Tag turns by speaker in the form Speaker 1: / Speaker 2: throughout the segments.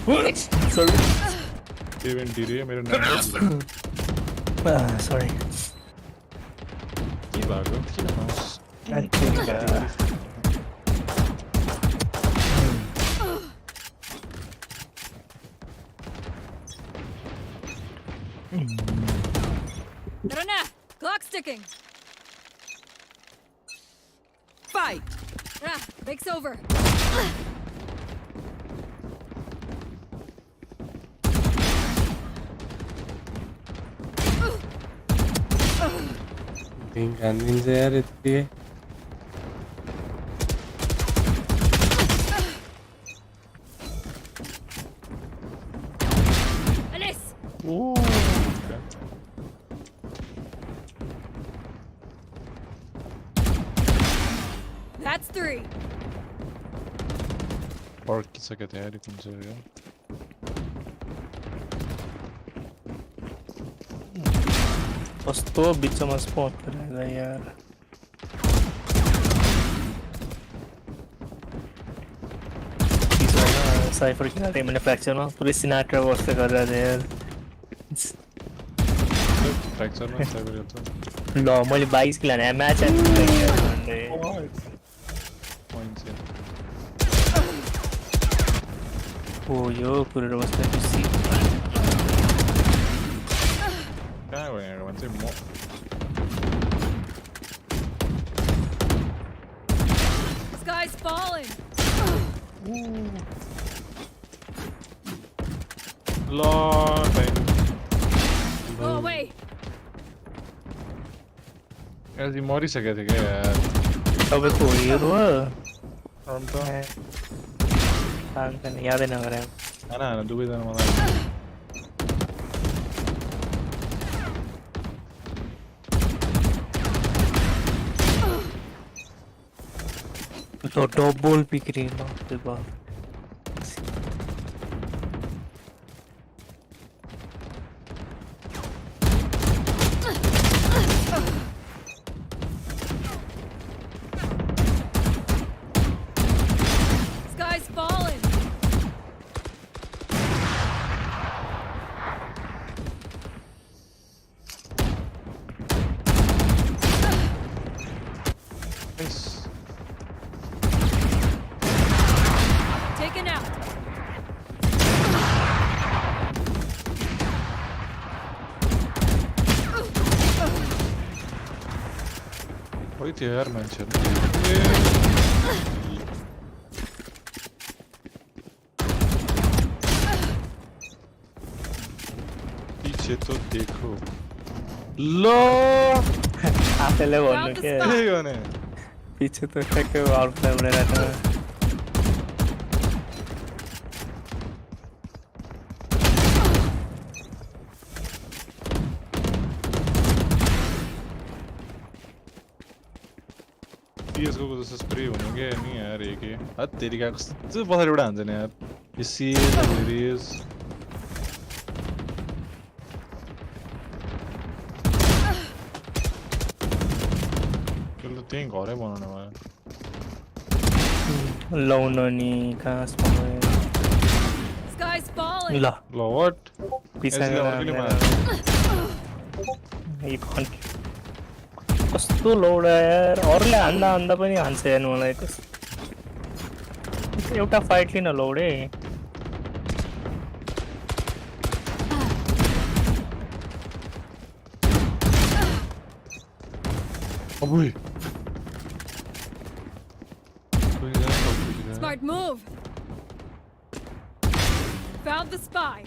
Speaker 1: Sorry.
Speaker 2: Event रे मेरो नाम
Speaker 1: Sorry.
Speaker 2: के भएको किन mouse
Speaker 1: I think.
Speaker 3: Granat! Clock sticking!
Speaker 4: Fight!
Speaker 3: Ah, break's over.
Speaker 5: Tinggalin saya Rizky.
Speaker 3: Alice! That's 3.
Speaker 2: पर्किसक्यो तयारी कुन चाहिँ हो
Speaker 1: कस्तो बिचमा स्पट गरेर यार साइफर खेल्दै मैले फ्र्याक्चरमा पुरै सिनाट्रा बस्दै गरेर यार
Speaker 2: फ्र्याक्चरमा साइबर हेल्थ
Speaker 1: ल मैले 22 किलो हाने म्याच
Speaker 2: पोइन्ट छ
Speaker 1: हो यो पुरै बस्दै खुसी
Speaker 2: कहाँ भनेर भन्छ म
Speaker 3: Sky's falling!
Speaker 2: ल टाइम
Speaker 3: Go away!
Speaker 2: एलजी मरिसकेको थियो क्या यार
Speaker 1: तपाईँको हिरो
Speaker 2: अन्त
Speaker 1: यादै नगरे
Speaker 2: खाना दुवैजना मलाई
Speaker 1: तो डबल बिक्री ल त्यो भयो
Speaker 3: Sky's falling! Taken out!
Speaker 2: खोइ थियो यार मान्छेहरू पीछे तो देखो लो
Speaker 1: आफैले भन्नु
Speaker 3: Found the
Speaker 1: के
Speaker 3: spot.
Speaker 2: त्यही हो नि
Speaker 1: पछि त ठ्याक्कै आउट टाइम रहेछ
Speaker 2: सीएसको को जस्तो स्प्रे हुनु क्या नि यार एक हत्तेरिका कस्तो पछाडिबाट हान्छ नि यार यो सीएस त्यही घरै बनाउनु भयो
Speaker 1: लाउन नि घाँस बनायो
Speaker 3: Sky's falling!
Speaker 1: ल
Speaker 2: ल वाट
Speaker 1: पिछाडि
Speaker 2: अर्कोले
Speaker 1: कस्तो लौडा यार अरूले हान्दा हान्दा पनि हान्छ हेर्नु मलाई कस्तो एउटा फाइट लिन लौडे
Speaker 2: अबुई
Speaker 3: Smart move! Found the spy!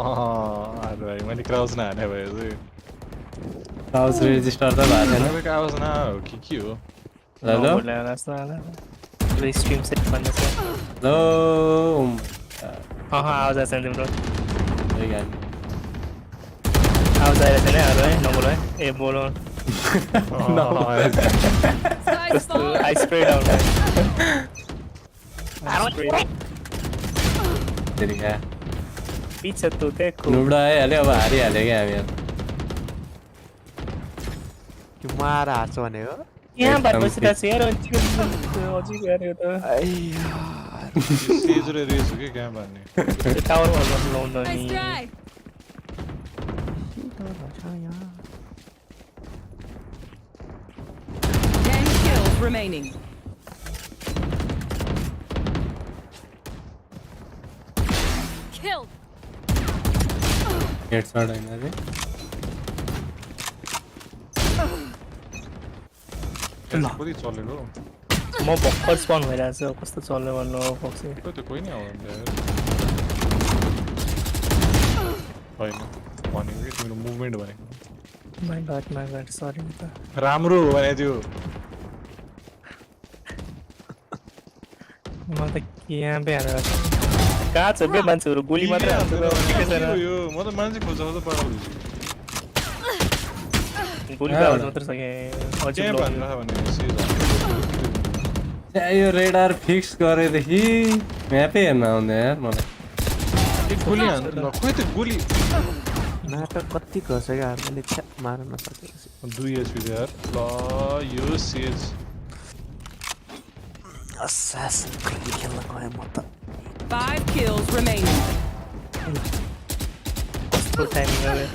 Speaker 2: अरे भाइ मैले क्राउज नहाने भए चाहिँ
Speaker 5: हाउस रेजिस्टर त भएको छैन
Speaker 2: तपाईँको आवाज नआयो कि के हो
Speaker 5: ल ल
Speaker 1: स्ट्रिम सेट भन्ने छ
Speaker 5: ल
Speaker 1: आवाज आएको छैन तिम्रो
Speaker 5: त्यही गाडी
Speaker 1: आवाज आइरहेको छैन अरू है नबोल है ए बोलो
Speaker 3: Sky's falling!
Speaker 1: I sprayed out.
Speaker 5: तेरिका
Speaker 1: पीछे तो देखो
Speaker 5: नुब्डा आइहाल्यो अब हारिहाल्यो क्या हामी
Speaker 6: त्यो मारा हार्छ भने हो
Speaker 1: यहाँ बात
Speaker 5: एकदम
Speaker 1: बसिरहेको छु यार अजिब यार यो त
Speaker 2: सेज र रेस हो कि कहाँ भन्ने
Speaker 1: टावरमा गर्नु लाउँदा
Speaker 3: Nice
Speaker 1: नि
Speaker 3: try.
Speaker 4: Ten kills remaining.
Speaker 3: Killed.
Speaker 5: Headshot होइन रे
Speaker 2: कति चलेको
Speaker 1: म भर्खर स्पन भइरहेको छु कस्तो चल्यो भन्नु हो फक्सी
Speaker 2: खोइ त्यो कोही नै आउँदैन होइन भनेको कि तिम्रो मुभमेन्ट भनेको
Speaker 1: माई गड सरी त
Speaker 2: राम्रो हो भने त्यो
Speaker 1: म त यहाँ पे हालेर कहाँ छ बे मान्छेहरू गोली मात्रै हाल्छ त ठिकै छैन
Speaker 2: यो म त मान्छे खोज्दा खोज्दा पागल हुन्छु
Speaker 1: गोली त हाल्नु मात्रै छ कि अजिब
Speaker 2: कहाँ
Speaker 1: लाग्यो।
Speaker 2: भन्नु भने सेज
Speaker 5: यो रेडार फिक्स गरेदेखि म्यापै हेर्न आउँदैन यार मलाई
Speaker 2: गोली हान्नु खोइ त्यो गोली
Speaker 6: नाटक कति गर्छ क्या हामीले मार्न नसकेपछि
Speaker 2: 2 एचपी यार ल यो सेज
Speaker 6: Assassin Creed खेल्न गएँ म त
Speaker 4: 5 kills remaining.
Speaker 1: कस्तो टाइमिङ हो बे।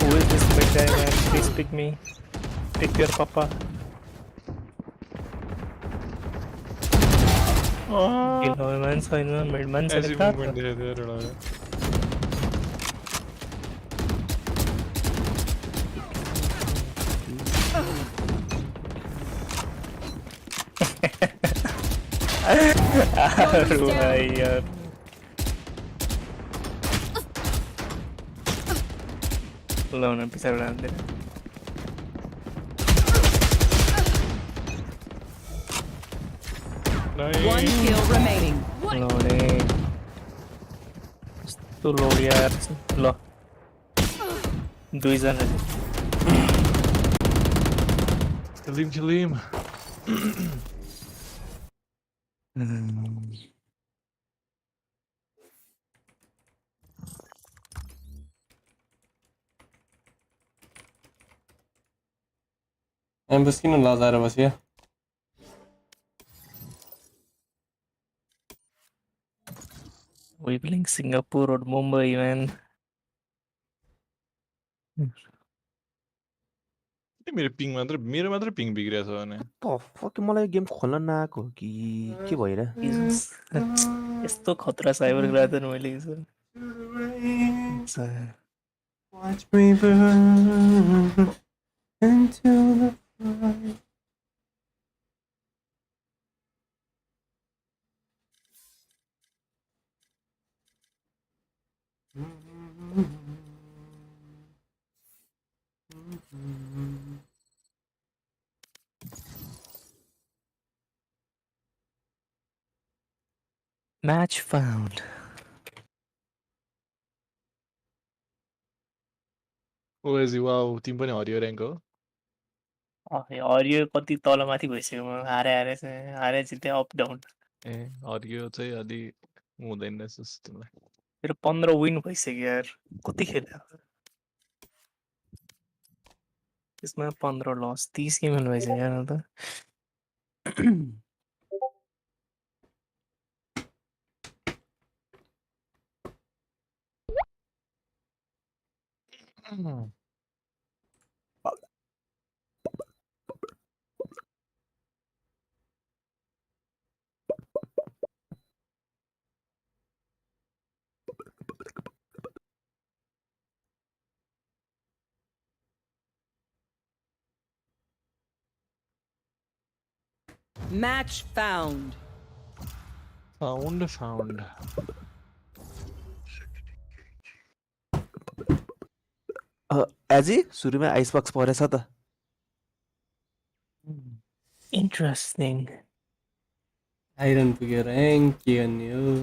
Speaker 1: Who is this big guy man? Please pick me. Pick your papa. Kill हो man छैन मान्छेले
Speaker 2: एजी
Speaker 1: कहाँ
Speaker 2: मुभमेन्ट
Speaker 1: छ?
Speaker 2: देखेको थियो एउटा
Speaker 1: अरू भाइ यार ल न पछाडि हान्दैन
Speaker 4: One kill remaining.
Speaker 1: लौडे कस्तो लौडी यार ल दुईजना
Speaker 2: Kill him.
Speaker 5: बस किन लजाएर बस्यो
Speaker 1: We playing Singapore or Mumbai man.
Speaker 2: मेरो पिङ मात्र पिङ बिग्रेछ भने
Speaker 6: फक मलाई गेम खोल्न नआएको हो कि के भइरह
Speaker 1: Jesus. यस्तो खतरा साइबर गराएको थिएँ मैले हिजो।
Speaker 5: Watch me burn until the fire.
Speaker 1: Match found.
Speaker 2: ओएजी वाउ तिमी पनि हरियो र्याङ्क हो
Speaker 1: हरियो कति तलमाथि भइसक्यो म हारे चाहिँ हारे जिते अप डाउन
Speaker 2: ए हरियो चाहिँ अलि हुँदैन रहेछ तिमीलाई
Speaker 1: मेरो 15 विन भइसक्यो यार कति खेल्यो त्यसमा 15 लस 30 गेम भइसक्यो यार म त
Speaker 4: Match found.
Speaker 2: फाउन्ड
Speaker 6: एजी सुरुमा आइसबक्स परेछ त
Speaker 1: इन्ट्रेस्टिङ
Speaker 5: आइरन पुग्यो र्याङ्क के गर्ने हो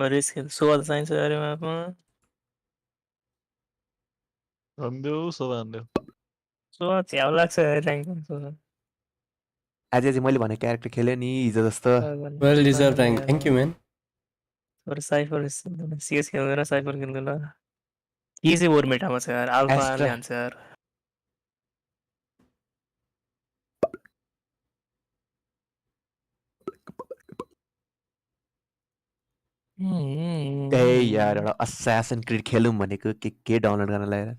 Speaker 1: रेस खेल सोवाल चाहिन्छ अरे मापमा
Speaker 2: हान्देऊ सब हान्देऊ
Speaker 1: सोवा च्याउ लाग्छ र्याङ्क
Speaker 6: आज चाहिँ मैले भने क्यारेक्टर खेल्यो नि हिजो जस्तो
Speaker 5: well deserve rank thank you म्यान
Speaker 1: और साइफर सीएस खेल्दैन साइफर खेल्दैन के चाहिँ ओर मेटामा छ यार अल्फा
Speaker 6: Astra.
Speaker 1: ल्यान्छ यार
Speaker 6: त्यही यार एउटा असासिन क्रिड खेलौँ भनेको के डाउनलोड गर्न लगाएर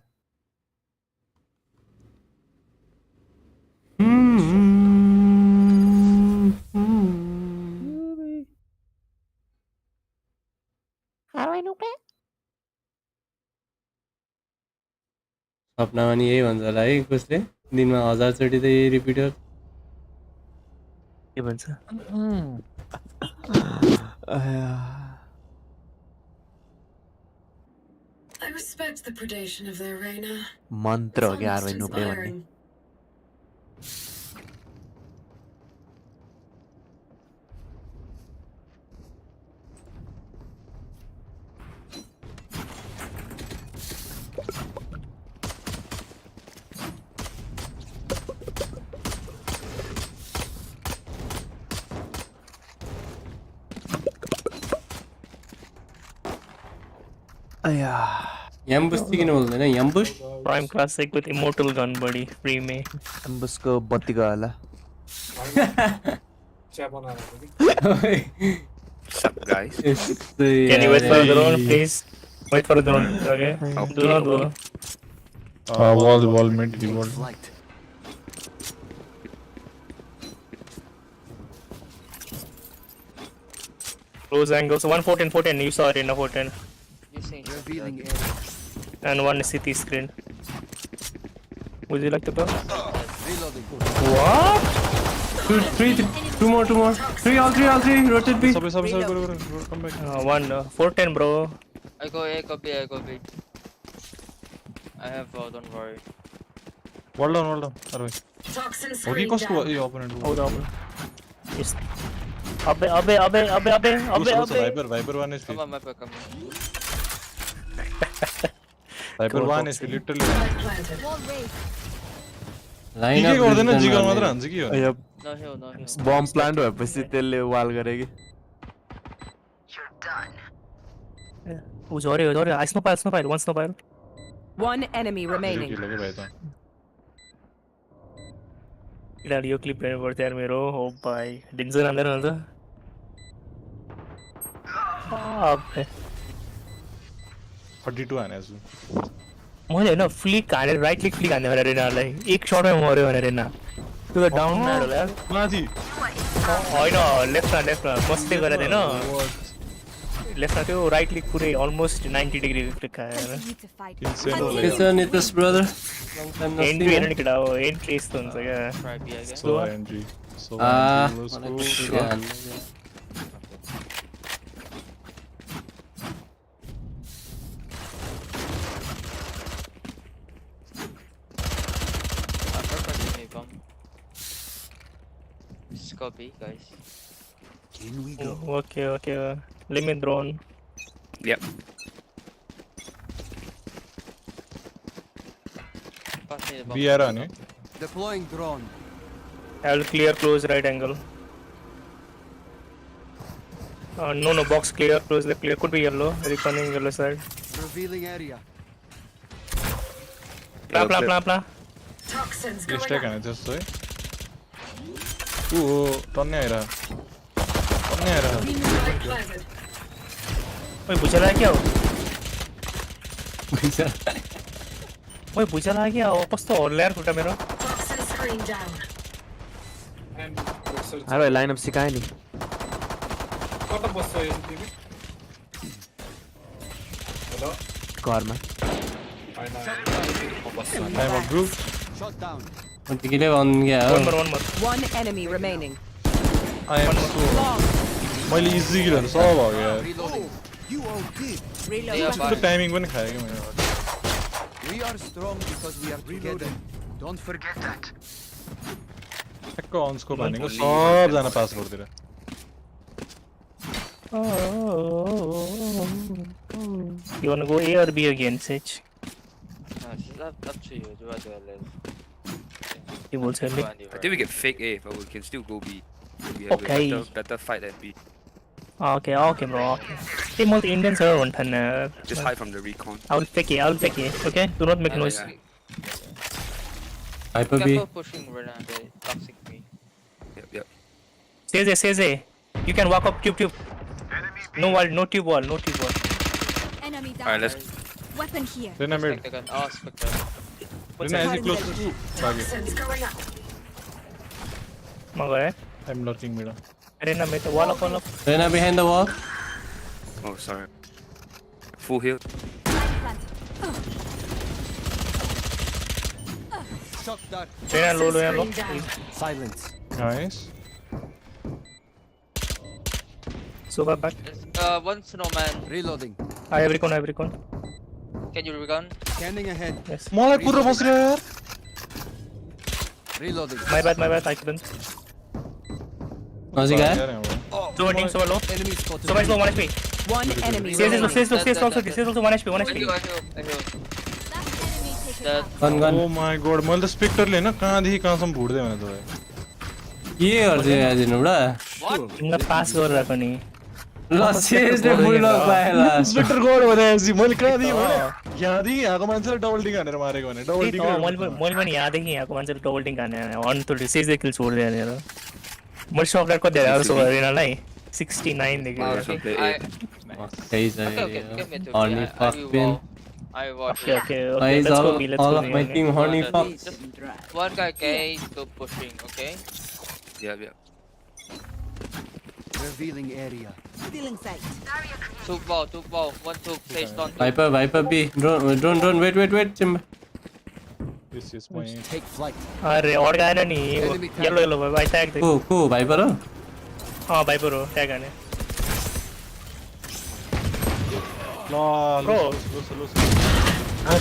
Speaker 5: सपनामा नि यही भन्छ होला है कसले दिनमा 1000 चोटि त यही रिपिट हो
Speaker 1: के भन्छ
Speaker 7: I respect the predation of their Reina.
Speaker 6: मन्त्र हो
Speaker 7: It's
Speaker 6: क्या यार
Speaker 7: almost
Speaker 6: नुप्ले भन्ने
Speaker 7: inspiring.
Speaker 6: अया
Speaker 5: याम्बुस चाहिँ किन बोल्दैन याम्बुस
Speaker 1: prime classic with immortal gun buddy free में
Speaker 6: एम्बुसको बत्ती गयो होला
Speaker 1: Can you wait for the drone, please? Wait for the drone, okay? Do not go.
Speaker 2: Wall mid wall.
Speaker 1: Close angles. 114, you saw it in a 14. And one city screen. Would you like to go? What?
Speaker 5: Two more. Three, all three, rotate B.
Speaker 2: Sorry, go, come back.
Speaker 1: One 410, bro.
Speaker 8: I go A, go B, I go B. I have don't worry.
Speaker 2: Hold on. Arvind.
Speaker 7: Toxin
Speaker 2: Okay,
Speaker 7: screen
Speaker 2: cost
Speaker 7: down.
Speaker 2: to opponent.
Speaker 1: Hold on. Yes. Abbe.
Speaker 2: Viper 1 is
Speaker 8: Come on, Mappa, come on.
Speaker 2: Viper 1 is literally.
Speaker 7: Spike planted.
Speaker 3: Wall raised.
Speaker 5: Line
Speaker 2: के
Speaker 5: up
Speaker 2: गर्दैन
Speaker 5: resistance
Speaker 2: जिगर
Speaker 5: मार्ने।
Speaker 2: मात्र हान्छ कि हो
Speaker 6: अया
Speaker 8: No heal.
Speaker 6: बम plant भएपछि त्यसले वाल गरे कि
Speaker 1: Who's already? I snowpile. One snowpile.
Speaker 4: One enemy remaining.
Speaker 2: लगे भाइ त
Speaker 1: Idal यो clip हेर्नु पर्थ्यो यार मेरो हो भाइ डेन्जर हान्दैन भने त अबे
Speaker 2: 42 हाने छु
Speaker 1: मैले हैन फ्लिक हानेर राइट क्लिक फ्लिक हान्ने भनेर रेनालाई एक शटमै मर्यो भनेर रेना त्यो त डाउन नाड होला यार
Speaker 2: माथि
Speaker 1: हैन लेफ्टमा मस्ते गरेर हैन लेफ्टमा त्यो राइट क्लिक पुरै अलमोस्ट 90 डिग्री फ्लिक खायो
Speaker 3: You need to fight.
Speaker 2: Insane.
Speaker 5: के छ नितस brother long time no see,
Speaker 1: entry
Speaker 5: man.
Speaker 1: हेर्नु केटा हो एन्ट्री यस्तो हुन्छ क्या
Speaker 8: Try B again.
Speaker 2: So entry. So let's
Speaker 5: मलाई
Speaker 2: go.
Speaker 5: खुसी हान्नु छ।
Speaker 8: Perfect me bomb. Just go B, guys.
Speaker 1: Okay limit drone
Speaker 8: Pass me the bomb.
Speaker 2: B आएर हाने
Speaker 9: Deploying drone.
Speaker 1: I will clear close right angle. No, box clear, close the clear. Could be yellow, reckoning yellow side.
Speaker 9: Revealing area.
Speaker 1: Pla.
Speaker 7: Toxins
Speaker 2: ये
Speaker 7: going
Speaker 2: stack
Speaker 7: up.
Speaker 2: हाने जस्तो है ओ टन्ने आइरा
Speaker 7: Spike planted.
Speaker 1: ओए भुजा लाग्यो क्या हो ओए भुजा लाग्यो क्या हो कस्तो हल्ला यार खुट्टा मेरो
Speaker 7: Toxin screen down.
Speaker 6: अरे लाइनअप सिकाए नि घरमा
Speaker 2: time of group
Speaker 9: Shot down.
Speaker 5: अन्तिकैले भन् क्या हो
Speaker 1: one more
Speaker 4: One enemy remaining.
Speaker 2: I am so मैले इजी किल सब भयो यार
Speaker 9: Reloading. You all did.
Speaker 8: They are
Speaker 2: त्यो
Speaker 8: by.
Speaker 2: टाइमिङ पनि खायो कि मैले
Speaker 9: We are strong because we are together. Don't forget that.
Speaker 2: ठ्याक्क अनस्कोप हानेको सबजना पासवर्डतिर
Speaker 1: You wanna go A or B again, Sage?
Speaker 8: No, it's up to you. Do what you like.
Speaker 1: He will tell me.
Speaker 10: I think we can fake A, but we can still go B. We have
Speaker 1: Okay.
Speaker 10: a better fight at B.
Speaker 1: Okay, okay, bro. Okay. Hey, multi Indians are on pan.
Speaker 10: Just hide from the recon.
Speaker 1: I will fake it. I will fake it. Okay, do not make noise.
Speaker 5: Hyper B.
Speaker 8: Careful pushing Rena, they toxic me.
Speaker 10: Yep.
Speaker 1: Say. You can walk up tube. No wall, no tube wall, no tube wall.
Speaker 3: Enemy down.
Speaker 10: Alright, let's.
Speaker 3: Weapon here.
Speaker 2: Reyna mid.
Speaker 8: Spectre gun. Oh, Spectre.
Speaker 2: Reyna as you close to target.
Speaker 7: Toxins going up.
Speaker 1: Mago,
Speaker 2: I'm lurking mid.
Speaker 1: Arena में तो wall up.
Speaker 5: Reyna behind the wall.
Speaker 10: Oh, sorry. Full heal.
Speaker 9: Shock dart.
Speaker 1: Arena low.
Speaker 7: Screen down.
Speaker 9: Silence.
Speaker 2: Nice.
Speaker 1: Super back.
Speaker 8: One snowman.
Speaker 9: Reloading.
Speaker 1: I have recon.
Speaker 8: Can you recon?
Speaker 9: Scanning ahead.
Speaker 1: Yes.
Speaker 2: मलाई कुरो बस्यो यार.
Speaker 9: Reloading.
Speaker 1: My bad. I couldn't.
Speaker 5: Nazi guy.
Speaker 1: Super team, super low.
Speaker 9: Enemy spotted.
Speaker 1: Super low, 1 HP.
Speaker 4: One enemy
Speaker 1: Says
Speaker 4: remaining.
Speaker 1: also 1 HP.
Speaker 8: I heal.
Speaker 3: Last enemy taken
Speaker 8: That
Speaker 3: down.
Speaker 5: Gun.
Speaker 2: Oh my god, मैले त स्पेक्टरले हैन कहाँदेखि कहाँसम्म भुट्दै भने त भाइ.
Speaker 5: के गर्छ आज नुडा
Speaker 1: तिमीलाई पास गरिरहेको नि.
Speaker 5: ल सेजले बुलडग पाएला
Speaker 2: स्पेक्टर गड भनेपछि मैले कहाँदेखि भने यहाँदेखि यहाँको मान्छेले डबल टिक हानेर मारेको भने डबल टिक.
Speaker 1: मैले पनि यहाँदेखि यहाँको मान्छेले डबल टिङ हाने 130 सेजले किल छोड्दै हानेर. मैले सफ्टवेयर कति हालेर सो गरिनलाई 69 देखि.
Speaker 10: Also play A.
Speaker 5: सही छ
Speaker 8: okay. Give me two.
Speaker 5: Horny
Speaker 8: Yeah,
Speaker 5: fuck
Speaker 8: I will
Speaker 5: pin.
Speaker 8: wall. I watch.
Speaker 1: Okay.
Speaker 5: Guys,
Speaker 1: Let's go B.
Speaker 5: all of my team horny
Speaker 8: Just
Speaker 5: fucks.
Speaker 8: one guy K to pushing. Okay.
Speaker 10: Yeah.
Speaker 9: Revealing area.
Speaker 3: Feeling sight.
Speaker 8: Two ball. One two. Face down.
Speaker 5: Viper B. Drone. Wait. Chimba.
Speaker 2: This is point.
Speaker 9: Take flight.
Speaker 1: अरे और गाएन नि yellow भाइ tag they.
Speaker 5: Who Viper हो?
Speaker 1: भाइपर हो tag हाने.
Speaker 2: ल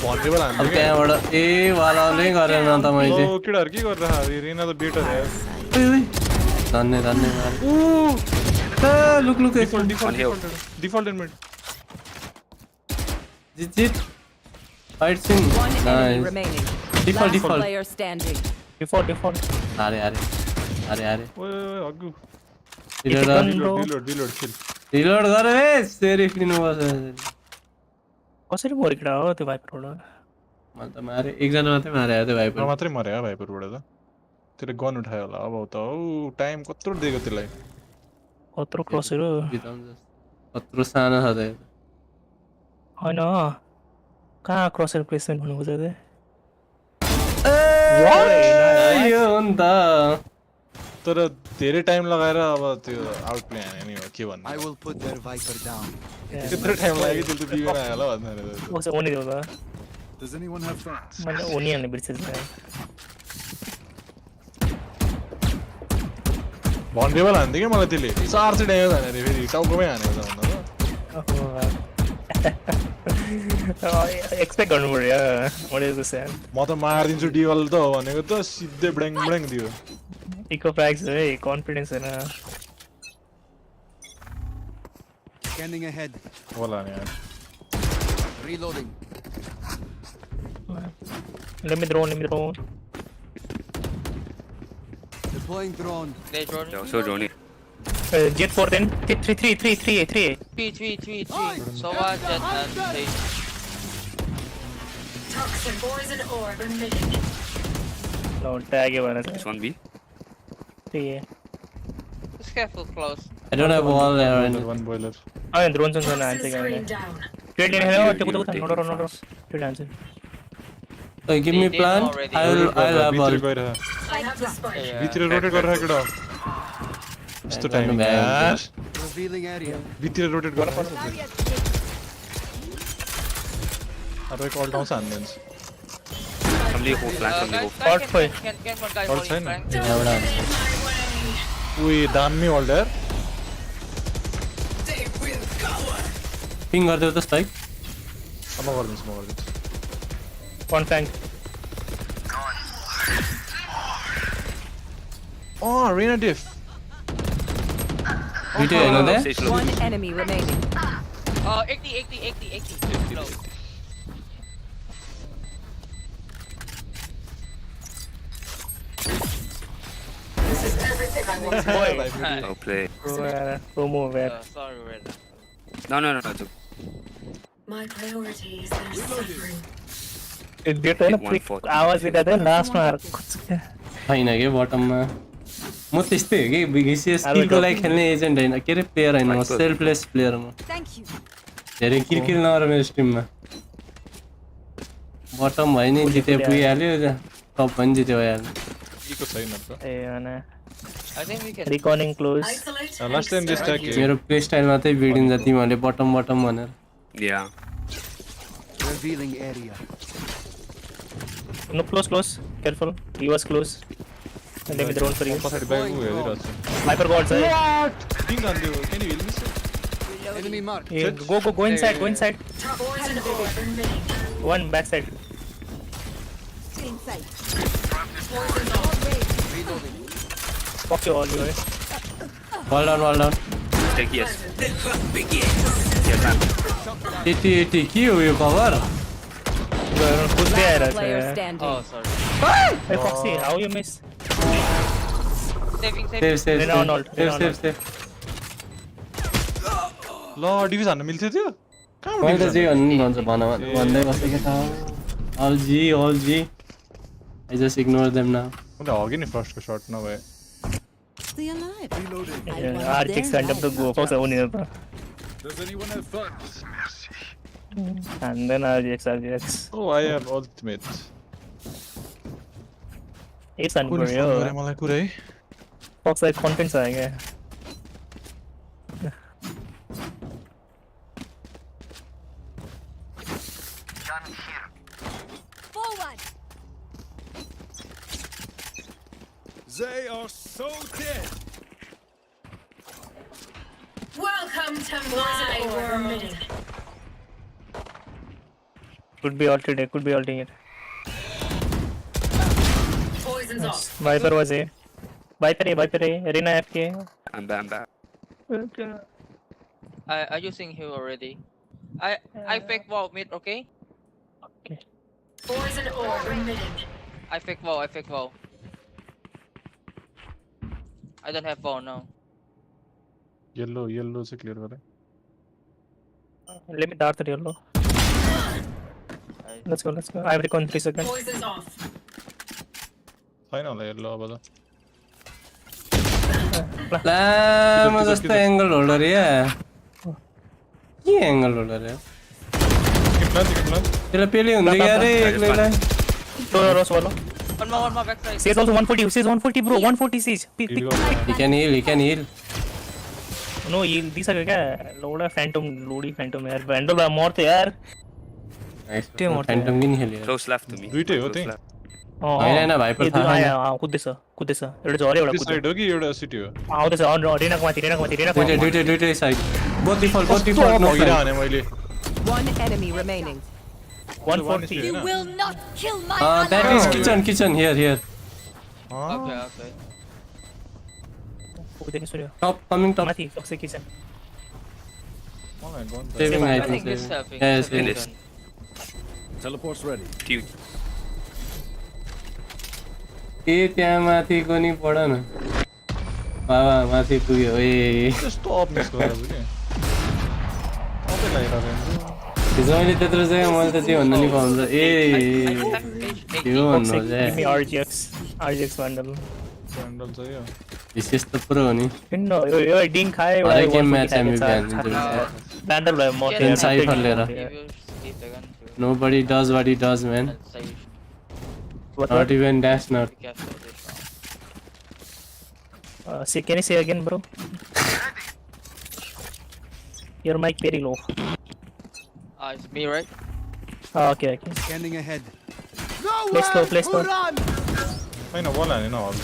Speaker 2: भन्ने बेला
Speaker 5: अब
Speaker 2: हामी
Speaker 5: त्यहाँबाट ए वालाले गरेन त मैले.
Speaker 2: केटाहरु के गरेर रेना त बेटर यार.
Speaker 5: धन्ने मारे. Look
Speaker 2: default in mid.
Speaker 5: जित फाइट सिन.
Speaker 4: One enemy
Speaker 5: Nice.
Speaker 4: remaining.
Speaker 5: Default.
Speaker 4: Last player standing.
Speaker 1: Default.
Speaker 5: अरे
Speaker 2: ओए अगु
Speaker 5: रिलोड
Speaker 2: रिलोड किल.
Speaker 5: गरे रे सेरिफ लिनुपर्छ.
Speaker 1: कसरी मरे केटा हो त्यो भाइपरबाट.
Speaker 5: मैले त मारे एकजना मात्रै मारे त्यो भाइपर.
Speaker 2: मात्रै मरे हा भाइपरबाट त. त्यसले गन उठायो होला अब त औ टाइम कत्रो दिएको त्यसलाई.
Speaker 1: कत्रो क्रसहरु
Speaker 5: कत्रो सानो छ त्यो.
Speaker 1: हैन कहाँ क्रसर प्लेसमेन्ट भन्नु खोजेको थिए.
Speaker 5: यो अन्त
Speaker 2: तर धेरै टाइम लगाएर अब त्यो आउट प्ले हाने नि हो के भन्नु.
Speaker 9: I will put their Viper down.
Speaker 2: त्यत्रो टाइम लाग्यो त्यसले त बिगेर आयो होला भन्नु.
Speaker 1: कसो ओनी देऊ त.
Speaker 9: Does anyone have thoughts?
Speaker 1: मैले ओनी हाल्ने बिर्सेछु.
Speaker 2: भन्ने बेला हान्थ्यो क्या मलाई त्यसले 400 ड्यामेज हाने रे फेरि टाउकोमै हानेको छ भन्दा त.
Speaker 1: एक्सपेक्ट गर्नु पर्यो मैले चाहिँ.
Speaker 2: म त मारिदिन्छु डिवल त हो भनेको त सिधै ब्ल्याङ दियो.
Speaker 1: इको फ्र्याक्स है कन्फिडेन्स हैन.
Speaker 9: Scanning ahead.
Speaker 2: होला नि यार.
Speaker 9: Reloading.
Speaker 1: Let me drone.
Speaker 9: Deploying drone.
Speaker 8: They drone.
Speaker 10: Yeah, so Johnny.
Speaker 1: Jet 4 then. 3.
Speaker 8: Three. So Jet and Sage.
Speaker 7: Toxin poison orb emitting.
Speaker 1: No, tag it one.
Speaker 10: This one B.
Speaker 1: 3.
Speaker 8: Just careful close.
Speaker 5: I don't have wall there.
Speaker 2: One boiler.
Speaker 1: And drones on the
Speaker 7: Toxin
Speaker 1: answer.
Speaker 7: screen down.
Speaker 1: Trade lane hello. No. Trade answer.
Speaker 5: So give me plan. I'll have wall.
Speaker 2: भित्र गएर
Speaker 7: I have the spike.
Speaker 2: भित्र rotate गरेर केटा. यस्तो time यार.
Speaker 9: Revealing area.
Speaker 2: भित्र rotate गर्न पर्छ. अरे एक अल्ट आउँछ हान्दिन्छ.
Speaker 10: Somebody hold flank, somebody hold.
Speaker 8: Guy
Speaker 1: Out for it.
Speaker 8: can one guy
Speaker 2: Out
Speaker 8: holding
Speaker 2: sign.
Speaker 8: flank.
Speaker 5: त्यहाँबाट
Speaker 2: उही दामी होल्डर.
Speaker 5: पिङ गरिदेऊ त स्पाइक.
Speaker 2: अब गरिदिन्छु.
Speaker 1: One flank.
Speaker 2: Oh, Reyna diff.
Speaker 5: दुईटै हेर्नु दे.
Speaker 10: Sage low.
Speaker 4: One enemy remaining.
Speaker 8: 80. No.
Speaker 10: Well played.
Speaker 1: Promo where.
Speaker 8: Sorry, Red.
Speaker 10: No, no, no, no. it's
Speaker 7: My priority is their suffering.
Speaker 1: त्यो त हैन
Speaker 10: Hit 140.
Speaker 1: आवाज दिँदा त लास्टमा
Speaker 5: छैन कि बटममा म त्यस्तै हो कि बिगिसिएस किलको लागि खेल्ने एजेन्ट होइन के अरे प्लेयर होइन म सेल्फलेस प्लेयर म
Speaker 3: Thank you.
Speaker 5: धेरै किल नगर मेरो स्ट्रिममा बटम भयो नि जिते पुगिहाल्यो टप पनि जित्यो भइहाल्यो
Speaker 2: ईको छैन त
Speaker 1: ए हैन
Speaker 8: I think we can.
Speaker 1: Recording close
Speaker 7: Isolate.
Speaker 2: Last time this tag
Speaker 5: मेरो प्ले स्टाइल मात्रै बिडिन्छ तिमीहरूले बटम बटम भनेर
Speaker 10: Yeah.
Speaker 9: Revealing area.
Speaker 1: No, close. Careful. He was close. And let me drone for you.
Speaker 2: पछाडि bag उ हेरिरहेको छु
Speaker 1: Viper got side.
Speaker 2: King हान्दियो can you heal me sir?
Speaker 9: Enemy marked.
Speaker 1: Yeah, go inside, go inside.
Speaker 7: Poison orb emitting.
Speaker 1: One backside.
Speaker 3: Still in sight.
Speaker 7: Poison orb.
Speaker 1: Fuck you all, you.
Speaker 5: wall down
Speaker 10: Take yes. Yes, man.
Speaker 5: 80 के हो यो cover
Speaker 1: कुद्दै
Speaker 4: Last player
Speaker 1: आइरहेछ
Speaker 4: standing.
Speaker 8: Oh, sorry.
Speaker 1: Hey Foxy, how you miss?
Speaker 8: Saving.
Speaker 5: Safe
Speaker 1: Renault.
Speaker 2: ल डिभिज हान्न मिल्थ्यो त्यो
Speaker 5: मैले त जे भन्नु भन्छ भन भन्दै बसेको त अल जी I just ignore them now
Speaker 2: मैले हग्यो नि फर्स्टको सर्ट नभए
Speaker 3: Stay alive.
Speaker 1: RTX stand up to go. Fox हुने त
Speaker 9: Does anyone have funds?
Speaker 1: And then RTX.
Speaker 2: Oh, I have ultimate.
Speaker 1: It's unreal.
Speaker 2: गरे मलाई कुरै
Speaker 1: Fox like content छ क्या
Speaker 3: Forward.
Speaker 9: They are so dead.
Speaker 7: Welcome to my orb emitting.
Speaker 1: could be ulted it.
Speaker 7: Poison's off.
Speaker 1: Viper was A. Viper A. Arena FK.
Speaker 10: I'm back.
Speaker 8: I using heal already. I fake wall mid, okay?
Speaker 7: Poison orb emitting.
Speaker 8: I fake wall. I don't have wall now.
Speaker 2: Yellow चाहिँ clear गरे
Speaker 1: Let me dart the yellow. Let's go. I have recon 3 seconds.
Speaker 7: Poison's off.
Speaker 2: छैन होला yellow अब त
Speaker 5: लामो जस्तो angle holder या के एङ्गल होल्डर या त्यसलाई पेले हुँदै गयो अरे एक्लैलाई
Speaker 1: Ross wall.
Speaker 8: One more backside.
Speaker 1: Sage also 140. Sage 140 bro. 140 Sage. Pick.
Speaker 5: he can heal
Speaker 1: No, these are क्या लोड़ा लोडी फैंटम यार वैंडल बा मरते यार
Speaker 5: त्यो फ्यान्टम किन खेल्यो
Speaker 10: Close left to me.
Speaker 2: दुईटै हो
Speaker 10: Close
Speaker 2: त्यही
Speaker 10: left.
Speaker 5: हैन भाइपर थाहा छैन
Speaker 1: कुद्दैछ एउटा झरे एउटा
Speaker 2: त्यो साइड हो कि एउटा सिटी हो
Speaker 1: आउँदैछ रेनाको माथि
Speaker 5: दुईटै साइड बोथ डिफल्ट नो
Speaker 2: भइरहने मैले
Speaker 4: One enemy remaining.
Speaker 1: 140
Speaker 3: You will not kill my
Speaker 5: that
Speaker 3: ally.
Speaker 5: is kitchen here
Speaker 8: Okay.
Speaker 1: कुद्दैन सूर्य
Speaker 5: top coming top
Speaker 1: माथि toxic kitchen
Speaker 5: saving I
Speaker 8: I think
Speaker 5: think
Speaker 8: this saving.
Speaker 5: yes
Speaker 10: Finish.
Speaker 9: Teleport's ready.
Speaker 10: Few.
Speaker 5: ए त्यहाँ माथिको नि पढ न बाबा माथि पुग्यो ए
Speaker 2: त्यस्तो अप मिस गरेको के अबै लागिरहेको
Speaker 5: हिजो मैले त्यत्रो चाहिँ मैले त त्यो भन्नु नि पाउँछ ए त्यो भन्नु
Speaker 1: give me
Speaker 5: चाहिँ
Speaker 1: RGX बन्डल
Speaker 2: ह्यान्डल चाहियो
Speaker 5: विशेष त पुरो हो नि
Speaker 1: किन यो डिङ खाए
Speaker 5: I can match MVP and
Speaker 1: bundle भयो म
Speaker 5: Can cipher लिएर
Speaker 8: Keep the gun to
Speaker 5: nobody does what he does man
Speaker 8: and save.
Speaker 5: not even dash not
Speaker 8: Be careful this round.
Speaker 1: say can you say again bro your mic very low
Speaker 8: It's me, right?
Speaker 1: okay
Speaker 9: Scanning ahead.
Speaker 1: play slow
Speaker 2: हैन वल हाने न हल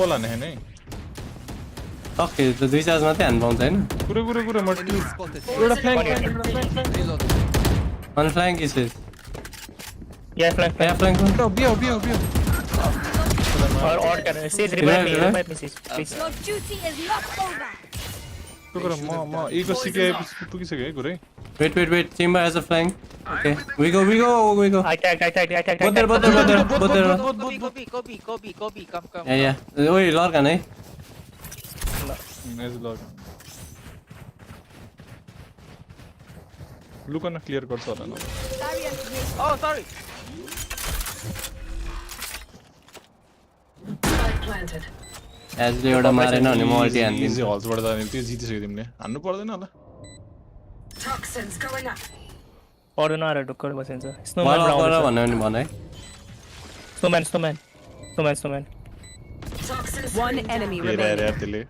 Speaker 2: वल हाने हैन
Speaker 5: okay त दुई charge मात्रै हान्न पाउँछ हैन
Speaker 2: कुरो मर्टी
Speaker 9: Spotted.
Speaker 2: एउटा फ्ल्याङ्क
Speaker 9: Reloading.
Speaker 5: one flank is it
Speaker 1: yeah flank
Speaker 5: yeah flank
Speaker 2: बियो
Speaker 1: or can say revive me Sage, please
Speaker 3: Your duty is not over.
Speaker 2: कुरो म ईको सिके पुगिसक्यो है कुरै
Speaker 5: wait chamber has a flank okay we go
Speaker 1: I tag
Speaker 5: both there
Speaker 8: Go B. Come.
Speaker 5: yeah ओइ लर्कन है
Speaker 2: as लग लुकन क्लियर गर्छ होला न
Speaker 8: Oh, sorry.
Speaker 7: Spike planted.
Speaker 5: एजले एउटा मारेन भने म अल्टी
Speaker 2: इजी
Speaker 5: हान्दिन्छु
Speaker 2: हल्सबाट जाने त्यो जितिसक्यो तिमीले हान्नु पर्दैन होला
Speaker 7: Toxins going up.
Speaker 1: पर्दैन आएर ढुक्कर बसिन्छ स्नोम्यान
Speaker 5: गर
Speaker 1: राउन्ड
Speaker 5: भन्यो भने भन है
Speaker 1: स्नोम्यान
Speaker 7: Toxins.
Speaker 4: One enemy
Speaker 2: हेर
Speaker 4: remaining.
Speaker 2: यार त्यसले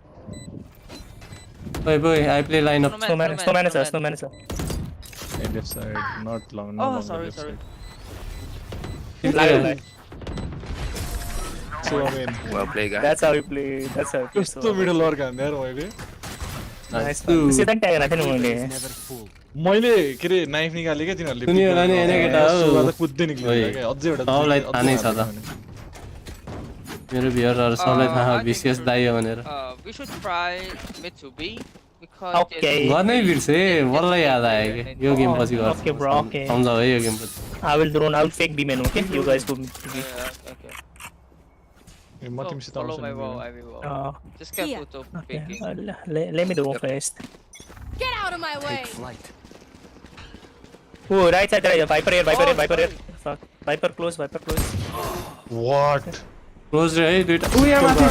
Speaker 5: Boy, I play lineup.
Speaker 1: Snowman छ
Speaker 2: ए left side not long
Speaker 8: Oh, sorry, sorry.
Speaker 2: So अमेन
Speaker 10: Well played, guys.
Speaker 1: That's how we play.
Speaker 2: कस्तो मिडल लर्क हान्ने यार मैले
Speaker 5: Nice.
Speaker 1: सिधै ट्याग राखेन मैले
Speaker 9: Never full.
Speaker 2: मैले के रे नाइफ निकाले क्या तिनीहरूले
Speaker 5: सुन्यो होला नि, होइन केटा, हो।
Speaker 2: सुरुवात कुद्दै निक्ल्यो
Speaker 5: ओइ,
Speaker 2: क्या अझै एउटा
Speaker 5: सबलाई थाहा नै छ त। मेरो भ्युअरहरु सबलाई थाहा
Speaker 8: I think
Speaker 5: विशेष दाइ हो भनेर
Speaker 8: We should try mid to B because
Speaker 1: Okay.
Speaker 5: गर्नै बिर्से बल्ल याद आयो कि यो गेम पछि गर्छ
Speaker 1: Okay, bro, okay.
Speaker 5: सम्झाउ है यो गेम पछि
Speaker 1: I will fake B man, okay? You guys go.
Speaker 8: Okay.
Speaker 2: ए, म
Speaker 8: So,
Speaker 2: तिमीसित
Speaker 8: follow
Speaker 2: आउँछु
Speaker 8: my
Speaker 2: नि।
Speaker 8: wall, I will wall.
Speaker 1: Uh,
Speaker 8: Just careful to
Speaker 1: okay.
Speaker 8: picking.
Speaker 1: Let me do first.
Speaker 3: Get out of my way!
Speaker 9: Flight.
Speaker 1: Oh, right side, Viper here. Fuck. Viper close.
Speaker 2: What?
Speaker 5: Close रे है दुईटा उ यहाँ माथि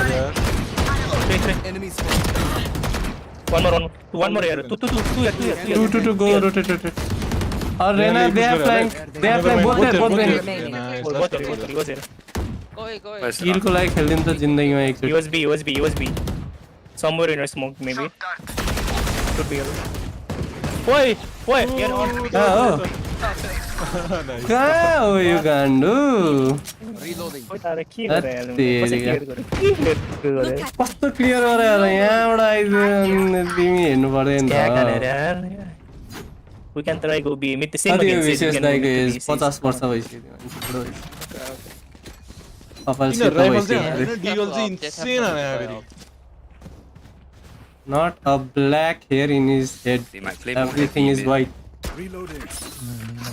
Speaker 1: Three.
Speaker 9: Enemy spotted.
Speaker 1: One more here. Two.
Speaker 5: Two go rotate or Reyna they are flying both there
Speaker 4: remaining.
Speaker 1: Both was here.
Speaker 8: Go away.
Speaker 10: Where's the
Speaker 5: किलको लागि खेल्दिन त जिन्दगीमा
Speaker 1: He
Speaker 5: एकचोटि
Speaker 1: was B. Somewhere in a smoke, maybe. Could be. Oi! Here on.
Speaker 5: कहाँ हो यो गान्डु
Speaker 9: Reloading.
Speaker 5: कस्तो clear गरे यहाँबाट आइदियो तिमी हेर्नु पर्दैन त
Speaker 1: We can try go B. Meet the same
Speaker 5: कति
Speaker 1: against
Speaker 5: विशेष दाइको एज 50 वर्ष भइसक्यो कपाल
Speaker 2: तिनीहरू
Speaker 5: सेतो
Speaker 2: राइफल चाहिँ
Speaker 5: भइसक्यो
Speaker 2: हानेन डिगल चाहिँ इन्सेन हाने फेरि
Speaker 5: Not a black hair in his head.
Speaker 10: They might play more
Speaker 5: Everything
Speaker 10: heavy
Speaker 5: is
Speaker 10: mid.
Speaker 5: white.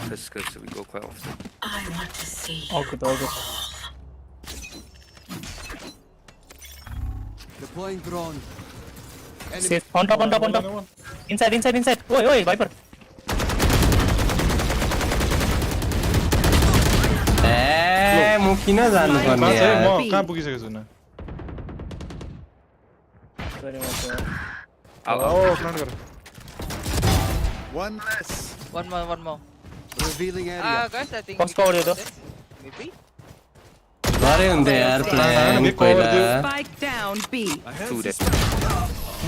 Speaker 10: That's good, so we go quite often.
Speaker 7: I want to see.
Speaker 1: All good.
Speaker 9: Deploying drone. Enemy.
Speaker 1: Safe. On top. Inside. Oi, Viper.
Speaker 5: ए म किन जानु पर्ने
Speaker 2: मान्छे
Speaker 5: यार
Speaker 2: म कहाँ पुगिसकेको छु न
Speaker 1: Very much.
Speaker 2: ओ प्लान गर
Speaker 9: One less.
Speaker 8: One more.
Speaker 9: Revealing area.
Speaker 8: Guys, I think.
Speaker 1: Box
Speaker 8: we
Speaker 1: cover
Speaker 8: can
Speaker 1: दे दो.
Speaker 8: do this. Maybe.
Speaker 5: गरे हुन्थ्यो यार प्लान पहिला
Speaker 4: Spike down B.
Speaker 10: Two there.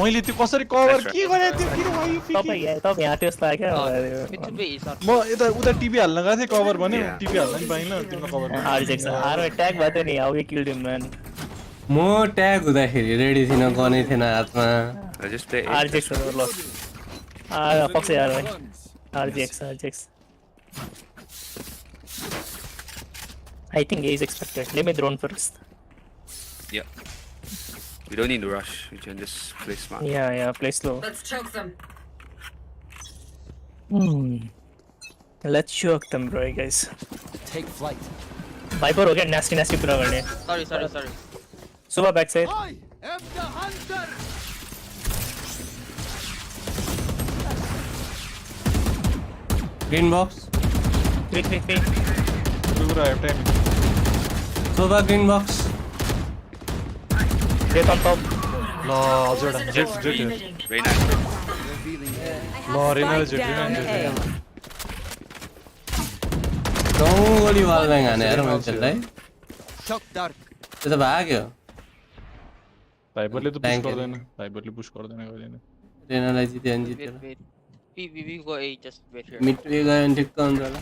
Speaker 2: मैले त्यो कसरी कभर के गरे त्यो किन भयो
Speaker 1: तपाईँ यहाँ त्यस्तो लाग्यो क्या
Speaker 8: Mid to B is not.
Speaker 2: म यता उता टिभी हाल्न गएको थिएँ कभर भन्यो टिभी हाल्न नि पाइनँ तिम्रो कभर
Speaker 1: RJX attack भयो नि how we killed him man
Speaker 5: म ट्याग हुँदाखेरि रेडी थिइनँ गनै थिएन हातमा
Speaker 10: I just play.
Speaker 1: RJX was lost Fox यार भाई RJX I think A is expected. Let me drone first.
Speaker 10: Yeah. We don't need to rush. We can just play smart.
Speaker 1: Yeah, play slow.
Speaker 7: Let's choke them.
Speaker 1: Let's choke them, bro, guys.
Speaker 9: Take flight.
Speaker 1: Viper हो गया nasty पूरा करने.
Speaker 8: Sorry.
Speaker 1: Suba backside.
Speaker 9: I am the hunter.
Speaker 5: Green box
Speaker 1: 3.
Speaker 2: पुरा time
Speaker 5: सोभा green box
Speaker 1: Jet on top.
Speaker 2: ल हजुर jet
Speaker 7: Emitting.
Speaker 10: Very nice.
Speaker 9: Revealing area.
Speaker 2: ल Raina
Speaker 4: Spike down A.
Speaker 5: गोली वालब्याङ हाने यार मान्छेलाई
Speaker 9: Shock dark.
Speaker 5: त्यो त भाग्यो
Speaker 2: भाइबरले त पुश गर्दैन भाइबरले पुश गर्दैन कहिले
Speaker 5: रेनालाई जित्यो भने जित्यो
Speaker 8: Wait. We go A. Just wait here.
Speaker 5: Mid way गयो भने ठिक्क हुन्छ होला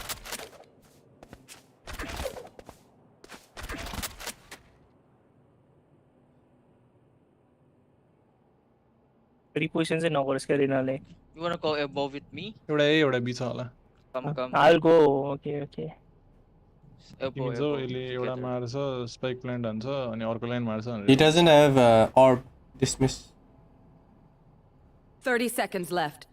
Speaker 1: Reposition से knock उसके रिनाले.
Speaker 8: You wanna go above with me?
Speaker 2: एउटा ए एउटा बी छ होला
Speaker 8: Come.
Speaker 1: I'll go. Okay.
Speaker 2: तिमी जो
Speaker 8: Above.
Speaker 2: यसले एउटा मार्छ स्पाइक प्लान्ट हान्छ अनि अर्को लाइन मार्छ
Speaker 5: He
Speaker 2: भनेर
Speaker 5: doesn't have orb dismiss
Speaker 4: 30 seconds left.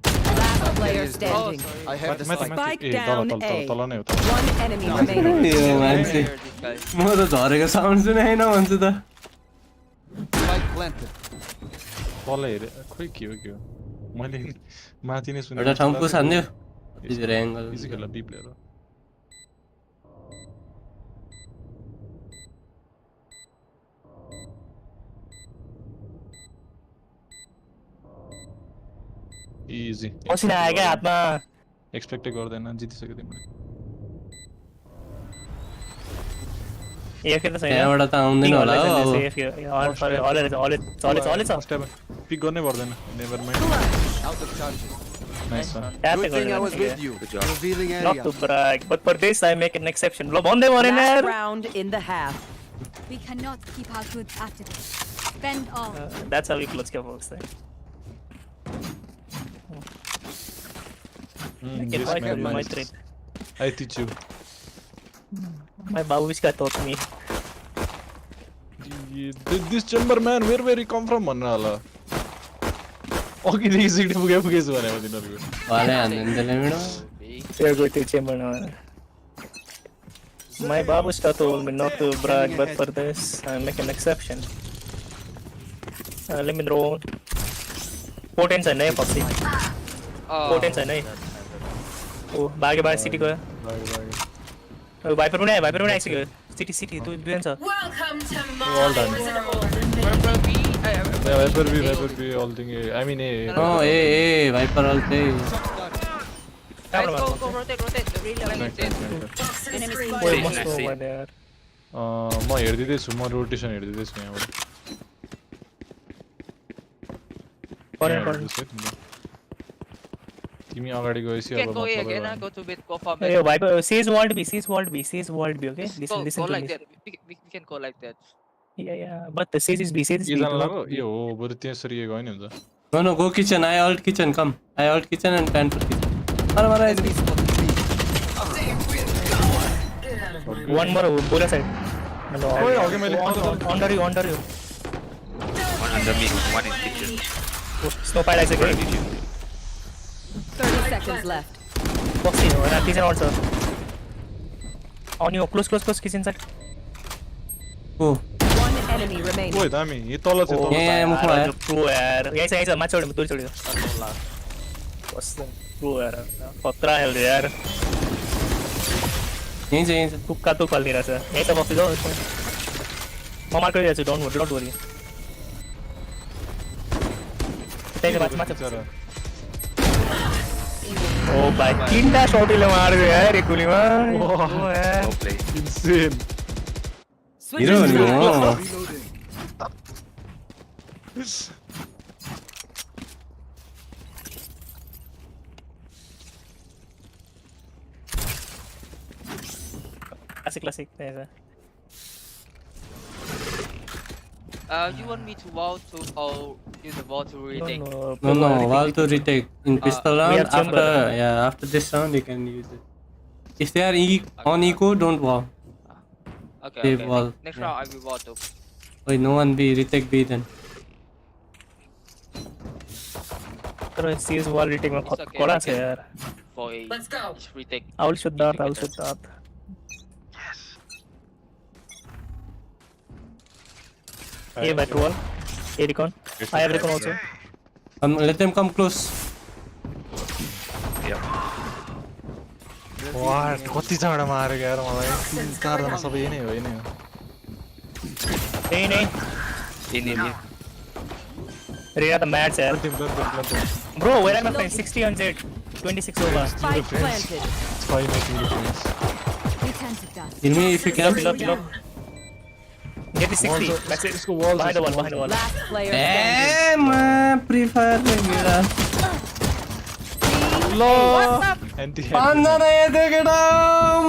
Speaker 4: Last player
Speaker 8: Oh,
Speaker 4: standing.
Speaker 8: sorry.
Speaker 9: I have the
Speaker 2: माथि
Speaker 9: spike.
Speaker 4: Spike
Speaker 2: ए
Speaker 4: down
Speaker 2: तल
Speaker 4: A.
Speaker 2: तल नै हो त
Speaker 4: One enemy remaining.
Speaker 5: यो मान्छे
Speaker 8: This guy.
Speaker 5: म त झरेको साउन्ड सुनाइन भन्छु त
Speaker 9: Spike planted.
Speaker 2: तल हेरे खोइ के हो मैले माथि नै सुने
Speaker 5: एउटा ठाउँ पुस हान्दियो कति धेरै एङ्गल
Speaker 2: इजी खेला बी प्लेयर हो इजी
Speaker 1: पसिना आयो क्या हातमा
Speaker 2: एक्सपेक्टै गर्दैन जितिसक्यो तिमीले
Speaker 1: AFK त छैन
Speaker 5: त्यहाँबाट त आउँदैन होला हो अब
Speaker 2: पिक गर्नै पर्दैन never mind
Speaker 9: Out of charges.
Speaker 2: Nice one
Speaker 9: Good thing I was with you.
Speaker 10: Good job.
Speaker 9: Revealing
Speaker 1: Not
Speaker 9: area.
Speaker 1: to brag, but for this I make an exception. Lo bande mare na
Speaker 4: Last
Speaker 1: yaar.
Speaker 4: round in the half.
Speaker 3: We cannot keep our goods after this. Bend all.
Speaker 1: That's how we close game works. Then.
Speaker 2: this
Speaker 1: I
Speaker 2: man
Speaker 1: can my
Speaker 2: is-
Speaker 1: trade.
Speaker 2: I teach you
Speaker 1: My babushka taught me.
Speaker 2: this chamber man where you come from भन्नु होला अघिदेखि city पुगेछु भनेको तिनीहरूको
Speaker 5: वाले हान्दैन त्यसले मिडो
Speaker 1: You're going to chamber now. My babushka told me not to brag, but for this I make an exception. Let me draw. Potence है नहीं Foxy. Potence है नहीं. Oh, बागे बागे city को. Viper Pune actually. City तू भी है
Speaker 7: Welcome to my
Speaker 2: Well done.
Speaker 7: world.
Speaker 2: Viper be all thing I mean
Speaker 5: O A भाइपर अल्टे
Speaker 8: Guys, go rotate. Really rotate.
Speaker 7: Toxins free.
Speaker 1: Boy, must go over there.
Speaker 2: म हेर्दिदैछु म rotation हेर्दिदैछु यहाँबाट
Speaker 1: Corner.
Speaker 2: हेर्दिदैछु है तिमीले। तिमी अगाडि गएपछि
Speaker 8: You can
Speaker 2: अब
Speaker 8: go A
Speaker 2: मतलब
Speaker 8: again, go to mid, go for
Speaker 1: Hey,
Speaker 8: mid.
Speaker 1: Viper, says walled B, okay?
Speaker 8: Go
Speaker 1: Listen to
Speaker 8: like
Speaker 1: me.
Speaker 8: that. We can go like that.
Speaker 1: Yeah, but the says is B, says is
Speaker 2: के
Speaker 1: B.
Speaker 2: जानु लाग्यो यो हो बरु त्यसरी गयो नि हुन्छ
Speaker 5: No, go kitchen. I alt kitchen. Come. I alt kitchen and plan for kitchen. Mara.
Speaker 9: Enemy spotted B.
Speaker 1: One more, Bura side. No,
Speaker 2: ओए अघि मैले
Speaker 1: under you.
Speaker 10: One under me, one in kitchen.
Speaker 1: Snow pile is again.
Speaker 4: 30 seconds left.
Speaker 1: Boxy, and kitchen also. On you, close, kitchen side.
Speaker 5: Oh.
Speaker 4: One enemy remaining.
Speaker 2: ओए दामी यो तल चाहिँ तल
Speaker 5: यहाँ मुखमा आयो
Speaker 1: True यार. यही छ माथि छोड्यो, दूर छोड्यो. बस true यार. पत्रा हेल यार.
Speaker 5: यहीँ छ
Speaker 1: तुक्का तो फल्दिरहेछ. यही त बक्सी जाऊ. म मार्क गरिरहेको छु, डोन्ट वरी. त्यही त माथि. ओ भाइ तीनटा शॉटले मार्यो यार एक गोलीमा. ओ यार.
Speaker 10: No play.
Speaker 2: इन्सेन
Speaker 5: हिरो हो नि हो
Speaker 1: Classic.
Speaker 8: You want me to wall to or use the wall to retake?
Speaker 5: No, wall to retake in pistol
Speaker 1: we
Speaker 5: round
Speaker 1: have chamber.
Speaker 5: after this round you can use it. If they are on eco, don't wall.
Speaker 8: Okay.
Speaker 5: They wall.
Speaker 8: Next
Speaker 5: Yeah.
Speaker 8: round I will wall too.
Speaker 5: Wait, no one B, retake B then.
Speaker 1: तर seize wall rating में
Speaker 8: It's okay,
Speaker 1: Koda
Speaker 8: we
Speaker 1: से
Speaker 8: can-
Speaker 1: यार.
Speaker 8: For a
Speaker 7: Let's go.
Speaker 8: retake.
Speaker 1: I will shoot that. A back wall. A recon. I have recon also.
Speaker 5: Let them come close.
Speaker 2: वाह कति चाँडो मारेको यार मलाई चारजना सबै यही नै हो
Speaker 1: नहीं.
Speaker 10: In.
Speaker 1: Rhea the mad यार.
Speaker 2: टिम
Speaker 1: Bro, where are my friends? 60 on Z. 26 over.
Speaker 4: Spike planted.
Speaker 2: Five making difference
Speaker 3: We can't take that.
Speaker 5: Kill me if you can.
Speaker 1: Below. Get the 60. That's it.
Speaker 2: यसको wall
Speaker 1: Behind the wall.
Speaker 4: Last player standing.
Speaker 5: Pre-fire
Speaker 2: anti
Speaker 5: पाँचजना यतै केटा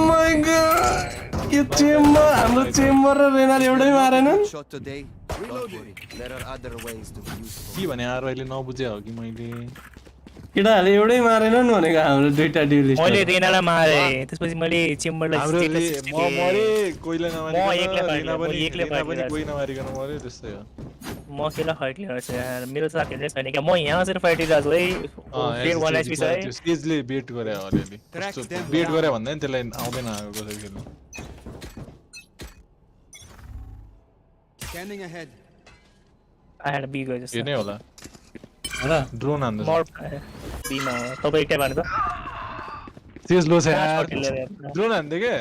Speaker 5: my god yo chamber हाम्रो chamber र रेनार एउटै मारेन
Speaker 9: Shot today. Don't worry. There are other ways to be useful.
Speaker 2: के भने यार अहिले नबुझे हो कि मैले
Speaker 5: केटाहरूले एउटै मारेनन् भनेको हाम्रो दुईटा ड्युलिस्ट
Speaker 1: मैले रेनालाई मारे. त्यसपछि मैले चेम्बरलाई
Speaker 2: हाम्रो
Speaker 1: स्टेटलाई
Speaker 2: म मरे कोहीले नमारिकन
Speaker 1: एक्लै
Speaker 2: पनि
Speaker 1: एक्लै
Speaker 2: रिना पनि कोही नमारिकन मर्यो त्यस्तै हो
Speaker 1: म केला फाइट लिएर यार. मेरो साथीहरुले छैन क्या. म यहाँ बसेर फाइट लिइरहेको छु है. फेयर 1 HP छ है.
Speaker 2: त्यो स्टेजले बेट गरे अलिअलि
Speaker 9: Track them
Speaker 2: बेट
Speaker 9: down.
Speaker 2: गरे भन्दा नि त्यसलाई आउँदैन आएको कसरी खेल्नु
Speaker 9: Scanning ahead.
Speaker 1: I had a B go just.
Speaker 2: ए नै होला
Speaker 5: र
Speaker 2: ड्रोन हान्दैछ
Speaker 1: More B मा तपाईँ के भन्नु त?
Speaker 2: तेज लो छ यार
Speaker 1: Shot हिल्लेर हेर्नु।
Speaker 2: ड्रोन हान्दै के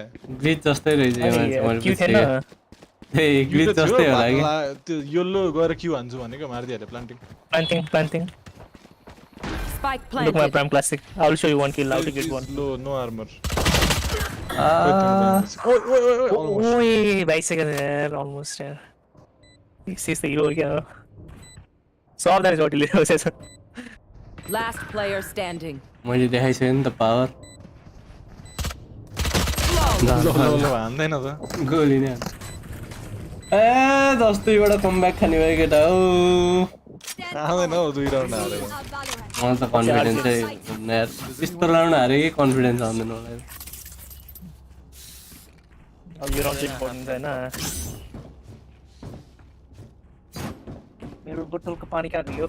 Speaker 5: ग्लिच जस्तै रहेछ यो मान्छे
Speaker 1: अनि
Speaker 5: मैले
Speaker 1: क्यू थिएन?
Speaker 5: ए ग्लिच जस्तै होला कि
Speaker 2: त्यो यल्लो गएर क्यू हान्छु भनेको मार्दिहाल्यो planting
Speaker 1: Planting.
Speaker 4: Spike
Speaker 1: Look my
Speaker 4: planted.
Speaker 1: prime classic. I will show you one kill. I'll get one.
Speaker 2: लो no armour
Speaker 1: Oi, bicycle there, almost there. This is the hero here. So that is what he says.
Speaker 4: Last player standing.
Speaker 5: मैले देखाइसकेँ नि त power
Speaker 2: लो हान्दैन त
Speaker 5: गोली नै हान्छ। ए दस्तैबाट comeback खाने भयो केटा हो
Speaker 2: आउँदैन हौ 2 राउन्ड हालेर
Speaker 5: मलाई त कन्फिडेन्सै हुन्न यार यस्तो राउन्ड हारे कि कन्फिडेन्स आउँदैन मलाई
Speaker 1: अब यो राउन्ड चाहिँ important छैन। मेरो बोतलको पानी कहाँ गयो?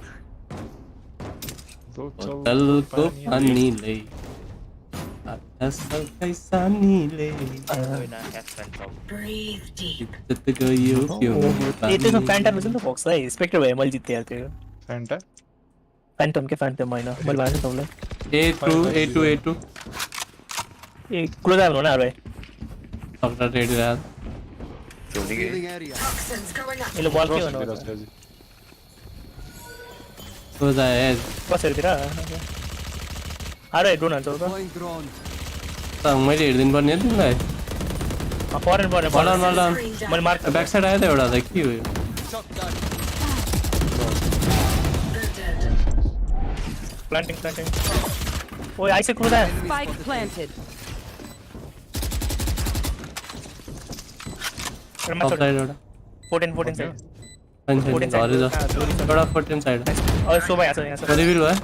Speaker 5: बोतलको पानीले आकाशकै सानीले
Speaker 7: Breathe deep.
Speaker 5: इज्जत गयो क्यों
Speaker 1: ए त्यसमा फ्यान्टम रहेछ नि त बक्स है स्पेक्टर भयो मैले जित्थेँ त्यो
Speaker 2: फ्यान्टा
Speaker 1: फ्यान्टम के फ्यान्टम होइन मैले भनेको तपाईँलाई
Speaker 5: A2
Speaker 1: ए क्लोज आयो भने अरे
Speaker 5: सक्टा रेडी रात
Speaker 9: Healing area.
Speaker 7: Toxins going up.
Speaker 1: यसले बल के भन्नु
Speaker 5: क्लोज आयो
Speaker 1: कसरीतिर अरे ड्रोन हान्छ त
Speaker 9: Deploying drone.
Speaker 5: त मैले हेरिदिनु पर्ने हो तिमीलाई
Speaker 1: परेन
Speaker 5: मलान
Speaker 1: मैले मार्क
Speaker 5: ब्याक साइड आयो त एउटा त के हो यो
Speaker 9: Shot down.
Speaker 7: They're dead.
Speaker 1: Planting ओइ आइसे क्लोज आयो
Speaker 4: Spike planted.
Speaker 5: टप साइड एउटा
Speaker 1: 14 साइड
Speaker 5: झरे जस्तो एउटा 14 साइड
Speaker 1: अरे सो भाइ यहाँ छ
Speaker 5: रिभिल भयो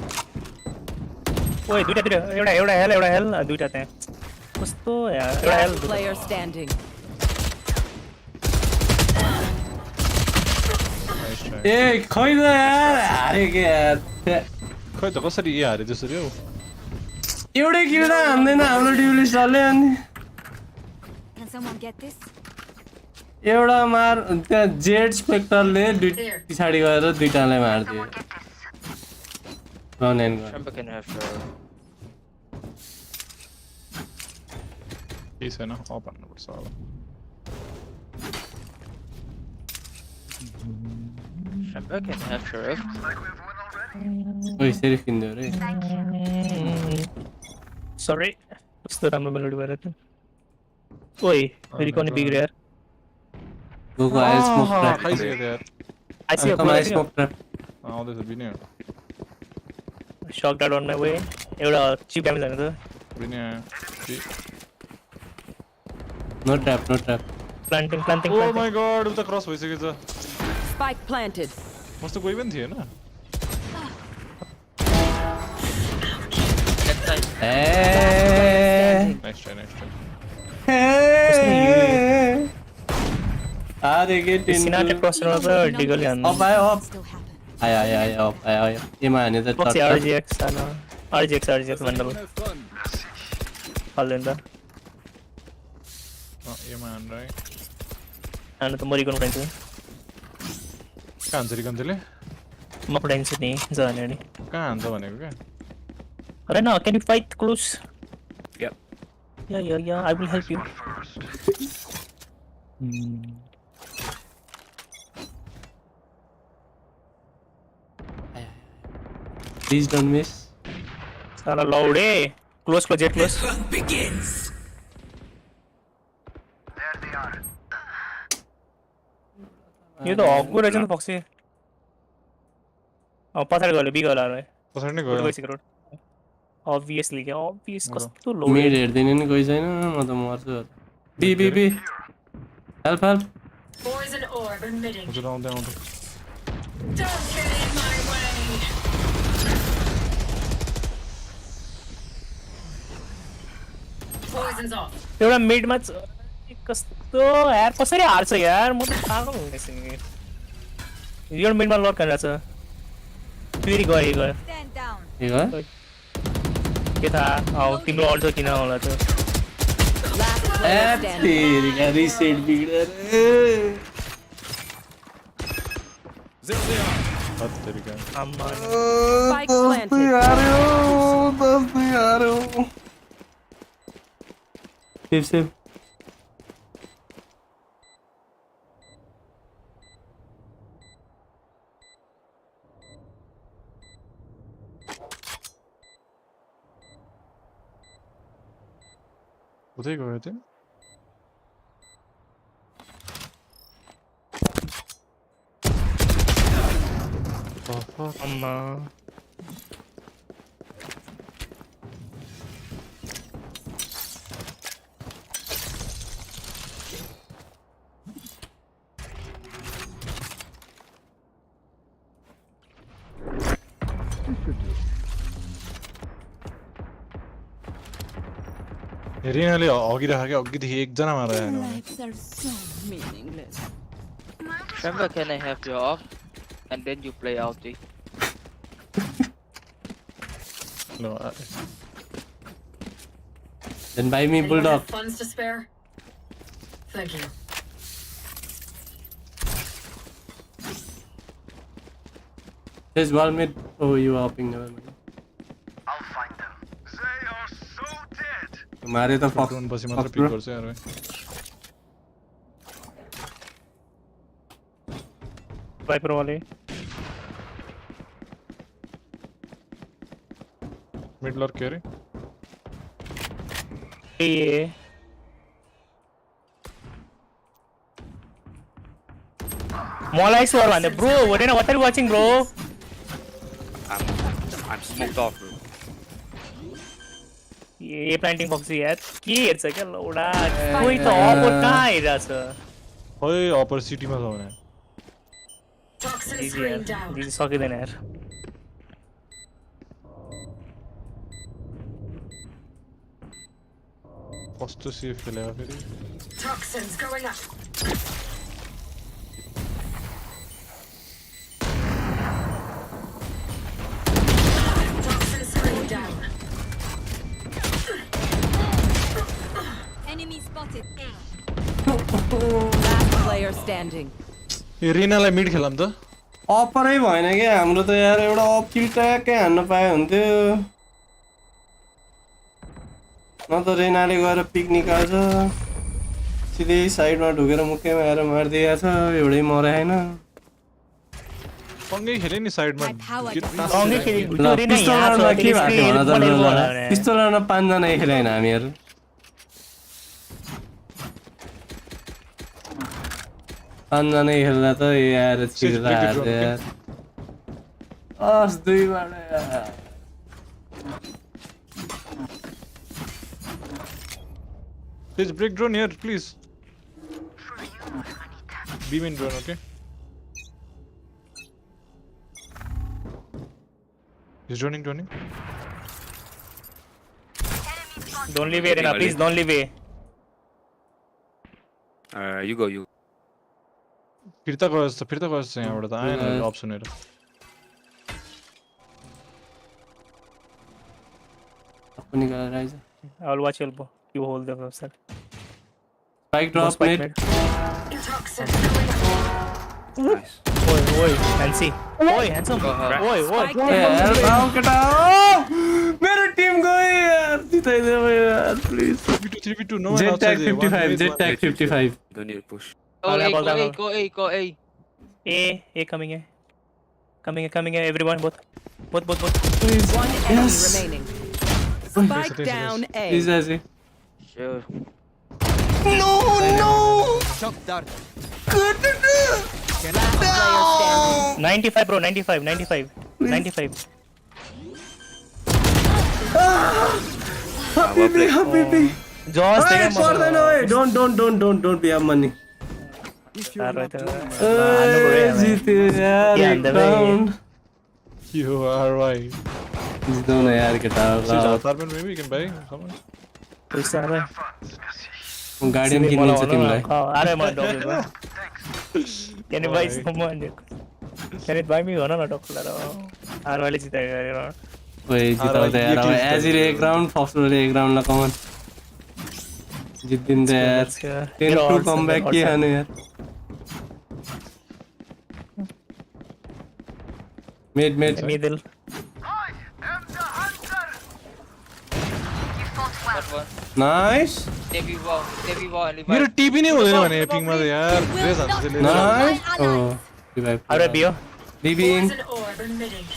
Speaker 1: ओइ दुईटा एउटा हेल दुईटा त्यहाँ कस्तो यार एउटा हेल
Speaker 4: Last player standing.
Speaker 5: ए खै त यार हारे के यार
Speaker 2: खै त कसरी ए हारे त्यसरी हौ
Speaker 5: एउटै किल्ड हान्दैन हाम्रो ड्युलिस्टरले अनि
Speaker 3: Can someone get this?
Speaker 5: एउटा मार त्यहाँ जेड स्पेक्टरले पछाडि गएर दुईटालाई मारिदियो run and
Speaker 8: Chamber can have
Speaker 2: केही छैन अप हान्नुपर्छ अब
Speaker 8: Chamber can have sheriff.
Speaker 5: ओइ सेरिफ किन्दियो रे
Speaker 1: सरी कस्तो राम्रो मेलोडी भएर त ओइ फेरि कुनै बिग्रियो यार
Speaker 5: गोको आयो स्मोक ट्र्याप
Speaker 2: खाइसक्यो त यार
Speaker 1: आइसी
Speaker 5: कमाइ स्मोक ट्र्याप
Speaker 2: आउँदैछ बिने
Speaker 1: शक डाउट अन माइ वे एउटा चिप ड्यामेज हाने त
Speaker 2: बिने
Speaker 5: no trap
Speaker 1: planting
Speaker 2: oh my god उता क्रस भइसकेछ
Speaker 4: Spike planted.
Speaker 2: मस्तो कोही पनि थिएन
Speaker 8: Left side.
Speaker 5: ए
Speaker 2: नेक्स्ट टाइम
Speaker 5: अरे के
Speaker 1: सिनाटेक क्रसरमा त डिगल हान्नु
Speaker 5: अप आयो अप
Speaker 3: Still happen.
Speaker 5: आयो अप आयो एमा हाने त
Speaker 1: बक्सी
Speaker 5: टट
Speaker 1: RGX आना RGX भन्दा
Speaker 9: Have fun.
Speaker 1: हाल्दैन त
Speaker 2: एमा हान राइ
Speaker 1: हान्नु त मरिकन पठाइन्छ
Speaker 2: कहाँ हान्छ रिकन्थले
Speaker 1: म पठाइन्छ नि जाने नि
Speaker 2: कहाँ हान्छ भनेको क्या
Speaker 1: अरे न can you fight close
Speaker 10: Yep.
Speaker 1: yeah I will help you
Speaker 5: please don't miss
Speaker 1: साला लाउडे क्लोज जेट क्लोज यो त हकको रहेछ नि त पक्सी पछाडि गयो बिग होला रे
Speaker 2: पछाडि नै गयो
Speaker 1: गइसक्यो रोड obviously क्या obvious कस्तो लो
Speaker 5: मिड हेर्दिने नि कोही छैन म त मर्छु B help
Speaker 7: Poison orb emitting.
Speaker 2: हजुर आउँदै
Speaker 7: Don't get in my way. Poison's off.
Speaker 1: एउटा मिडमा कस्तो यार कसरी हार्छ यार म त पागल हुँदैछु नि यो मिडमा लड गरिरहेछ फेरि गयो
Speaker 3: Stand down.
Speaker 5: के भयो
Speaker 1: के थाहा तिम्रो अल्छ किन होला त
Speaker 4: Last player standing.
Speaker 5: तेरिका रिसेट बिग्रेर
Speaker 2: हद तेरीका
Speaker 1: अम्मा
Speaker 4: Spike planted.
Speaker 5: Save.
Speaker 2: उतै गयो त्यो
Speaker 1: अम्मा
Speaker 2: हेरिनाले अघि राखेको अघिदेखि एकजना मारेर आएन भने
Speaker 3: Lives are so meaningless.
Speaker 8: Remember, can I have your off? And then you play ulti.
Speaker 2: ल
Speaker 5: Then buy me
Speaker 7: Anyone
Speaker 5: bulldog.
Speaker 7: have funds to spare? Thank you.
Speaker 5: There's wall mid. Oh, you are upping never mind. मारे त फक्स
Speaker 2: phone पछि मात्र pick गर्छ यार
Speaker 1: wiper वाले
Speaker 2: mid lurk के अरे
Speaker 1: ये मलाई स्वर भन्दै bro what are you watching bro
Speaker 10: I'm smoked off, bro.
Speaker 1: ये प्लान्टिङ बक्स यार के हेर्छ क्या लौडा कोही त अपर कहाँ हेरिरहेछ
Speaker 2: खै अपर सिटीमा छ भने
Speaker 7: Toxin
Speaker 1: दिदी
Speaker 7: screen
Speaker 1: यार
Speaker 7: down.
Speaker 1: दिदी सकिँदैन यार
Speaker 2: कस्तो सेफ खेलेको फेरि
Speaker 7: Toxins going up. Toxin screen down.
Speaker 3: Enemy spotted.
Speaker 4: Last player standing.
Speaker 2: ए रिनालाई मिड खेलाम त
Speaker 5: अपरै भएन क्या हाम्रो त यार एउटा अप किल ट्याक्कै हान्न पाए हुन्थ्यो न त रेनाले गएर पिक निकाल्छ सिधै साइडमा ढुकेर मुक्कैमा आएर मारिदिएको छ एउटै मराएन
Speaker 2: सँगै खेले नि साइडमा
Speaker 3: My power
Speaker 2: Get
Speaker 3: doesn't
Speaker 2: past
Speaker 1: सँगै
Speaker 2: it.
Speaker 1: खेली
Speaker 5: ल पिस्तोलमा के भएको थियो भन त पिस्तोलमा 5 जना खेलाइन हामीहरू पाँचजना खेल्दा त यार छिर्दा हार्छ यार अस दुईबाट यार
Speaker 2: Please break drone here, please. Beam in drone, okay? He's droning.
Speaker 1: don't leave Arena please don't leave
Speaker 10: You go.
Speaker 2: फिर्ता गयो जस्तो यहाँबाट त आएन अप्सन हेर
Speaker 5: पनि गरेर eyes
Speaker 1: I will watch elbow you hold the website
Speaker 5: spike drop mid
Speaker 7: Toxins going up.
Speaker 10: Nice.
Speaker 1: oi Nancy oi handsome
Speaker 10: Go ahead.
Speaker 1: oi
Speaker 4: Spike
Speaker 5: यार
Speaker 4: down.
Speaker 5: आओ केटा मेरो टिम गयो यार जिताइदेऊ यार please
Speaker 2: 3v2 no one
Speaker 5: jet
Speaker 2: outside
Speaker 5: tag
Speaker 2: there.
Speaker 5: 55 jet tag 55
Speaker 10: Don't need to push.
Speaker 8: Go
Speaker 1: I'll
Speaker 8: A,
Speaker 1: have all
Speaker 8: go
Speaker 1: that
Speaker 8: A,
Speaker 1: one.
Speaker 8: go A.
Speaker 1: A coming here everyone both
Speaker 4: One enemy
Speaker 5: Yes.
Speaker 4: remaining.
Speaker 2: Yes,
Speaker 4: Spike
Speaker 2: yes.
Speaker 4: down A.
Speaker 5: Please ऐसे
Speaker 8: Sure.
Speaker 9: Shock dart.
Speaker 4: Last player standing.
Speaker 1: 95 bro 95
Speaker 5: Habibi
Speaker 1: Josh
Speaker 5: Hey, पर्दैन ओए don't be a money जित्यो यार
Speaker 1: के
Speaker 5: एक
Speaker 1: हान्दै भाइ?
Speaker 5: Round
Speaker 2: You are right.
Speaker 5: जिताउन यार केटा
Speaker 2: She's Tarman, maybe you can buy someone.
Speaker 5: Guardian किनिन्छ तिमीलाई
Speaker 1: अरे म double can you buy someone can you buy me भन न टक्कुला र अरे मैले जितायो अरे
Speaker 5: ओए जिताउँछ यार अब एजिले एक राउन्ड फक्सले एक राउन्डलाई कमन जित्दिन्छ यार 10 टु कमब्याक के हानु यार Mid.
Speaker 1: Middle.
Speaker 8: That one.
Speaker 5: Nice.
Speaker 8: Devi wall and Levi.
Speaker 2: मेरो टिभी नै हुँदैन भने पिङमा त यार रेस हान्छ त्यसले
Speaker 5: Nice. Oh. Revive.
Speaker 1: I'll rev you.
Speaker 5: BB in.
Speaker 7: Poison orb emitting.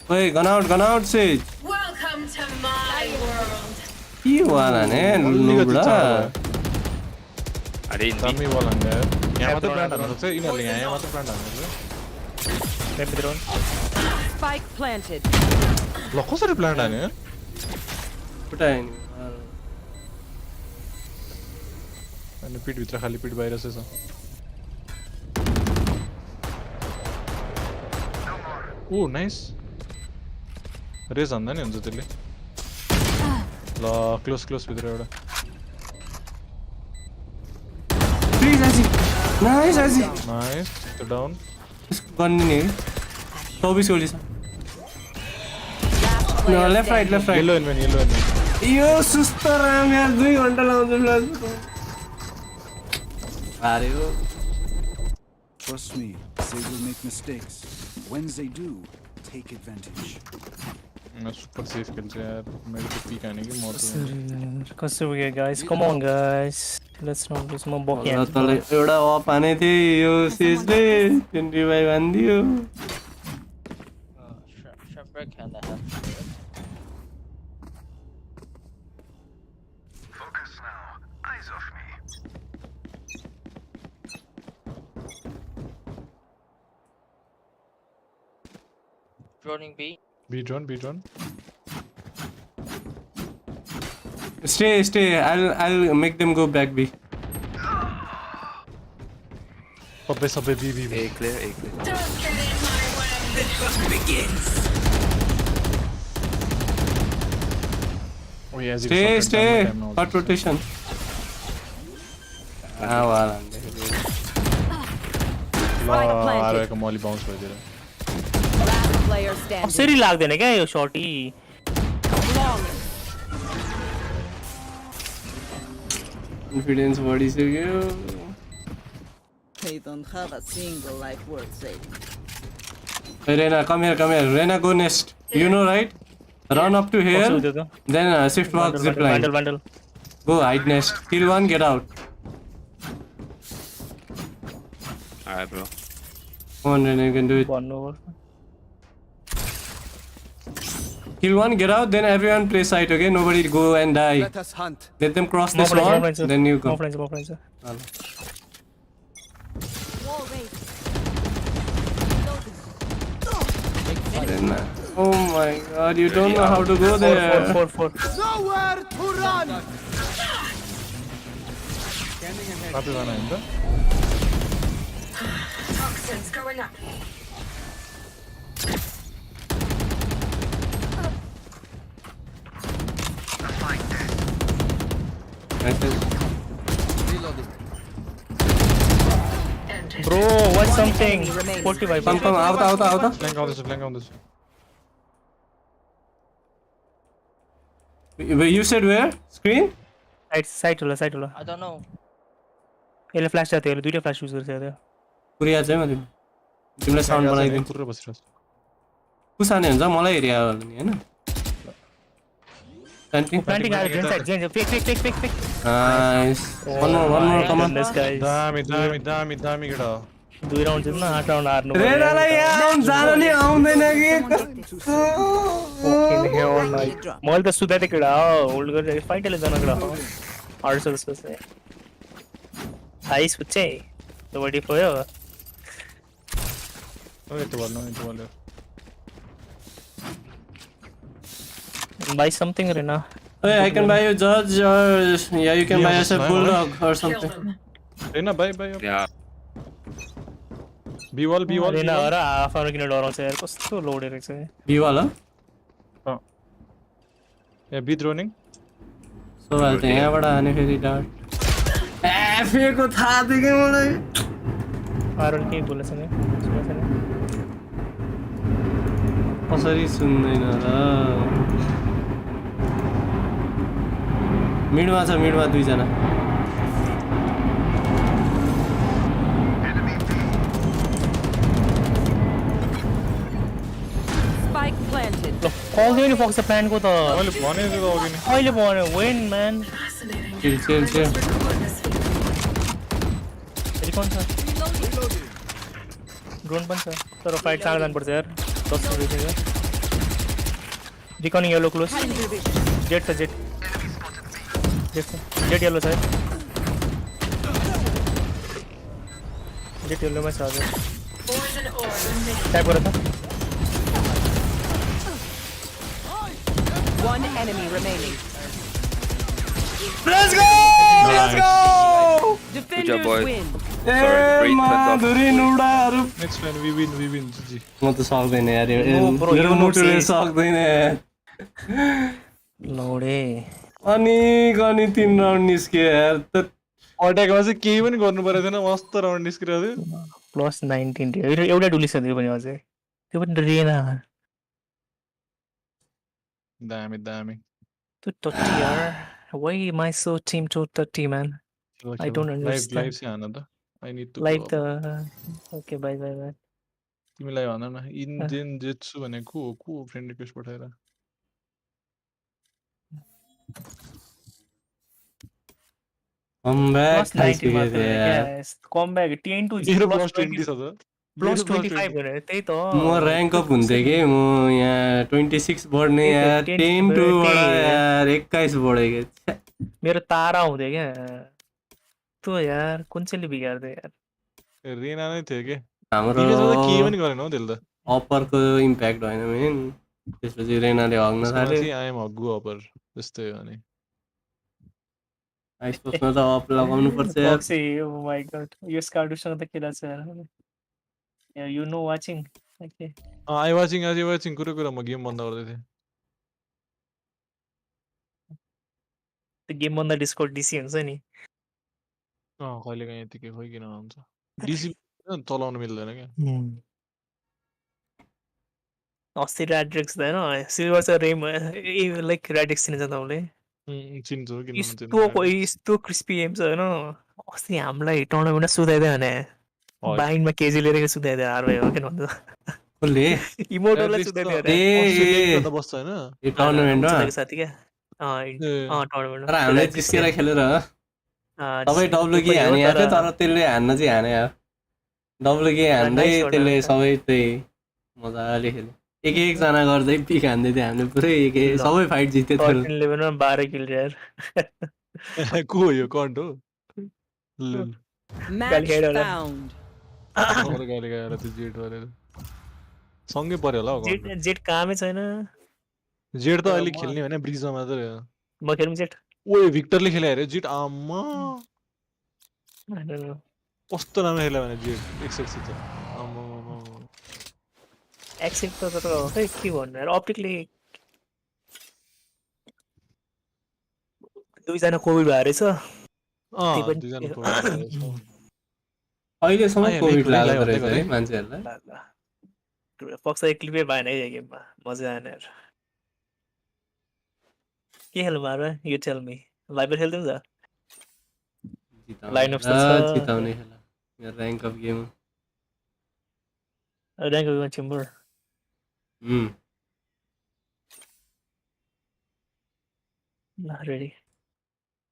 Speaker 5: Hey, gone out, Sage.
Speaker 7: Welcome to my world.
Speaker 5: के वाला ने लुबडा
Speaker 10: अरे हिन्दी
Speaker 2: दामी बल हान्छ यार यहाँ मात्र प्लान्ट हान्नु सक्छ यिनीहरूले यहाँ मात्र प्लान्ट हान्नु सक्छ
Speaker 1: Maybe drone.
Speaker 4: Spike planted.
Speaker 2: ल कसरी प्लान्ट हान्यो
Speaker 5: पुटाइन
Speaker 2: अनि पिट भित्र खाली पिट बाहिर छ ओ नाइस रेस हान्दा नि हुन्छ त्यसले ल क्लोज भित्र एउटा
Speaker 5: प्लिज आजी नाइस आजी
Speaker 2: नाइस त्यो डाउन
Speaker 5: गर्ने नि 24 गोली छ No, left right.
Speaker 2: येलो एनमेन
Speaker 5: यो सुस्त राम यार 2 घण्टा लाउँछ फ्ल्यास अरे हो
Speaker 9: Trust me, they will make mistakes. When they do, take advantage.
Speaker 2: मैं सुपर सेफ खेल्छ यार मेरो त पिक हाने कि म त
Speaker 1: Kasuri guys, come on guys. Let's not lose more bocky.
Speaker 5: तले एउटा अप हाने थिए यो सिजले 25 हान्दियो
Speaker 8: Shipwreck and a half. Droning B.
Speaker 2: B drone
Speaker 5: Stay. I'll make them go back B.
Speaker 2: सबै B
Speaker 10: A clear
Speaker 7: Don't get in my way. The hunt begins.
Speaker 2: ओ यार
Speaker 5: Stay. Hot rotation. वाला
Speaker 2: आरेको मली bounce भइदियो
Speaker 4: Last player standing.
Speaker 1: कसरी लाग्दैन क्या यो शॉटी
Speaker 5: Confidence बढिसक्यो
Speaker 11: They don't have a single life worth saving.
Speaker 5: Hey Rena, come here. Rena, go nest. You know, right? Run up to here. Then shift walk zipline.
Speaker 1: Bundle.
Speaker 5: Go hide nest. Kill one, get out.
Speaker 10: Alright bro
Speaker 5: Come on, Rena, you can do it.
Speaker 1: One over.
Speaker 5: Kill one, get out. Then everyone play side. Okay, nobody go and die.
Speaker 9: Let us hunt.
Speaker 5: Let them cross this
Speaker 1: More
Speaker 5: wall.
Speaker 1: friends,
Speaker 5: Then you go.
Speaker 1: More friends.
Speaker 3: Wall raised.
Speaker 5: Rena. Oh my God, you don't know how to go there.
Speaker 1: 4.
Speaker 9: Nowhere to run.
Speaker 2: कति जना हैन त
Speaker 7: Toxins going up.
Speaker 1: Bro, watch something. 45.
Speaker 5: Come, out.
Speaker 2: फ्ल्याङ्क आउँदैछ
Speaker 5: You said where? Screen?
Speaker 1: Side होला.
Speaker 8: I don't know.
Speaker 1: यसले flash जाथ्यो यसले दुईटा flash use गरिसक्यो
Speaker 5: पुरिया चाहिँ म तिमीलाई साउन्ड बनाइदिन्छु
Speaker 2: पुरै बसिरहेछ
Speaker 5: कुसाने हुन्छ मलाई एरिया नि हैन
Speaker 1: प्लान्टिङ आयो जेन साइड जेन fake
Speaker 5: nice one more come on
Speaker 1: this guy
Speaker 2: दामी केटा
Speaker 1: 2 राउन्ड जित्न 8 राउन्ड हार्नु
Speaker 5: रेनालाई यहाँ जान नि आउँदैन कि
Speaker 1: मैले त सुताते केटा हो होल्ड गरेर फाइटले जान केटा हो हर्स त्यसपछि आइस पुचे त बडी भयो
Speaker 2: ओए त्यो बोल्नु
Speaker 1: buy something Rena.
Speaker 5: Hey, I can buy you Judge or yeah, you can buy us a bulldog or something.
Speaker 2: Rena, buy.
Speaker 10: Yeah
Speaker 2: B wall.
Speaker 1: Rena ara half hour किन डराउँछ यार कस्तो लोड हेरेको छ
Speaker 5: B wall
Speaker 2: Yeah, B droning.
Speaker 5: So हाल्थे यहाँबाट आने फेरि dart FA को थाहा थियो के मलाई
Speaker 1: आरन के बोलेछ नि
Speaker 5: कसरी सुन्दैन र मिडमा दुई जना
Speaker 1: सक्दैन नि फक्स प्लानको त
Speaker 2: मैले भनेको थिएँ त अघि नै
Speaker 1: अहिले भन्यो वेन म्यान
Speaker 5: चिल चिल चिल
Speaker 1: रिकन छ ड्रोन पनि छ तर फाइट चाँडो जानुपर्छ यार 10 मिनेट छ रिकन येलो क्लोज जेट छ जेट येलो छ जेट येलोमा छ हजुर ट्याप गर त
Speaker 4: One enemy remaining.
Speaker 1: Let's go
Speaker 4: Defenders
Speaker 10: boy.
Speaker 4: win.
Speaker 5: ए
Speaker 10: great
Speaker 5: माधुरी नुडाहरू
Speaker 2: नेक्स्ट टाइम वी विन जी
Speaker 5: म त सक्दैन यार यो
Speaker 1: No, bro,
Speaker 5: मेरो
Speaker 1: you know
Speaker 5: मुटुले
Speaker 1: says-
Speaker 5: सक्दैन यार
Speaker 1: लौडे
Speaker 5: अनि गनी 3 राउन्ड निस्क्यो यार त
Speaker 2: अट्याकमा चाहिँ केही पनि गर्नु परेको थिएन मस्त राउन्ड निस्किरहेको थियो
Speaker 1: प्लस 19 एउटा डुलिस थियो पनि अझै त्यो पनि रेना
Speaker 2: दामी दामी
Speaker 1: 230 यार why am I so team 230 man I don't
Speaker 2: live
Speaker 1: understand
Speaker 2: चाहिँ हान त I need to
Speaker 1: like the okay bye
Speaker 2: तिमीलाई भन न इन्जेन जेत्सु भनेको को फ्रेन्ड रिक्वेस्ट पठाएर
Speaker 5: कम ब्याक
Speaker 1: plus 19 मात्र yes come back 10 to
Speaker 2: मेरो
Speaker 1: plus
Speaker 2: प्लस
Speaker 1: 20
Speaker 2: 20 छ त
Speaker 1: plus 25 भने त्यही त
Speaker 5: म र्याङ्क अप हुन्थेँ कि म यहाँ 26 बढ्ने यार
Speaker 1: 10
Speaker 5: 10 2 बाट
Speaker 1: त्यही।
Speaker 5: यार 21 बढेको छ्या।
Speaker 1: मेरो तारा हुँदै क्या त्यो यार कुन चाहिँले बिगार्दै यार
Speaker 2: रेना नै थियो के
Speaker 5: हाम्रो
Speaker 2: डिफेन्समा त केही पनि गरेन हौ त्यसले त
Speaker 5: अप्परको इम्प्याक्ट होइन मेन त्यसपछि रेनाले हग्न थाल्यो
Speaker 2: आई एम हग्गु अपर त्यस्तै हो नि
Speaker 5: आइसपोसमा त अप लगाउनु पर्छ यार
Speaker 1: Foxy, oh my god यो स्कार्डुसँग त खेला छ यार you know watching okay
Speaker 2: I watching कुरा म गेम बन्द गर्दै थिएँ
Speaker 1: त्यो गेम भन्दा डिस्कर्ड डीसी हुन्छ नि
Speaker 2: कहिले काहीँ यतिकै खोइ किन हुन्छ डिसी चलाउनु मिल्दैन क्या
Speaker 1: अस्ति ऱ्याड्रिक्स त होइन सिल्भर छ रेम लाइक ऱ्याड्रिक्स चिन्छ तपाईँले
Speaker 2: चिन्छु किन
Speaker 1: यस्तो क्रिस्पी गेम छ होइन अस्ति हामीलाई टुर्नामेन्टमा सुताइदियो भने बाइनमा केजी लिएर सुताइदियो हार भयो किन भन्छ
Speaker 5: कसले
Speaker 1: इमोटरलाई सुताइदियो अरे
Speaker 5: ए
Speaker 2: त बस्छ होइन
Speaker 5: यो टुर्नामेन्टमा
Speaker 1: सुताएको साथी क्या टुर्नामेन्टमा
Speaker 5: तर हामीले जिस्केर खेलेर सबै डब्लुकी हाने आएको थियो तर त्यसले हान्न चाहिँ हाने अब डब्लुकी हान्दै त्यसले सबै त्यही मजाले खेल्यो एकजना गर्दै पिक हान्दै थियो हामीले पुरै सबै फाइट जित्यो थियो
Speaker 1: 11 मा 12 किल यार
Speaker 2: को हो यो कन्ट हो लुल
Speaker 4: Match
Speaker 1: Gal-
Speaker 4: found.
Speaker 2: हाम्रो गाली गएर त्यो जेट गरेर सँगै पर्यो होला हौ
Speaker 1: जेट जेट कामै छैन
Speaker 2: जेट त अहिले खेल्ने भने ब्रिजमा मात्रै हो
Speaker 1: म खेलौँ जेट
Speaker 2: ओए भिक्टरले खेले अरे जेट आम्मा
Speaker 1: I don't know.
Speaker 2: कस्तो राम्रो खेल्यो भने जेट 180 छ आम्मा
Speaker 1: एक्सेप्ट त तर खै के भन्नु यार अप्टिकले दुईजना कोभिड भएर रहेछ त्यही पनि-
Speaker 2: दुईजना कोभिड
Speaker 5: अहिलेसम्म
Speaker 2: आयो,
Speaker 5: कोभिड
Speaker 2: लेख
Speaker 5: लागेको
Speaker 2: भन्दै
Speaker 5: रहेछ है
Speaker 2: गरेँ।
Speaker 5: मान्छेहरूलाई
Speaker 1: पक्ष एक क्लिपै भएन है यो गेममा मजा आएन यार के खेल्नु मार यो टेल मी लाइभर खेल्दै हुन्छ Lineups त छ।
Speaker 5: जिताउने खेला मेरो rank of game
Speaker 1: rank timber ready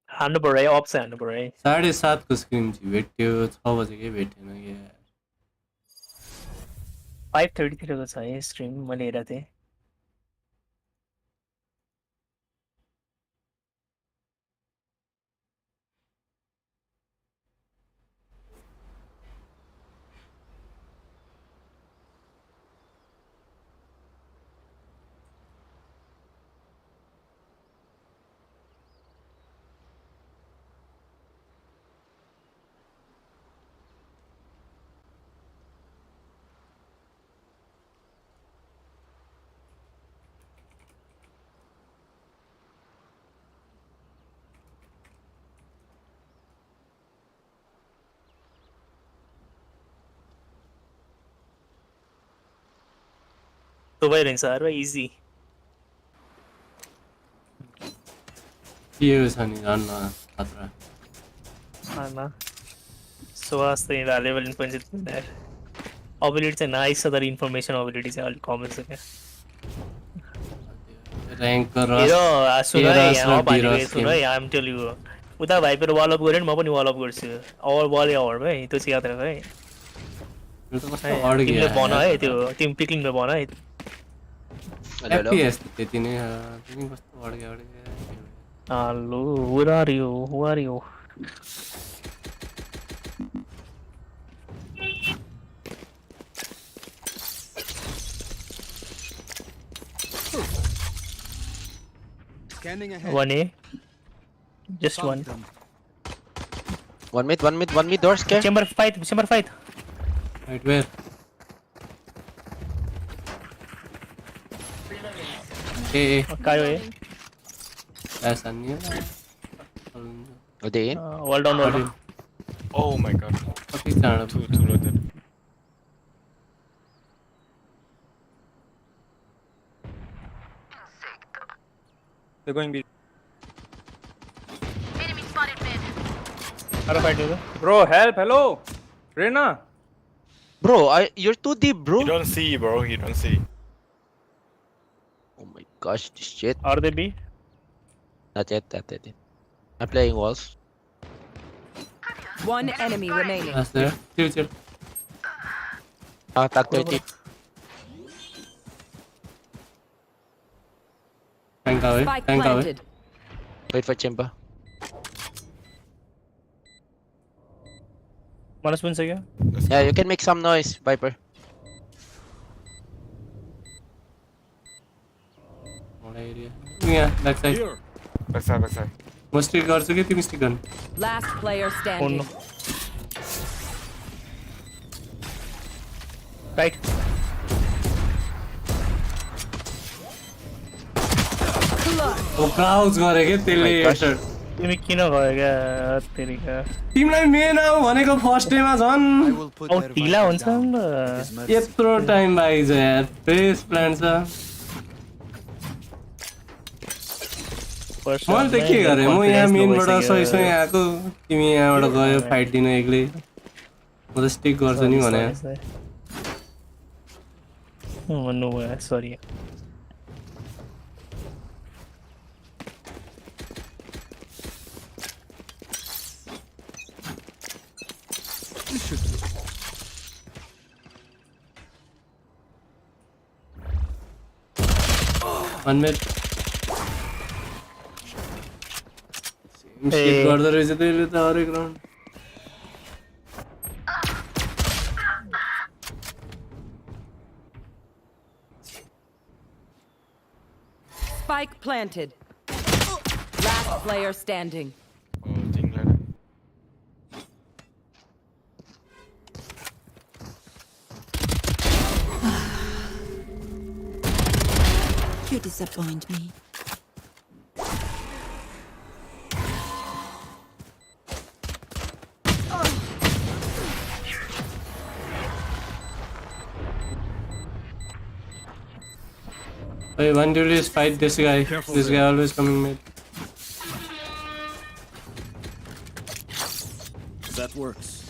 Speaker 1: हान्नु पर्यो है अप चाहिँ हान्नु पर्यो है
Speaker 5: 7:30 को स्क्रिन चाहिँ भेट्यो 6 बजेकै भेटेन कि यार
Speaker 1: 5:30 तिरको छ है स्ट्रिम मैले हेरेको थिएँ तो भइरहन्छ अरे इजी
Speaker 5: के छ नि झन् खतरा
Speaker 1: आमा स्वास्थ्य इन्भ्यालुएबल इन्फर्मेसन यार अबिलिटी चाहिँ नाइस छ तर इन्फर्मेसन अबिलिटी चाहिँ अलिक कम छ क्या
Speaker 5: ऱ्याङ्क
Speaker 1: हिरो सुन है
Speaker 5: तेरस
Speaker 1: यहाँ
Speaker 5: र
Speaker 1: भनेको
Speaker 5: बिरस
Speaker 1: सुन है आम टेल यु उता भाइपर वाल अप गर्यो नि म पनि वाल अप गर्छु अवर बल अवर है त्यो चाहिँ याद राख है तिमीले भन है त्यो तिमी पिक्लिङले भन है
Speaker 5: FPS त्यति नै तिमी कस्तो अड्के
Speaker 1: hello where are you
Speaker 9: Scanning ahead.
Speaker 1: 1A just
Speaker 9: Found
Speaker 1: one
Speaker 9: them.
Speaker 6: One mid door scare.
Speaker 1: chamber fight
Speaker 5: Right where? ए
Speaker 1: कायो है
Speaker 5: ऐसा नहीं है
Speaker 6: Are they in?
Speaker 1: wall down
Speaker 2: Oh my god.
Speaker 5: कति चाँडो
Speaker 2: Too low there.
Speaker 6: They're going B.
Speaker 1: अरे fight हो
Speaker 6: Bro, help! Hello, Reina. Bro, you're too deep, bro.
Speaker 2: You don't see, bro. You don't see.
Speaker 6: Oh my gosh, this shit.
Speaker 1: are they B
Speaker 6: Not yet. I'm playing walls.
Speaker 4: One enemy remaining.
Speaker 5: That's there. Chill.
Speaker 6: Tag 30.
Speaker 5: Tank away.
Speaker 4: Spike
Speaker 5: Tank away.
Speaker 4: planted.
Speaker 6: Wait for chamber.
Speaker 1: मानस पनि सक्यो
Speaker 6: Yeah, you can make some noise, Viper.
Speaker 5: What area? Yeah, backside.
Speaker 2: Backside.
Speaker 5: म stick गर्छु कि तिमी stick गर्नु
Speaker 4: Last player standing.
Speaker 1: Right
Speaker 5: ओ crouch गरे के त्यसले
Speaker 6: Oh my gosh.
Speaker 5: हेडशट
Speaker 1: तिमी किन गयो क्या तेरिका
Speaker 5: तिमीलाई मेन आऊ भनेको फर्स्ट डेमा झन्
Speaker 9: I will put
Speaker 1: औ
Speaker 9: their
Speaker 1: ढिला
Speaker 9: Viper
Speaker 1: हुन्छ
Speaker 9: down.
Speaker 1: नि
Speaker 9: His
Speaker 1: त
Speaker 9: mercy.
Speaker 5: यत्रो टाइम बाइज यार फेस प्लान छ मैले त के गरेँ म यहाँ मेनबाट सही आएको तिमी यहाँबाट गयो फाइट दिन एक्लै म त स्टिक गर्छु नि भने
Speaker 1: भन्नु भयो सरी
Speaker 5: One minute. Shit गर्दो रहेछ त्यसले त हरेक round
Speaker 4: Spike planted. Last player standing.
Speaker 2: Oh, thing ladder.
Speaker 3: You disappoint me.
Speaker 5: Hey, one dude is fight this guy. This guy always coming mid.
Speaker 9: That works.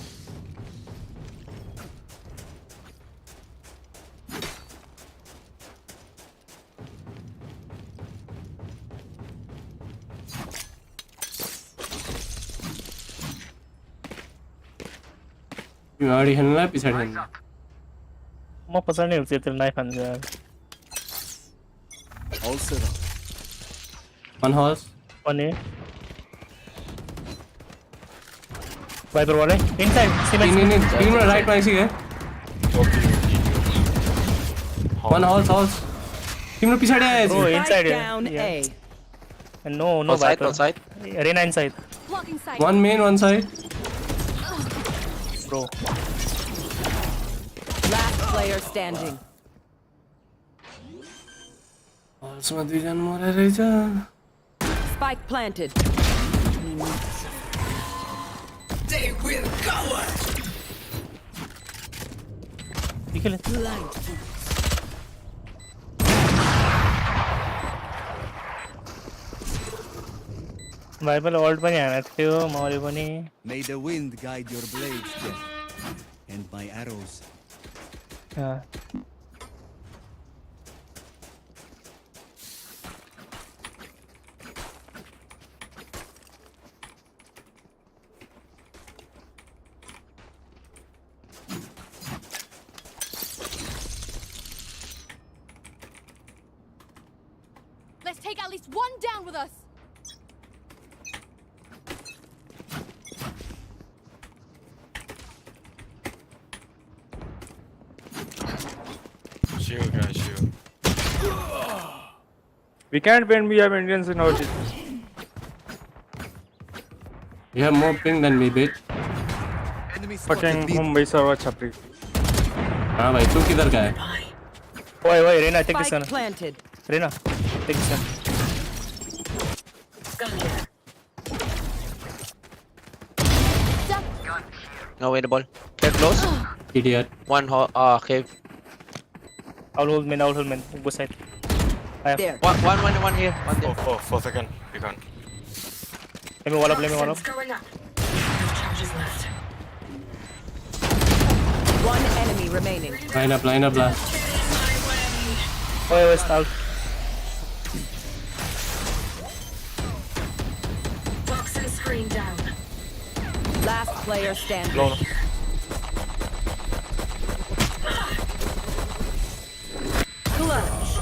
Speaker 5: तिमी अगाडि खेल्नुला पछाडि खेल्नु
Speaker 1: म पछाडि नै हुन्छु त्यो नाइफ हान्छ
Speaker 9: All set up.
Speaker 5: One horse.
Speaker 1: पनि वाइपर वाले इनसाइड सिमेन्ट
Speaker 5: तिम्रो राइटमा आइसक्यो One horse. तिम्रो पछाडि आएछ
Speaker 1: Oh, inside.
Speaker 4: Spike down
Speaker 1: Yeah.
Speaker 4: A.
Speaker 1: No
Speaker 6: Outside,
Speaker 1: Viper.
Speaker 6: outside.
Speaker 1: Arena inside,
Speaker 3: Blocking sight.
Speaker 5: One main, one side.
Speaker 1: bro.
Speaker 4: Last player standing.
Speaker 5: हर्समा दुईजना मरे रहेछ
Speaker 4: Spike planted.
Speaker 1: Kill it. Viper ult पनि हानेको थियो मैले पनि
Speaker 9: May the wind guide your blades, Jeff. And my arrows.
Speaker 3: At least one down with us.
Speaker 8: Shield, guys, shield.
Speaker 6: We can't win, we have Indians in our team.
Speaker 5: You have more ping than me, bitch.
Speaker 6: Fucking Mumbai server chapri.
Speaker 5: हाँ भाई तू किधर का है?
Speaker 1: Wait, Reina, take this
Speaker 4: Spike
Speaker 1: one.
Speaker 4: planted.
Speaker 1: Reina, take this one.
Speaker 7: Gun here.
Speaker 6: No, wait the ball. Get close.
Speaker 5: Idiot.
Speaker 6: One cave.
Speaker 1: I'll hold main, Go side. I have.
Speaker 4: There.
Speaker 6: One here. One there.
Speaker 8: 4 seconds. You can.
Speaker 1: Let me wall up.
Speaker 7: Toxins going up. No charges left.
Speaker 4: One enemy remaining.
Speaker 5: Line up lah.
Speaker 1: Wait, stall.
Speaker 7: Toxin screen down.
Speaker 4: Last player standing.
Speaker 1: Low.
Speaker 4: Clutch.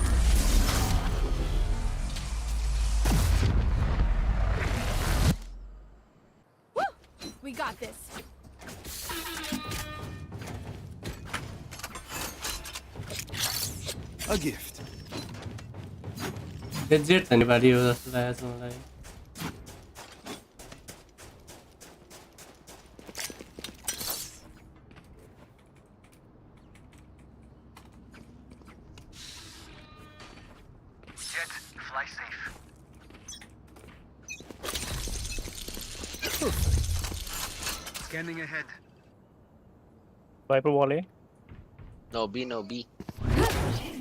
Speaker 3: We got this.
Speaker 9: A gift.
Speaker 5: Legit anybody हो जस्तो लागेको छ मलाई.
Speaker 9: Scanning ahead.
Speaker 1: Viper wall A.
Speaker 6: No B.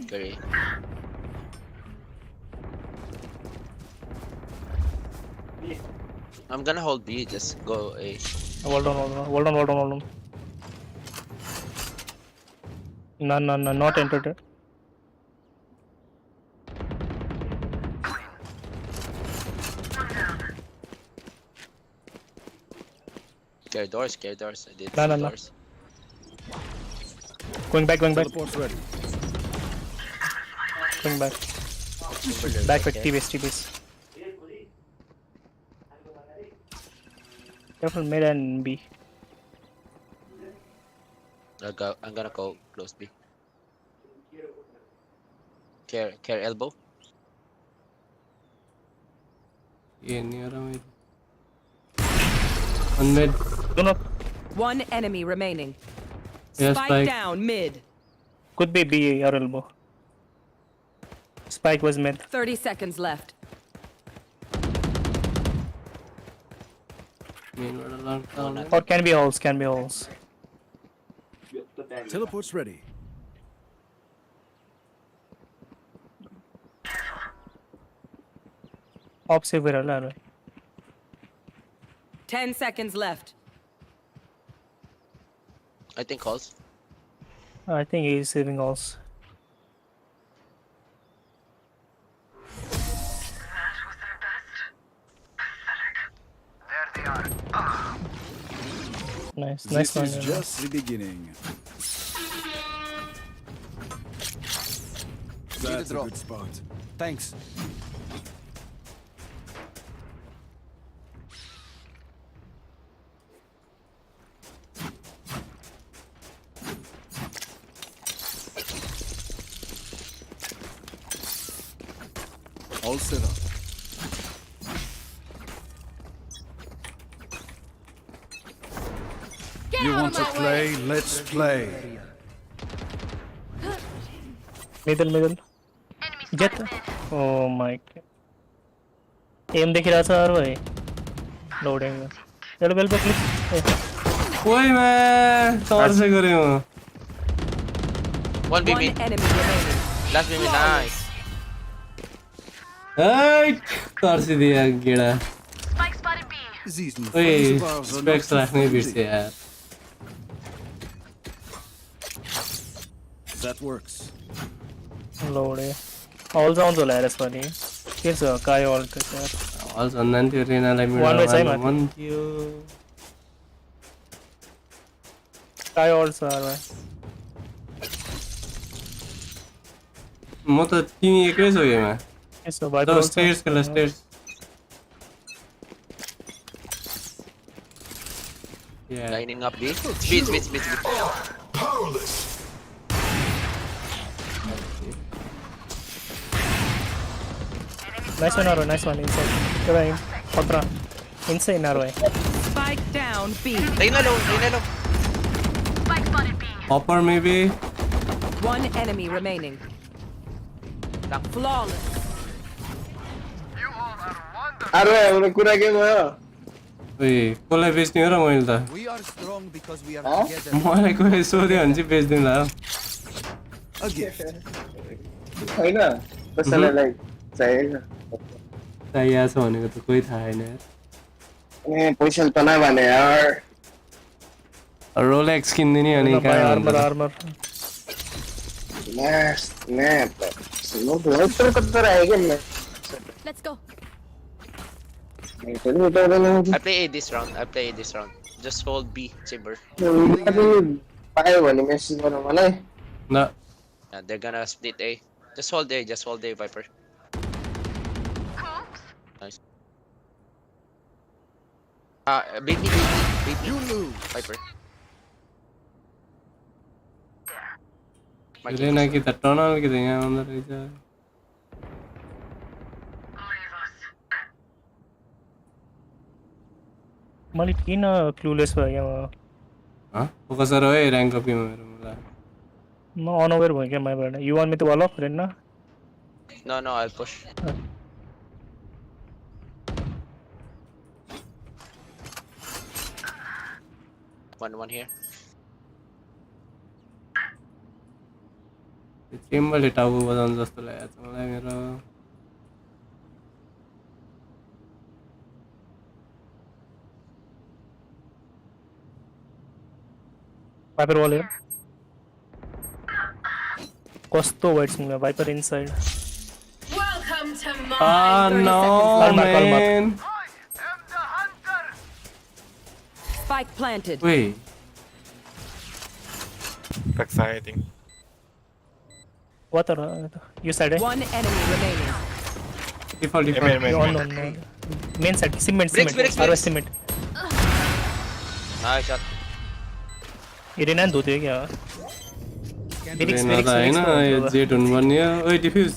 Speaker 6: Curry. I'm gonna hold B, just go A.
Speaker 1: Hold on. No, not entered it.
Speaker 6: Scare doors. I did
Speaker 1: No.
Speaker 6: doors.
Speaker 1: Going back.
Speaker 9: Teleport's ready.
Speaker 1: Going back. Back, T-base. Careful mid and B.
Speaker 6: I'm gonna go close B. Care elbow.
Speaker 5: ये नहीं हो रहा मेरे. One mid.
Speaker 1: Do not.
Speaker 4: One enemy remaining.
Speaker 5: Yes,
Speaker 4: Spike
Speaker 5: Spike.
Speaker 4: down mid.
Speaker 1: Could be B or elbow. Spike was mid.
Speaker 4: 30 seconds left.
Speaker 5: Main वाला long down है.
Speaker 1: Or can be holes.
Speaker 9: Teleport's ready.
Speaker 1: Op save करला है.
Speaker 4: 10 seconds left.
Speaker 6: I think calls.
Speaker 1: I think he's saving holes. Nice
Speaker 9: This
Speaker 1: one.
Speaker 9: is
Speaker 1: Yeah.
Speaker 9: just the beginning. That's a good spot. Thanks. All set up.
Speaker 3: Get
Speaker 9: You
Speaker 3: out
Speaker 9: want
Speaker 3: of
Speaker 9: to
Speaker 3: my way.
Speaker 9: play? Let's play.
Speaker 1: Middle. Jet. Oh my god. Aim देख रहा था यार भाई. Loading. चलो bell पे click.
Speaker 5: ओए मैं तौर से कर रही हूँ.
Speaker 6: One B
Speaker 4: One
Speaker 6: mid.
Speaker 4: enemy remaining.
Speaker 6: Last B mid. Nice.
Speaker 5: तौर से दिया गिरा.
Speaker 9: These new
Speaker 5: ओए
Speaker 9: friends of ours are not
Speaker 5: specs रखने
Speaker 9: too
Speaker 5: बिरसे
Speaker 9: friendly.
Speaker 5: यार.
Speaker 9: That works.
Speaker 1: Loading. All sounds हो रहा है वाली. किस काय all के यार.
Speaker 5: All संदन थियो रेनालाई
Speaker 1: One way side
Speaker 5: मिडल
Speaker 1: माथि.
Speaker 5: one थियो.
Speaker 1: काय all सर भाई.
Speaker 5: म त तिमी एक्लै छौ गेममा.
Speaker 1: Yes, so Viper
Speaker 5: Those
Speaker 1: also.
Speaker 5: stairs, killer stairs. Yeah.
Speaker 6: Lining up B. Speed.
Speaker 1: Nice one, Arrow. Nice one. Inside. Kaya Patra. Inside, Arrow.
Speaker 4: Spike down B.
Speaker 6: Lane na low.
Speaker 5: Hopper maybe.
Speaker 4: One enemy remaining. Flawless.
Speaker 5: Wait, कसलाई बेच्ने हो र मैले त
Speaker 9: We are strong because we are together.
Speaker 5: मलाई कोही सोध्यो भने चाहिँ बेच्दिनँ ल
Speaker 9: A gift.
Speaker 5: चाहिएको छ भनेको त कोही थाहा छैन यार रोलेक्स किनिदिने अनि कहाँ
Speaker 1: Armor, armor.
Speaker 3: Let's go.
Speaker 6: I play A this round. Just hold B, Chamber.
Speaker 5: न
Speaker 6: Yeah, they're gonna split A. Just hold A, Viper. Nice. Beat me.
Speaker 9: You lose.
Speaker 6: Viper.
Speaker 5: Elena कि त टनल कि त यहाँ आउँदो रहेछ
Speaker 1: मैले किन क्लुलेस भयो यहाँ
Speaker 5: फोकस गर है र्याङ्क कपीमा मेरो मलाई
Speaker 1: म अनअवेयर भयो क्या माइबाट you want me to wall up rain
Speaker 6: No, I'll push. One here.
Speaker 5: चेम्बरले टाउको बजाउनु जस्तो लागेको छ मलाई मेरो
Speaker 1: Viper wall here. कस्तो wide swing Viper inside.
Speaker 7: Welcome to my
Speaker 5: no
Speaker 1: Calma.
Speaker 5: man
Speaker 4: Spike planted.
Speaker 5: wait
Speaker 12: Backside, I think.
Speaker 1: What are you said?
Speaker 4: One enemy remaining.
Speaker 5: default
Speaker 1: No. Main side. Cement.
Speaker 6: Bricks.
Speaker 1: Arrow cement.
Speaker 6: Nice shot.
Speaker 1: Irina do दियो क्या? Felix.
Speaker 5: हैन यो jet हुनुपर्ने हो ओइ defuse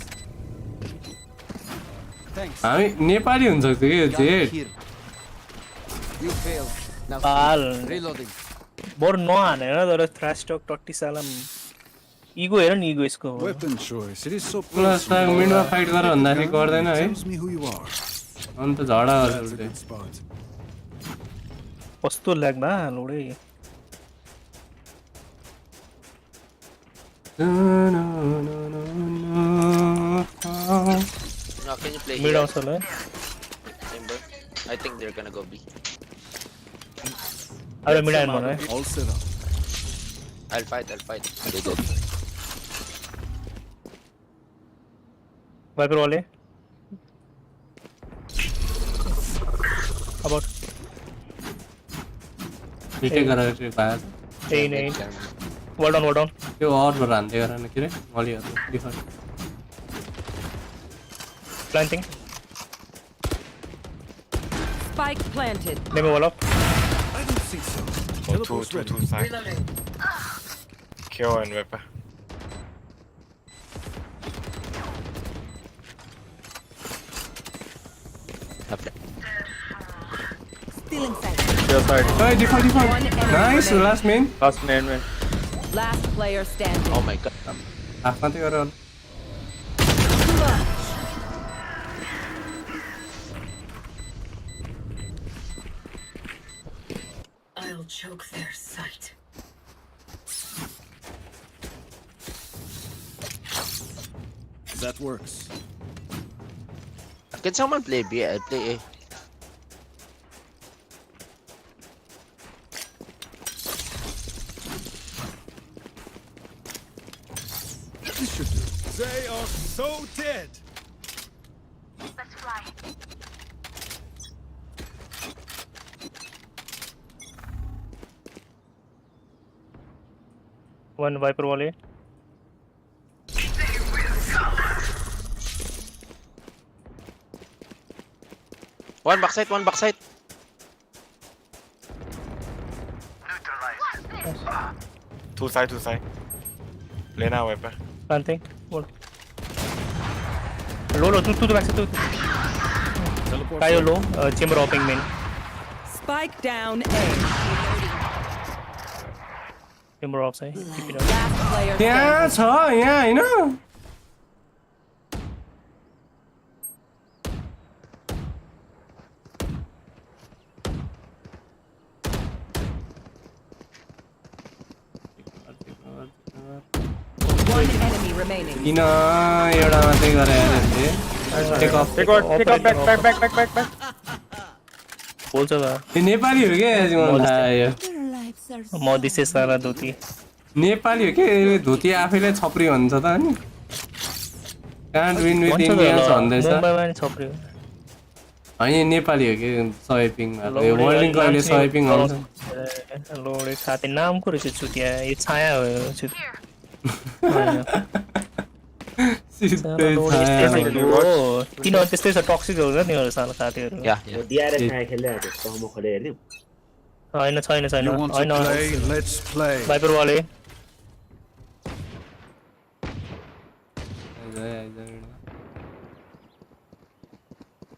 Speaker 9: Thanks.
Speaker 5: हामी नेपाली हुन सक्छ कि यो
Speaker 9: Gun
Speaker 5: jet
Speaker 9: here. You failed. Now
Speaker 1: Pal.
Speaker 9: reloading.
Speaker 1: बोर नहानेर तर थ्राश टक टट्टी सालम इगो हेर नि इगो यसको
Speaker 9: Weapon choice. It is so
Speaker 5: plus
Speaker 9: personal.
Speaker 5: मिडमा फाइट गर भन्दाखेरि गर्दैन है
Speaker 9: Tells me who you are.
Speaker 5: अन्त झडा
Speaker 9: That's a
Speaker 5: गर्छ
Speaker 9: good spot.
Speaker 1: कस्तो लाग्दा Lode
Speaker 6: No, can you play
Speaker 1: mid
Speaker 6: here?
Speaker 1: आउँछ ल
Speaker 6: Chamber. I think they're gonna go B.
Speaker 1: अरे मिड आइन भने
Speaker 9: All set up.
Speaker 6: I'll fight. They go.
Speaker 1: Viper wall about
Speaker 5: निकै गरेर चाहिँ पायो
Speaker 1: Eight. Wall down.
Speaker 5: त्यो अरबाट हान्दै गर न के रे मलिहरु default
Speaker 1: Planting.
Speaker 4: Spike planted.
Speaker 1: Let me wall up.
Speaker 9: I don't think so.
Speaker 12: Oh, two side.
Speaker 7: reloading.
Speaker 12: Kill and Viper.
Speaker 4: Still inside.
Speaker 5: ओइ default
Speaker 4: One enemy
Speaker 5: nice
Speaker 4: remaining.
Speaker 5: Last main
Speaker 4: Last player standing.
Speaker 6: Oh my god.
Speaker 5: Half मात्रै गर
Speaker 7: I'll choke their sight.
Speaker 9: That works.
Speaker 6: Can someone play B? I'll play A.
Speaker 9: This should do. They are so dead.
Speaker 1: One Viper wall
Speaker 6: One backside, one backside.
Speaker 12: Two side, two side. Lena Viper.
Speaker 1: Planting. Hold. Low, two back, two. Kayo low, chamber hopping main.
Speaker 4: Spike down A.
Speaker 1: Chamber off side. Keep it up.
Speaker 4: Last player
Speaker 5: त्यहाँ
Speaker 4: standing.
Speaker 5: छ यहाँ होइन
Speaker 4: One enemy remaining.
Speaker 5: किन एउटा मात्रै गरे
Speaker 1: Take off,
Speaker 6: back.
Speaker 1: बोल्छ बा
Speaker 5: त्यो नेपाली हो क्या मलाई थाहा यो
Speaker 3: Their lives are
Speaker 1: म दिसे सारा धोती
Speaker 5: नेपाली हो क्या धोती आफैलाई छप्री भन्छ त अनि कान्ट विन विथ इन्डियन्स भन्दैछ
Speaker 1: मुम्बईमा नि छप्रियो
Speaker 5: होइन नेपाली हो कि स्वैपिङमा यो वर्ल्डिङको अहिले स्वैपिङ आउँछ
Speaker 1: लोडे साथी नामको रहेछ चुतिया यो छाया हो यो चुतिया
Speaker 5: सिधै छाया
Speaker 1: तिनीहरू त्यस्तै छ टक्सिक हो तिनीहरू सानो साथीहरू होइन छैन
Speaker 9: You want to
Speaker 1: होइन
Speaker 9: play? Let's play.
Speaker 1: भाइपर वाले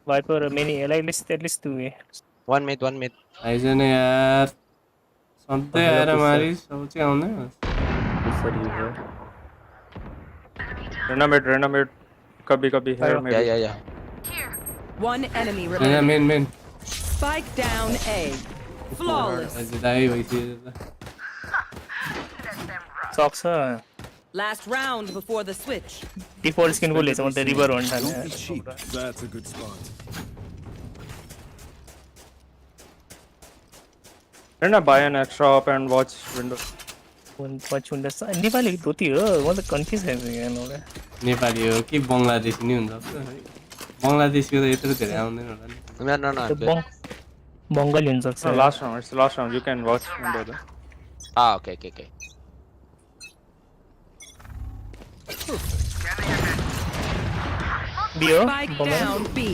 Speaker 1: viper many at least two way
Speaker 6: One mid.
Speaker 5: आइजन यार सधैँ आएर मारी सब चाहिँ आउँदैन
Speaker 6: Rena mid. Kabhi here maybe. Yeah.
Speaker 4: One enemy
Speaker 5: होइन
Speaker 4: remaining.
Speaker 5: Main
Speaker 4: Spike down A. Flawless.
Speaker 5: दाइ भइसक्यो त
Speaker 1: सक्छ
Speaker 4: Last round before the switch.
Speaker 1: Default skin को लेछ म त रिभर भन्न
Speaker 9: Don't be
Speaker 1: थाले
Speaker 9: cheap. That's a good spot.
Speaker 6: Rena, buy an extra up and watch window.
Speaker 1: Nepali धोती हो म त कन्फ्युज भएछु यहाँ
Speaker 5: नेपाली हो कि बङ्गलादेशी नि हुन्छ बङ्गलादेशीको त यत्रो धेरै आउँदैन होला नि
Speaker 6: No.
Speaker 1: बङ्गाली हुन सक्छ
Speaker 6: Last round. It's the last round. You can watch window then.
Speaker 8: Okay.
Speaker 1: बियो
Speaker 4: Spike down B.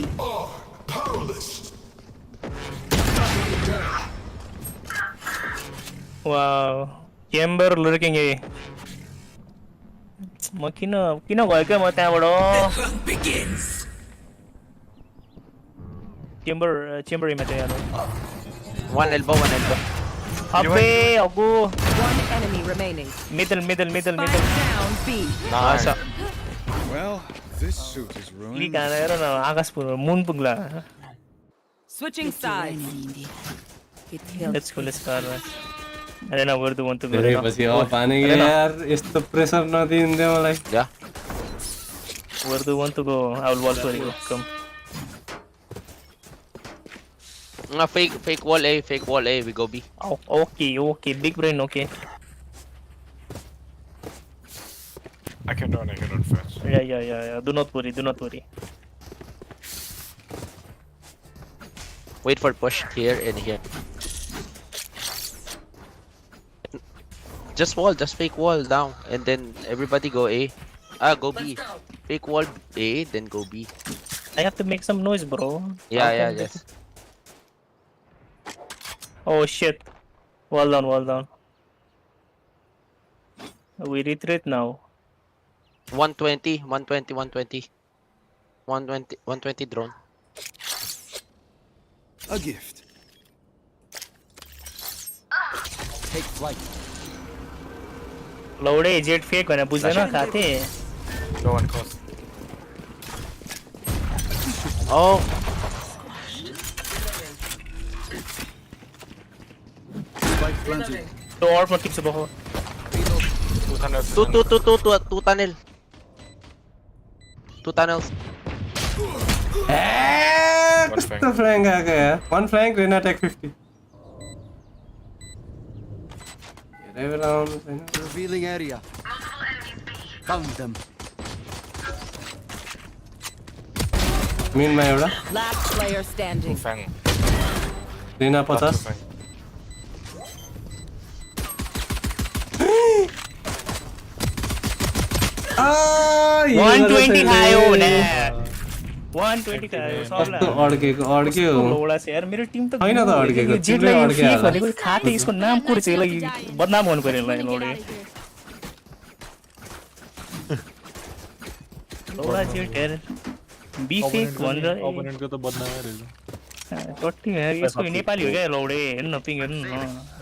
Speaker 1: Wow Chamber looking ए म किन गयो क्या म त्यहाँबाट चेम्बर इमा चाहिँ यार
Speaker 6: One elbow.
Speaker 1: अबे अगो
Speaker 4: One enemy remaining.
Speaker 1: Middle
Speaker 4: Spike down B.
Speaker 6: Nice.
Speaker 9: Well, this suit is ruined.
Speaker 1: Click हानेर हेर न आकाश पुग्ला मुन पुग्ला
Speaker 4: Switching sides.
Speaker 1: लेट्स गो अरे ना वर्द वान्ट टु
Speaker 5: धेरै पछि अफ हाने यार यस्तो प्रेसर नदिँदै मलाई
Speaker 6: Yeah.
Speaker 1: Worth want to go I will wall for you come
Speaker 6: Fake wall A. We go B.
Speaker 1: Okay, big brain, okay.
Speaker 12: I can run first.
Speaker 1: Yeah. Do not worry.
Speaker 6: Wait for push here and here. Just fake wall down, and then everybody go A. Go B. Fake wall A, then go B.
Speaker 1: I have to make some noise, bro.
Speaker 6: Yes.
Speaker 1: Oh shit. Wall down. We retreat now.
Speaker 6: 120 drone.
Speaker 9: A gift. Take flight.
Speaker 1: Load jet fake भने बुझ्दैन खाथे
Speaker 12: No one close.
Speaker 6: Oh,
Speaker 9: Spike planted.
Speaker 1: तो और पर किछ बहो
Speaker 12: Two tunnels.
Speaker 6: two tunnel. Two tunnels.
Speaker 5: कस्तो फ्ल्याङ्क आएको यार one flank रेना टेक 50 धेरै बेला आउनु छैन
Speaker 9: Revealing area. Found them.
Speaker 5: मिनमा एउटा
Speaker 4: Last player standing.
Speaker 12: Fang.
Speaker 5: Raina
Speaker 12: Plus
Speaker 5: 50
Speaker 12: two fang.
Speaker 5: आ
Speaker 1: 120 खायो भने 120 का आयो सबला
Speaker 5: कस्तो अड्क्यो
Speaker 1: लोडा से यार मेरो टिम त
Speaker 5: हैन त अड्केको,
Speaker 1: जेटलाई
Speaker 5: तिमीले
Speaker 1: यो
Speaker 5: अड्क्यो
Speaker 1: फेक
Speaker 5: होला।
Speaker 1: भनेको खाते यसको नाम कुर्छ यसलाई बदनाम हुनु पर्यो यसलाई लोडे लोडा जेट यार बी फेक भनेर
Speaker 2: ओपोनेन्टको त बदनामै रहेछ।
Speaker 1: टट्टी यार यसको नेपाली हो क्या लोडे हेर्न पिङ हेर्न न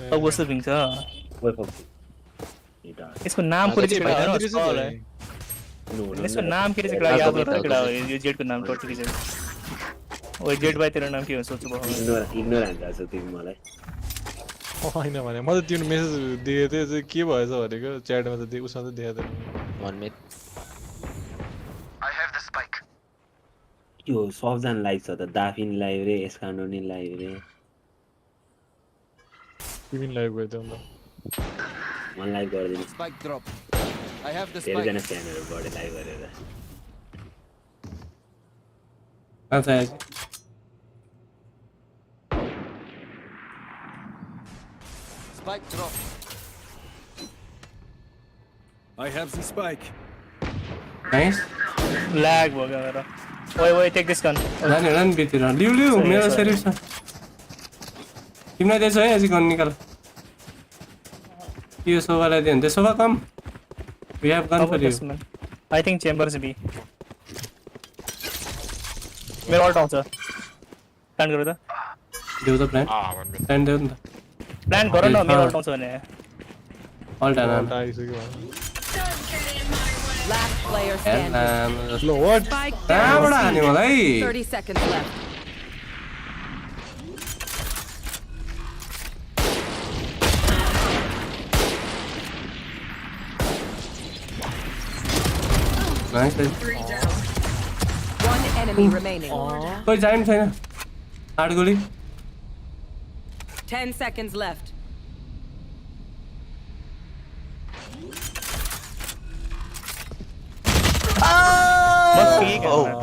Speaker 1: सब कस्तो पिङ छ यसको नाम कुर्छ यसको नाम के रहेछ केटा याद गर्नु केटा यो जेटको नाम टट्टी के छ ओ जेट भाइ तेरो नाम के हो सोच्नु भयो
Speaker 13: इग्नोर हान्छ तिमी मलाई
Speaker 2: होइन भने म त त्यो मेसेज दिएको थिएँ चाहिँ के भएछ भनेको च्याटमा त उसमा त देखाएको थिएन।
Speaker 6: 1 mid.
Speaker 13: यो सबजना लाइभ छ त दाफिन लाइभ रे एस्कान्डोनी लाइभ रे
Speaker 2: तिमी लाइभ गयो त अन्त
Speaker 13: मन लाइभ गर्दिनु
Speaker 9: Spike drop. I have the
Speaker 13: धेरैजना
Speaker 9: spike.
Speaker 13: फ्यानहरू बढे लाइभ गरेर
Speaker 5: अच्छा
Speaker 9: Spike drop. I have the spike.
Speaker 5: Nice
Speaker 1: lag भयो क्या मेरो ओए टेक दिस गन
Speaker 5: जाने होला नि बितिर लिउ मेरो सेरिफ छ तिमीलाई दिएछ है अझै गन निकाल यो सोभालाई दियो भने त Sova come we have gun for you
Speaker 1: I think Chambers be मेरो अल्ट आउँछ प्लान गरौ त
Speaker 5: देऊ त प्लान प्लान देऊ नि त
Speaker 1: प्लान गर न मेरो अल्ट आउँछ भने
Speaker 5: अल्ट आन
Speaker 2: आइसक्यो
Speaker 4: Last player standing.
Speaker 5: Low what कहाँबाट हाने मलाई
Speaker 4: 30 seconds left.
Speaker 5: Nice
Speaker 4: One enemy remaining.
Speaker 5: कोही टाइम छैन 8 गोली
Speaker 4: 10 seconds left.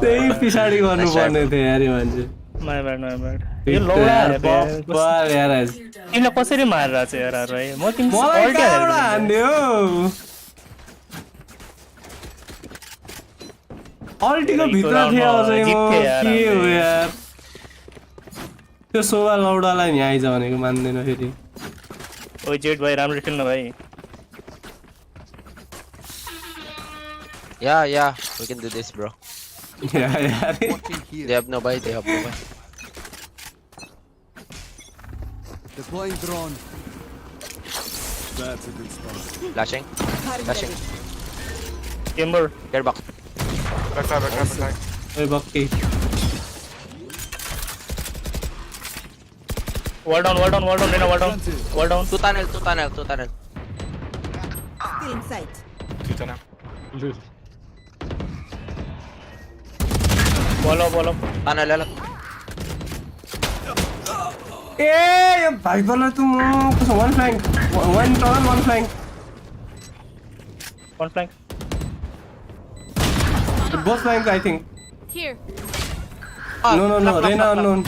Speaker 5: त्यही पछाडि गर्नुपर्ने थियो यार यो मान्छे
Speaker 1: माय ब्याड यो लोडा
Speaker 5: बल यार
Speaker 1: तिमीलाई कसरी मारिरहेको छ यार भाइ म तिमी
Speaker 5: मलाई कहाँबाट हान्ने हो अल्टीको भित्र थियो अझै म के हो यार त्यो सोभा लौडालाई नि आइज भनेको मान्दैन फेरि
Speaker 1: ओ जेट भाइ राम्रो खेल्नु भाइ
Speaker 6: Yeah, we can do this, bro.
Speaker 5: Yeah.
Speaker 6: They have no buy, they have no buy.
Speaker 9: Deploying drone. That's a good spot.
Speaker 6: Flashing.
Speaker 1: Timber.
Speaker 6: Get back.
Speaker 12: Backside.
Speaker 5: Hey, Bucky.
Speaker 1: Wall down, Rena, wall down.
Speaker 6: Two tunnel.
Speaker 11: Still in sight.
Speaker 12: Two tunnel.
Speaker 1: Wall up.
Speaker 6: Tunnel,
Speaker 5: ए यो भाइपरलाई त म कसो one flank.
Speaker 1: One flank.
Speaker 5: Both flank I think.
Speaker 3: Here.
Speaker 5: No. Rena unknown.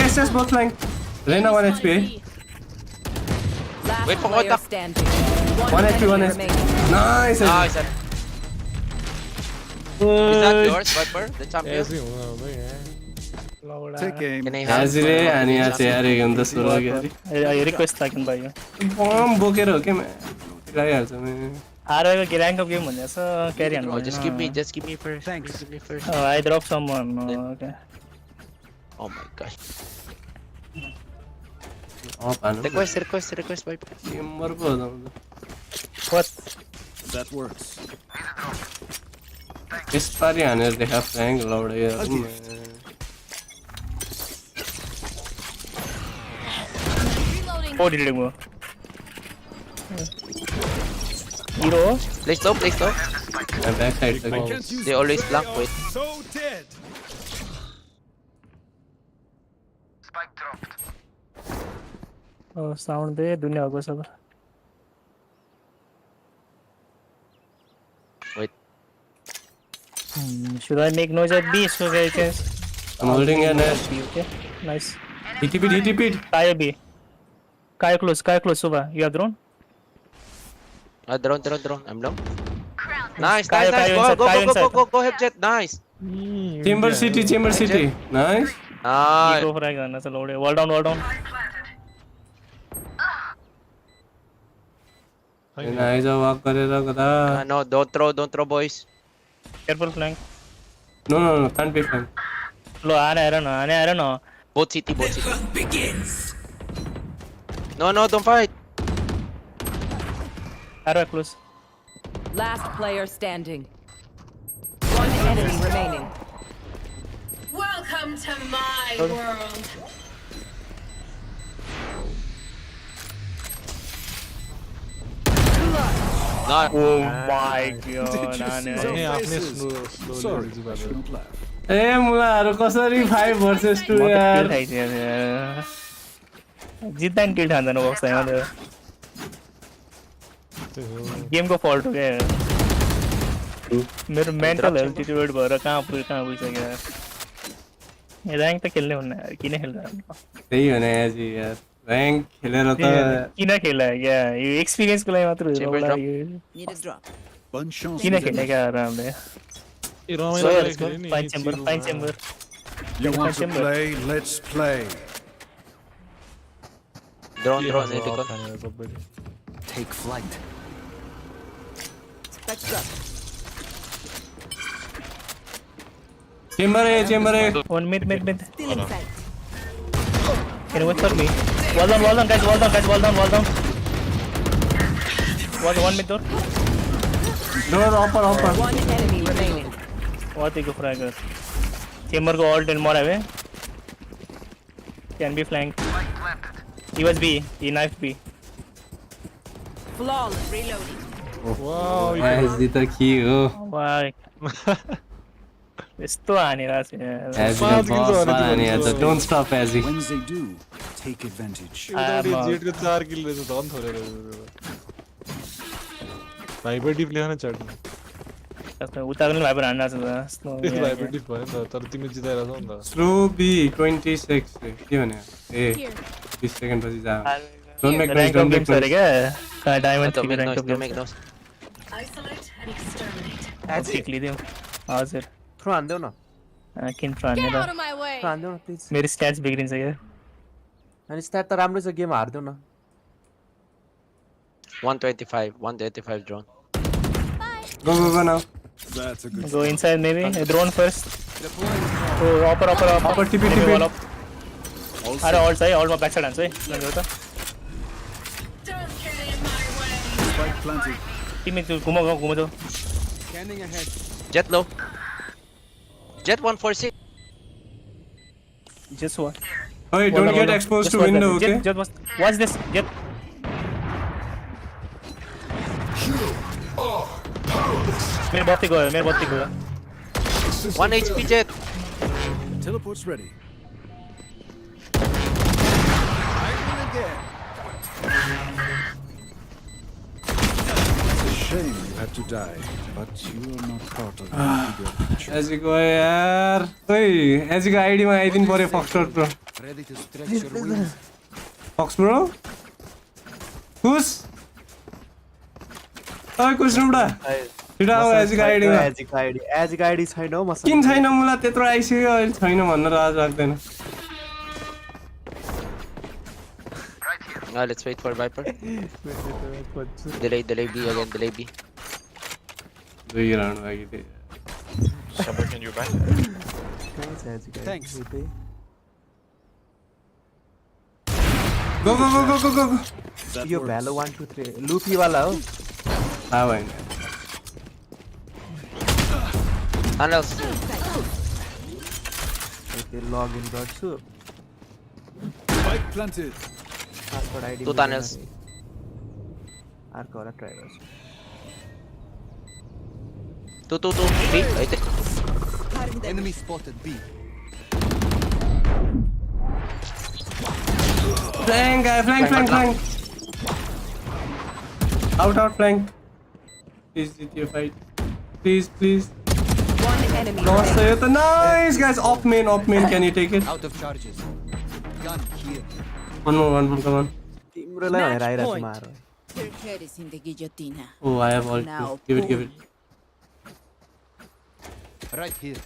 Speaker 5: SS both flank. Rena 1 HP.
Speaker 4: Last
Speaker 6: Wait for
Speaker 4: player
Speaker 6: contact.
Speaker 4: standing.
Speaker 5: 1 HP, 1 HP. Nice.
Speaker 6: Nice. Is that yours, Viper? The champion?
Speaker 2: ऐसे हुँदा हुँदै यहाँ
Speaker 9: Take aim.
Speaker 6: Can I have
Speaker 5: हाजिरे हानी आज यार एकदम त सुरु गरी
Speaker 1: रिक्वेस्ट था कि भाइ
Speaker 5: बम बोकेर हो के लगाइहाल्छ म
Speaker 1: आरको के र्याङ्क अप गेम भन्ने छ क्यारी हान्नु
Speaker 6: Oh, just give me first.
Speaker 9: Thanks.
Speaker 6: Give me first.
Speaker 1: I drop someone okay
Speaker 6: Oh my gosh.
Speaker 5: Up हानु
Speaker 6: Request, Viper.
Speaker 5: नम्बर पो हो
Speaker 1: व्हाट
Speaker 9: That works.
Speaker 5: यसपारी हानेर देखा फ्ल्याङ्क लौडा यार
Speaker 1: ओ डिड गो हिरो
Speaker 6: Place low.
Speaker 5: ब्याक साइड त
Speaker 6: They always flank. Wait.
Speaker 9: So dead.
Speaker 1: ओ साउन्ड दे दुनिया को सब
Speaker 6: Wait.
Speaker 1: should I make noise at B so I can
Speaker 5: I'm holding a nest.
Speaker 1: okay nice
Speaker 5: DTP
Speaker 1: Kaya B Kaya close Suba you have drone
Speaker 6: Drone. I'm low. Nice.
Speaker 1: Kaya inside, Kaya inside.
Speaker 6: Go, Hep Jet. Nice.
Speaker 5: Chamber City. Nice.
Speaker 6: Ah,
Speaker 1: Go for a gun. That's a load. Wall down.
Speaker 5: Nice walk गरेर गदा.
Speaker 6: no, don't throw, boys.
Speaker 1: Careful flank.
Speaker 5: No, can't be flank.
Speaker 1: Lo, I don't know.
Speaker 6: Both city. No, don't fight.
Speaker 1: Arrow close.
Speaker 4: Last player standing. One enemy remaining.
Speaker 7: Welcome to my world.
Speaker 6: No.
Speaker 1: Oh my god.
Speaker 2: अनि आफ्नै slow
Speaker 9: Sorry, I shouldn't laugh.
Speaker 5: ए मुलाहरु कसरी 5 versus 2 यार.
Speaker 1: जित्दा नि किल ठान्दैन बक्समा त गेमको fault हो क्या मेरो मेन्टल हेल्थ डिटोरेट भएर कहाँ पुगिसक्यो यार र्याङ्क त खेल्ने हुन्न यार किन खेल्दैन
Speaker 5: त्यही हो नि याजी यार र्याङ्क खेलेर त
Speaker 1: किन खेला क्या यो एक्सपिरियन्सको लागि मात्र हो होला यो
Speaker 11: Need a drop.
Speaker 9: Bonne chance.
Speaker 1: किन खेल्ने क्या रामले
Speaker 2: ए रमाइलो लाग्यो नि
Speaker 1: fine chamber
Speaker 9: You want to play? Let's play.
Speaker 6: Drone,
Speaker 2: खानेर
Speaker 6: Nidical.
Speaker 2: सबैले
Speaker 9: Take flight.
Speaker 11: Spike drop.
Speaker 5: Chamber A
Speaker 1: one mid
Speaker 11: Still in sight.
Speaker 1: can you wait for me wall down guys wall down one mid door
Speaker 5: door upper
Speaker 4: One enemy remaining.
Speaker 1: what you go fragger chamber go alt and more away can be flanked he was B he knifed B
Speaker 4: Flawless. Reloading.
Speaker 2: Wow
Speaker 5: SD त के हो
Speaker 1: why यस्तो हानिरहेको छ
Speaker 5: SD अनि आज don't स्टप SD
Speaker 9: When they do, take advantage.
Speaker 2: जेटको 4 किल रहेछ धन थोरै रहेछ भाइपर डिप ल्याउन चढ्नु
Speaker 1: उता पनि भाइपर हानिरहेको छ
Speaker 2: भाइपर डिप भयो नि त तर तिमी जिताइरहेछौ नि त
Speaker 5: स्लो बी 26 के भने ए 20 सेकेन्ड पछि जा don't make noise don't make
Speaker 1: अरे क्या diamond
Speaker 6: Don't make
Speaker 1: tick
Speaker 6: noise, don't make noise.
Speaker 7: Isolate and exterminate.
Speaker 1: Tick लिदियो हजुर
Speaker 12: थ्रो हान्देऊ न
Speaker 1: किन फ्रन्ट
Speaker 3: Get
Speaker 1: र
Speaker 3: out of my way.
Speaker 12: Throw हान्देऊ न प्लिज
Speaker 1: मेरो स्ट्याट्स बिग्रिन्छ क्या
Speaker 12: अनि स्ट्याट त राम्रो छ गेम हार्देऊ न
Speaker 6: 125 drone.
Speaker 5: Go now
Speaker 9: That's a good
Speaker 1: go inside maybe drone first oh upper
Speaker 5: टिपी
Speaker 1: अरे ऑल्ट है ऑल्ट मा बैक साइड हान्छ है लग्यो त
Speaker 7: Don't get in my way.
Speaker 9: spike planted.
Speaker 1: तिमी त्यो घुम त
Speaker 9: Scanning ahead.
Speaker 6: Jet low. Jet 146.
Speaker 1: just one
Speaker 5: Hey, don't get exposed to window, okay?
Speaker 1: just watch this jet मेरे बत्ती गयो
Speaker 6: 1 HP Jet.
Speaker 9: Teleport's ready. It's a shame you had to die, but you are not part of the bigger picture.
Speaker 5: एजी गयो यार ओइ एजी को ID मा आइदिन पर्यो फक्सर pro
Speaker 9: Ready to stretch your wings.
Speaker 5: Fox pro खुश ओइ खुश रुडा छिटो आऊ एजी को आईडी मा
Speaker 12: एजी को आईडी छैन हौ मसँग
Speaker 5: किन छैन मलाई त्यत्रो आइसक्यो अहिले छैन भन्न राज लाग्दैन
Speaker 6: Let's wait for Viper. Delay B again, delay B.
Speaker 5: दुई राउन्ड बाँकी थियो
Speaker 12: Shabba, can you back?
Speaker 9: Thanks.
Speaker 5: Go
Speaker 12: yo Valo 1 2 3 Luffy वाला हो
Speaker 5: थाहा भएन
Speaker 6: Tunnels.
Speaker 12: ओके लग इन गर्छु
Speaker 9: Spike planted.
Speaker 12: Password ID
Speaker 6: 2 tunnels.
Speaker 12: अर्को वाला ट्राई गर्छु
Speaker 6: 2 3 I think.
Speaker 9: Enemy spotted B.
Speaker 5: Flank, flank. Out, flank. Please, did you fight? Please.
Speaker 4: One enemy
Speaker 5: Lost
Speaker 4: remaining.
Speaker 5: it. Nice, guys. Off main. Can you take it?
Speaker 9: Out of charges. Gun here.
Speaker 5: One more, come on.
Speaker 12: तिम्रोलाई भनेर आइराछु मारो
Speaker 11: Your head is in the guillotine.
Speaker 5: Oh, I have all.
Speaker 11: Now,
Speaker 5: Give it.
Speaker 9: Right here.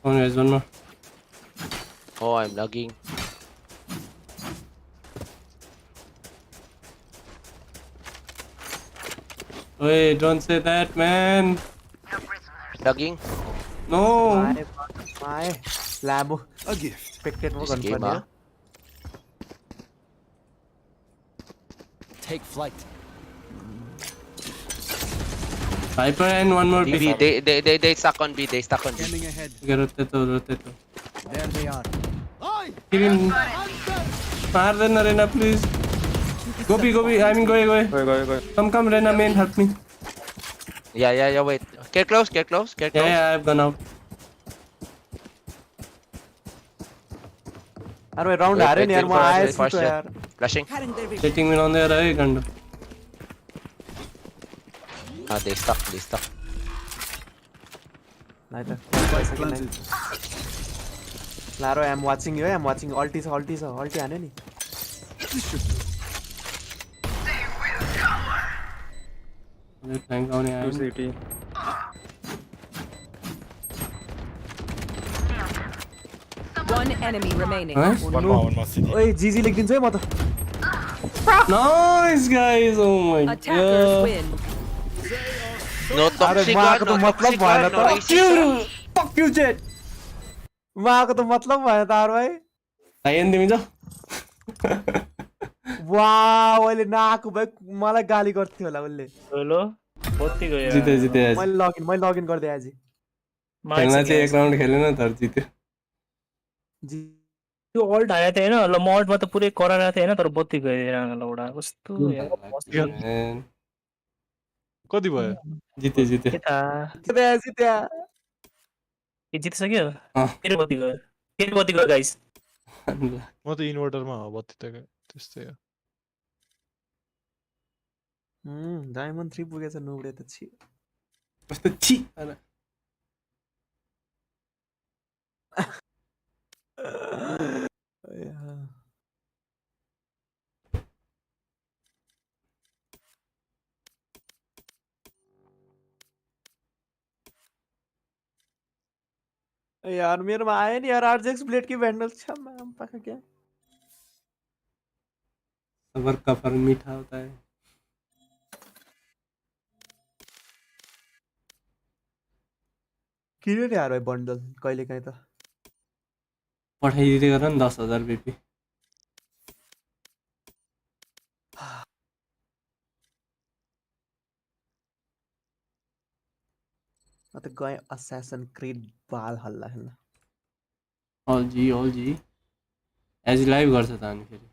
Speaker 5: Come on guys, one more.
Speaker 6: Oh, I'm lagging.
Speaker 5: Wait, don't say that, man.
Speaker 6: Lagging.
Speaker 5: No.
Speaker 14: My lab.
Speaker 9: A gift.
Speaker 14: Spectate mo
Speaker 6: This game,
Speaker 14: ganun
Speaker 9: Take flight.
Speaker 5: Viper and one more
Speaker 6: B. They stuck on B. They stuck on B.
Speaker 9: Scanning ahead.
Speaker 5: Okay, rotate.
Speaker 9: There they are.
Speaker 5: Kill him. Mar देना Reyna, please. Go B. I mean, go. Come, Reyna, main, help me.
Speaker 6: Yeah, wait. Get close.
Speaker 5: Yeah, I've gone out.
Speaker 14: अरे round आ रहे नहीं यार, मैं आया सी तो यार.
Speaker 6: Flashing.
Speaker 5: Letting me on there, right? Gando.
Speaker 6: They stuck.
Speaker 14: Neither.
Speaker 9: Planted.
Speaker 14: Laro, I'm watching you. I'm watching. Ulti आने नहीं.
Speaker 5: Thank God, yeah.
Speaker 1: City.
Speaker 4: One enemy remaining.
Speaker 5: Nice.
Speaker 12: One more city.
Speaker 14: ओए GG लिख दिन्छु है म त.
Speaker 5: Nice, guys. Oh my
Speaker 4: Attackers
Speaker 5: God.
Speaker 4: win.
Speaker 6: No toxic one.
Speaker 14: तो मतलब भएन त.
Speaker 5: Fuck you, Jet.
Speaker 14: उहाँको त मतलब भएन त यार भाइ.
Speaker 5: Lion तिमी जाऊ.
Speaker 14: वाउ, अहिले नआएको भए मलाई गाली गर्थ्यो होला उसले.
Speaker 1: हेलो बत्ती गयो
Speaker 5: जिते आज.
Speaker 14: मैले लगइन गर्दै आज.
Speaker 5: खेल्न चाहिँ एक राउन्ड खेलेन तर जित्यो.
Speaker 1: त्यो अल्ट आएको थियो हैन ल म अल्टमा त पुरै कराएको थियो हैन तर बत्ती गयो लौडा कस्तो यार
Speaker 2: कति भयो?
Speaker 5: जित्यो.
Speaker 14: जित्या.
Speaker 1: ए जितिसक्यो फेरि बत्ती गयो गाइस.
Speaker 2: म त इन्भर्टरमा हो बत्ती त त्यस्तै हो.
Speaker 14: डायमन्ड 3 पुगेछ नुबडे त छि.
Speaker 5: कस्तो छि.
Speaker 14: यार मेरोमा आयो नि यार आरजेक्स ब्लेड की भ्यान्डल छ म पाखा क्या.
Speaker 5: सबर का फल मीठा होता है.
Speaker 14: किन नि यार भाइ बन्डल कहिले काहीँ त.
Speaker 5: पठाइदिँदै गर नि 10,000 BP.
Speaker 14: म त गएँ असासिन क्रिड भालहल्ला खेल्न.
Speaker 5: All G. एज लाइभ गर्छ त अनि फेरि.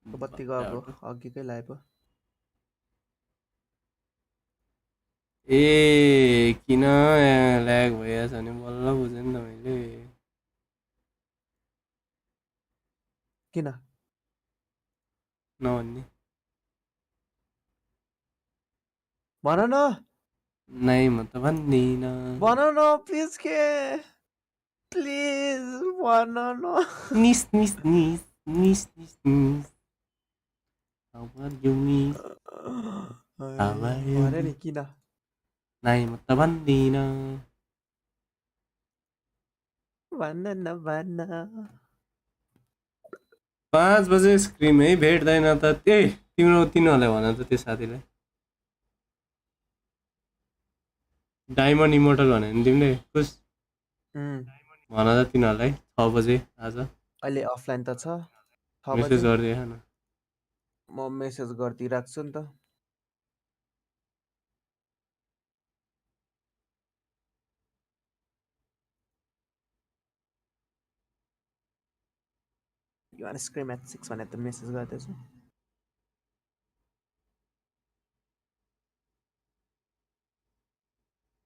Speaker 14: बत्ती गएको अघिकै लाइभ.
Speaker 5: ए किन ल्याग भइरहेछ भने बल्ल बुझेँ नि त मैले.
Speaker 14: किन
Speaker 5: नभन्ने
Speaker 14: भन न.
Speaker 5: नै म त भन्दिन.
Speaker 14: भन न प्लिज के. प्लिज भन न.
Speaker 5: निस. How are you, miss?
Speaker 14: भने नि किन.
Speaker 5: नै म त भन्दिन.
Speaker 14: भन्न
Speaker 5: 5 बजे स्क्रिम है भेट्दैन त. तिमीहरूले भन त त्यो साथीलाई. डायमन्ड इमोर्टल भने नि तिमीले खुस भन त तिनीहरूलाई 6 बजे आज.
Speaker 14: अहिले अफलाइन त छ.
Speaker 5: मेसेज गरिदिए न.
Speaker 14: म मेसेज गरिदिइराख्छु नि त. You want to scream at 6 भनेर त मेसेज गर्दैछु.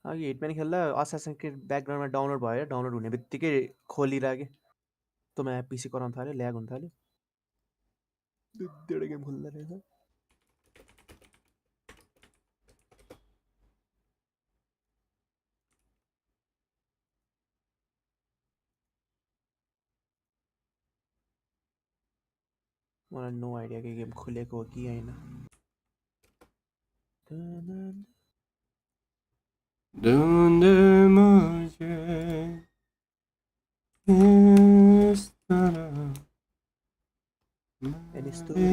Speaker 14: अघि हिटम्यान खेल्दा असासिन क्रिड ब्याकग्राउन्डमा डाउनलोड भयो. डाउनलोड हुने बित्तिकै खोलिराखेँ. त म पिसी कराउन थाल्यो. ल्याग हुन थाल्यो. दुईवटा गेम खोल्दा रहेछ. मलाई नो आइडिया कि गेम खुलेको हो कि होइन.
Speaker 5: ढूंढ मुझे इस तरह
Speaker 14: Any
Speaker 5: मैं
Speaker 14: story?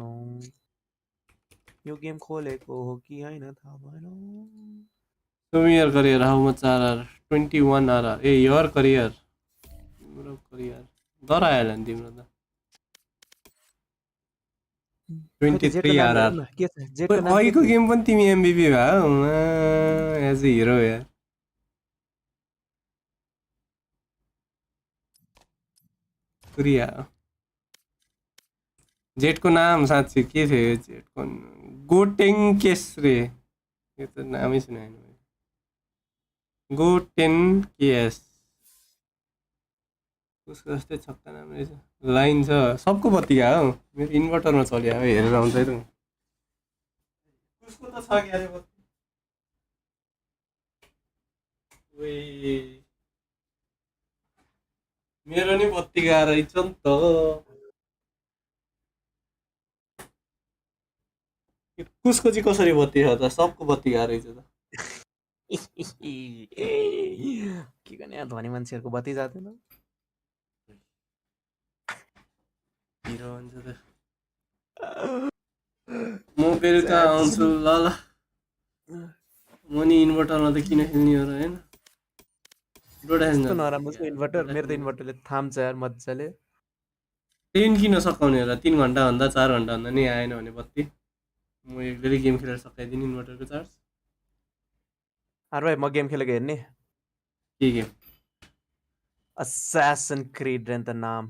Speaker 5: हूँ
Speaker 14: यो गेम खोलेको हो कि होइन थाहा भएन
Speaker 5: Show me your career, how much RR? 21 RR. Hey, your career. Your career. Dora आएला नि तिम्रो त 23 RR.
Speaker 14: के छ जेटको नाम
Speaker 5: अहिलेको गेम पनि तिमी MVP भयौ एज अ हिरो यार कुरिया जेटको नाम साँच्चै के थियो यो जेटको गोटेङ केसरे यो त नामै सुनाएन गोटेन केएस उसको जस्तै छक्का नाम रहेछ लाइन छ सबको बत्ती गयो हौ मेरो इन्भर्टरमा चल्यो है हेरेर आउँछ है त उसको त छ क्यारे बत्ती ओइ मेरो नि बत्ती गएर रहेछ नि त कसको चाहिँ कसरी बत्ती छ त सबको बत्ती गएर रहेछ त
Speaker 14: के गर्ने यहाँ धनी मान्छेहरूको बत्ती जाँदैन
Speaker 5: हिरो हुन्छ त म बेलुका आउँछु ल ल म नि इन्भर्टरमा त किन खेल्ने हो र हैन
Speaker 14: कस्तो नराम्रो छ इन्भर्टर मेरो त इन्भर्टरले थाम्छ यार मजाले
Speaker 5: ट्रेन किन सकाउने र 3 घण्टा भन्दा 4 घण्टा भन्दा नि आएन भने बत्ती म एकले गेम खेलेर सकाइदिने इन्भर्टरको चार्ज
Speaker 14: अरे भाइ म गेम खेलेको हेर्ने
Speaker 5: के गेम
Speaker 14: Assassin Creed रेन त नाम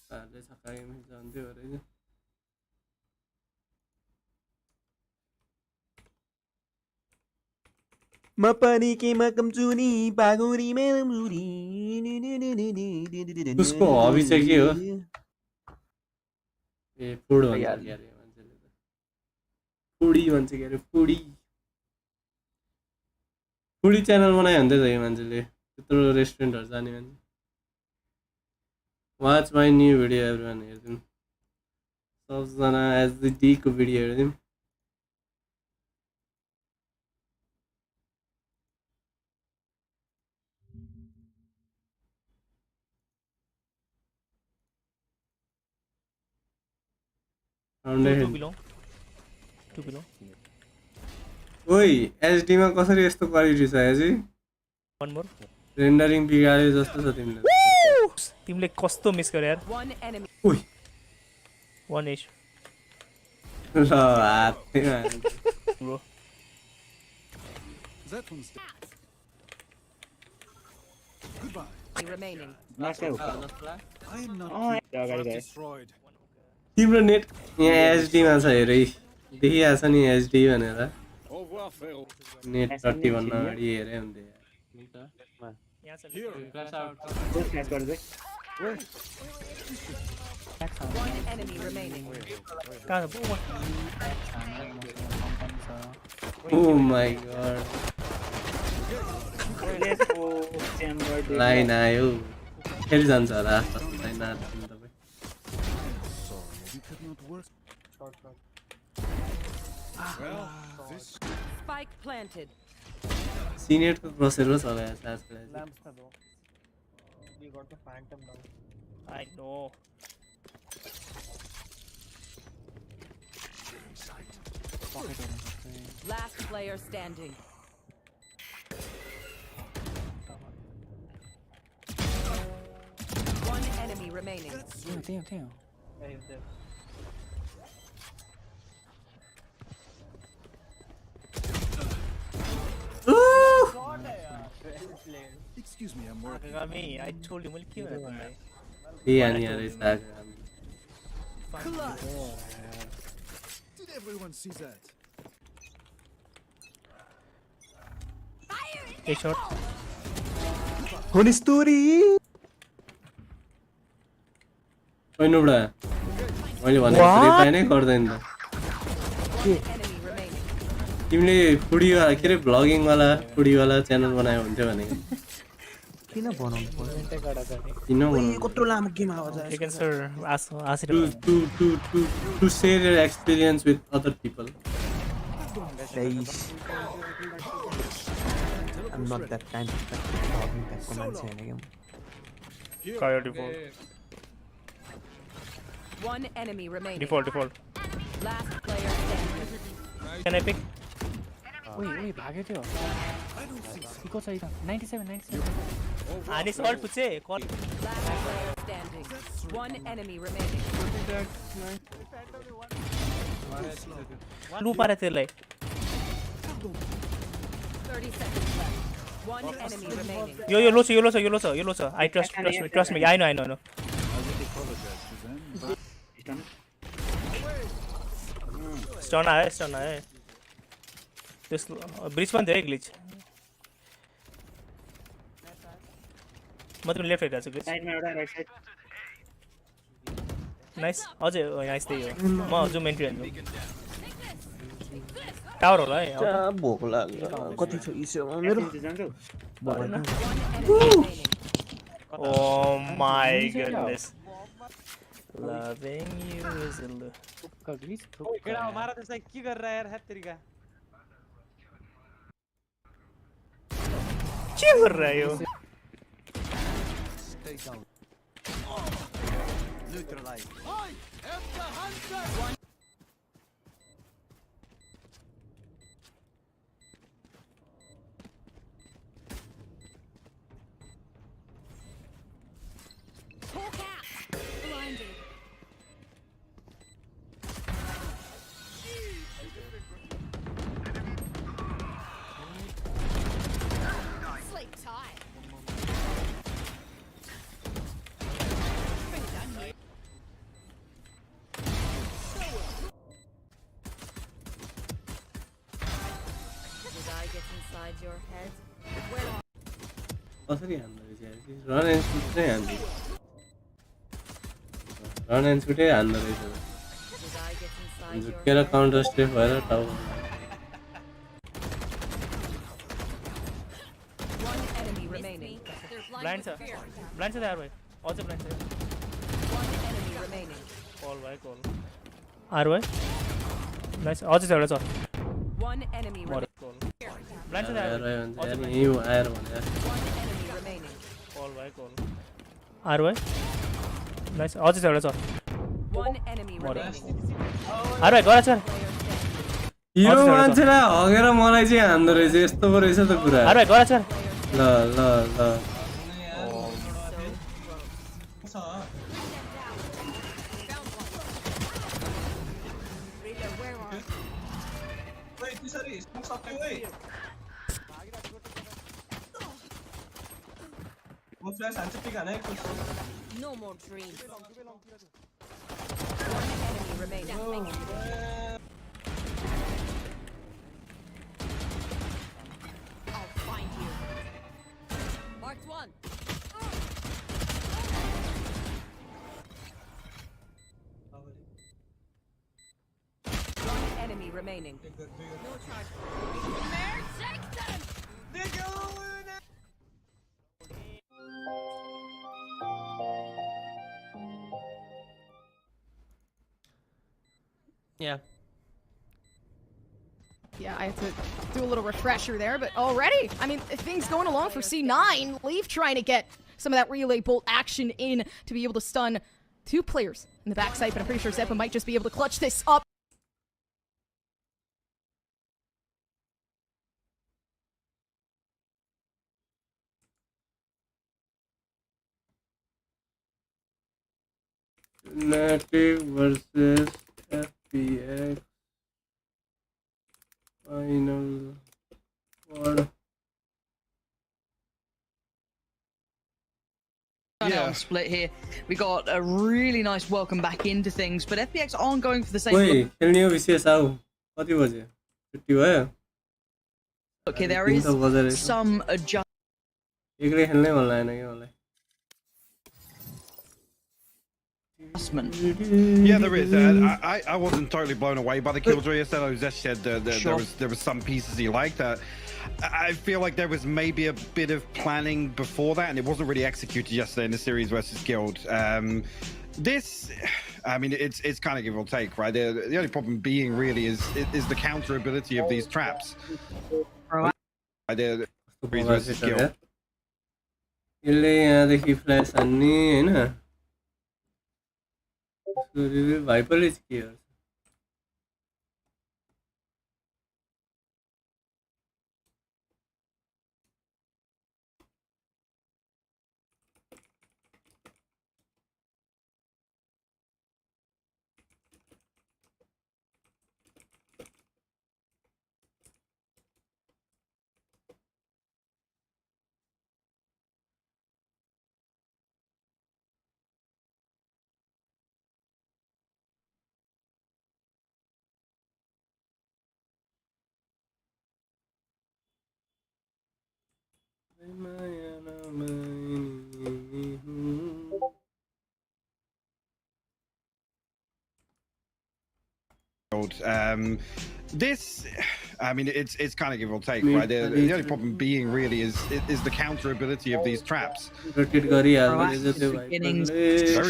Speaker 5: साले सकाइ जान्थ्यो अरे
Speaker 14: म पनि के म कमजुनी बागुरी मेरो मुरी
Speaker 5: उसको हबी चाहिँ के हो ए फुड भन्छ के अरे मान्छेले त फुडी भन्छ के अरे फुडी फुडी च्यानल बनायो भन्दै छ यो मान्छेले त्यत्रो रेस्टुरेन्टहरु जाने मान्छे watch my new video everyone हेर्दिनु सबजना एज द डी को भिडियो हेर्दिनु
Speaker 1: Two below.
Speaker 5: ओइ एचडी मा कसरी यस्तो क्वालिटी छ एजी
Speaker 1: One more.
Speaker 5: रेन्डरिङ बिगारे जस्तो छ तिमीले
Speaker 1: तिमीले कस्तो मिस गर्यो यार
Speaker 4: One enemy.
Speaker 5: ओइ
Speaker 1: One ish.
Speaker 5: ल हातैमा
Speaker 1: Bro.
Speaker 9: That one's dead. Goodbye.
Speaker 4: Remaining.
Speaker 9: I am not destroyed.
Speaker 5: तिम्रो नेट यहाँ एचडी मा छ हेरै देखिहाल्छ नि एचडी भनेर नेट 30 भन्दा अगाडि हेरे हुन्थ्यो
Speaker 4: One enemy remaining.
Speaker 5: Oh my god. Line आयो फेरि जान्छ होला लाइन आयो
Speaker 4: Spike planted.
Speaker 5: Senior को क्रॉसर हो चला है सास पे
Speaker 1: Lamps था दो. You got the phantom now. I know.
Speaker 4: Last player standing. One enemy remaining.
Speaker 1: Damn.
Speaker 9: Excuse me, I'm working.
Speaker 1: I told you, we'll kill him.
Speaker 5: Yeah, yeah,
Speaker 9: Did everyone see that?
Speaker 1: A shot.
Speaker 14: Funny story.
Speaker 5: होइन बुढा मैले भनेको reply नै गर्दैन त तिमीले फुडीवाला के अरे भ्लगिङवाला फुडीवाला च्यानल बनायो हुन्थ्यो भने
Speaker 14: किन बनाउनु पर्यो
Speaker 5: किन बनाउनु
Speaker 14: कत्रो लामो गेम आवाज
Speaker 1: You can sir ask
Speaker 5: to share your experience with other people.
Speaker 14: I'm not that kind of talking type को मान्छे हैन के
Speaker 1: Kaya default.
Speaker 4: One enemy remaining.
Speaker 1: Default.
Speaker 4: Last player standing.
Speaker 1: Can I pick?
Speaker 15: ओइ भाग्यो त्यो eco छ इता 97
Speaker 1: अनि सल्ट पुछे कल
Speaker 4: Last player standing. One enemy remaining.
Speaker 1: लु पारे त्यसलाई
Speaker 4: 30 seconds left. One enemy remaining.
Speaker 1: यो लो छ I trust me I know stun आयो त्यस ब्रिज पनि थियो ग्लिच म तिमी लेफ्ट हेर्दा छु ग्लिच
Speaker 13: साइडमा एउटा राइट साइड
Speaker 1: नाइस अझै नाइस त्यही हो म जुम एन्ट्री हान्छु टावर होला है
Speaker 14: भोक लाग्यो कति छ इस्यो मेरो
Speaker 1: Oh my goodness. Loving you is a
Speaker 15: केडा मारा त्यसलाई के गरेर यार हैत तरिका
Speaker 1: के कर रहा है यो
Speaker 9: Neutralize.
Speaker 5: कसरी हान्दै रहेछ रन एन्ड सुट नै हान्दै रन एन्ड सुटै हान्दै रहेछ झुकेर काउन्टर स्ट्रेफ भएर टाउ
Speaker 1: ब्लाइन्ड छ यार भाइ अझै ब्लाइन्ड छ कल भाइ कल आर भाइ नाइस अझै छ एउटा छ
Speaker 4: One enemy remaining.
Speaker 1: ब्लाइन्ड छ यार
Speaker 5: यही आएर भने
Speaker 1: कल भाइ कल आर भाइ नाइस अझै छ एउटा छ
Speaker 4: One enemy remaining.
Speaker 1: आर भाइ गर छ
Speaker 5: यो मान्छेलाई हगेर मलाई चाहिँ हान्दो रहेछ यस्तो पो रहेछ त कुरा
Speaker 1: आर भाइ गर छ
Speaker 5: ल
Speaker 4: No more dreams. One enemy remaining. I'll find you. Marked one. One enemy remaining. No charge. Take them.
Speaker 15: Yeah.
Speaker 16: Yeah, I have to do a little refresher there, but already, I mean, things going along for C9. Leaf trying to get some of that relay bolt action in to be able to stun two players in the backside, but I'm pretty sure Zeppa might just be able to clutch this up.
Speaker 5: Fnatic versus FPX final one.
Speaker 17: Yeah. Split here. We got a really nice welcome back into things, but FPX aren't going for the same.
Speaker 5: Wait, खेल्ने हो विशेष आऊ कति बजे छुट्टी भयो
Speaker 17: Okay, there is some adjustment.
Speaker 5: एक्लै खेल्नै मन लागेन के मलाई
Speaker 18: Yeah, there is. I wasn't totally blown away by the Killjoy yesterday. As Zesh said, there was some pieces he liked. I feel like there was maybe a bit of planning before that, and it wasn't really executed yesterday in the series versus Guild. This, I mean, it's kind of give or take, right? The only problem being really is the counter ability of these traps. The series versus Guild.
Speaker 5: यसले यहाँदेखि flash हान्ने हैन यसको भाइपरले चाहिँ के गर्छ
Speaker 18: This, I mean, it's kind of give or take, right? The only problem being really is the counter ability of these traps.
Speaker 5: Very,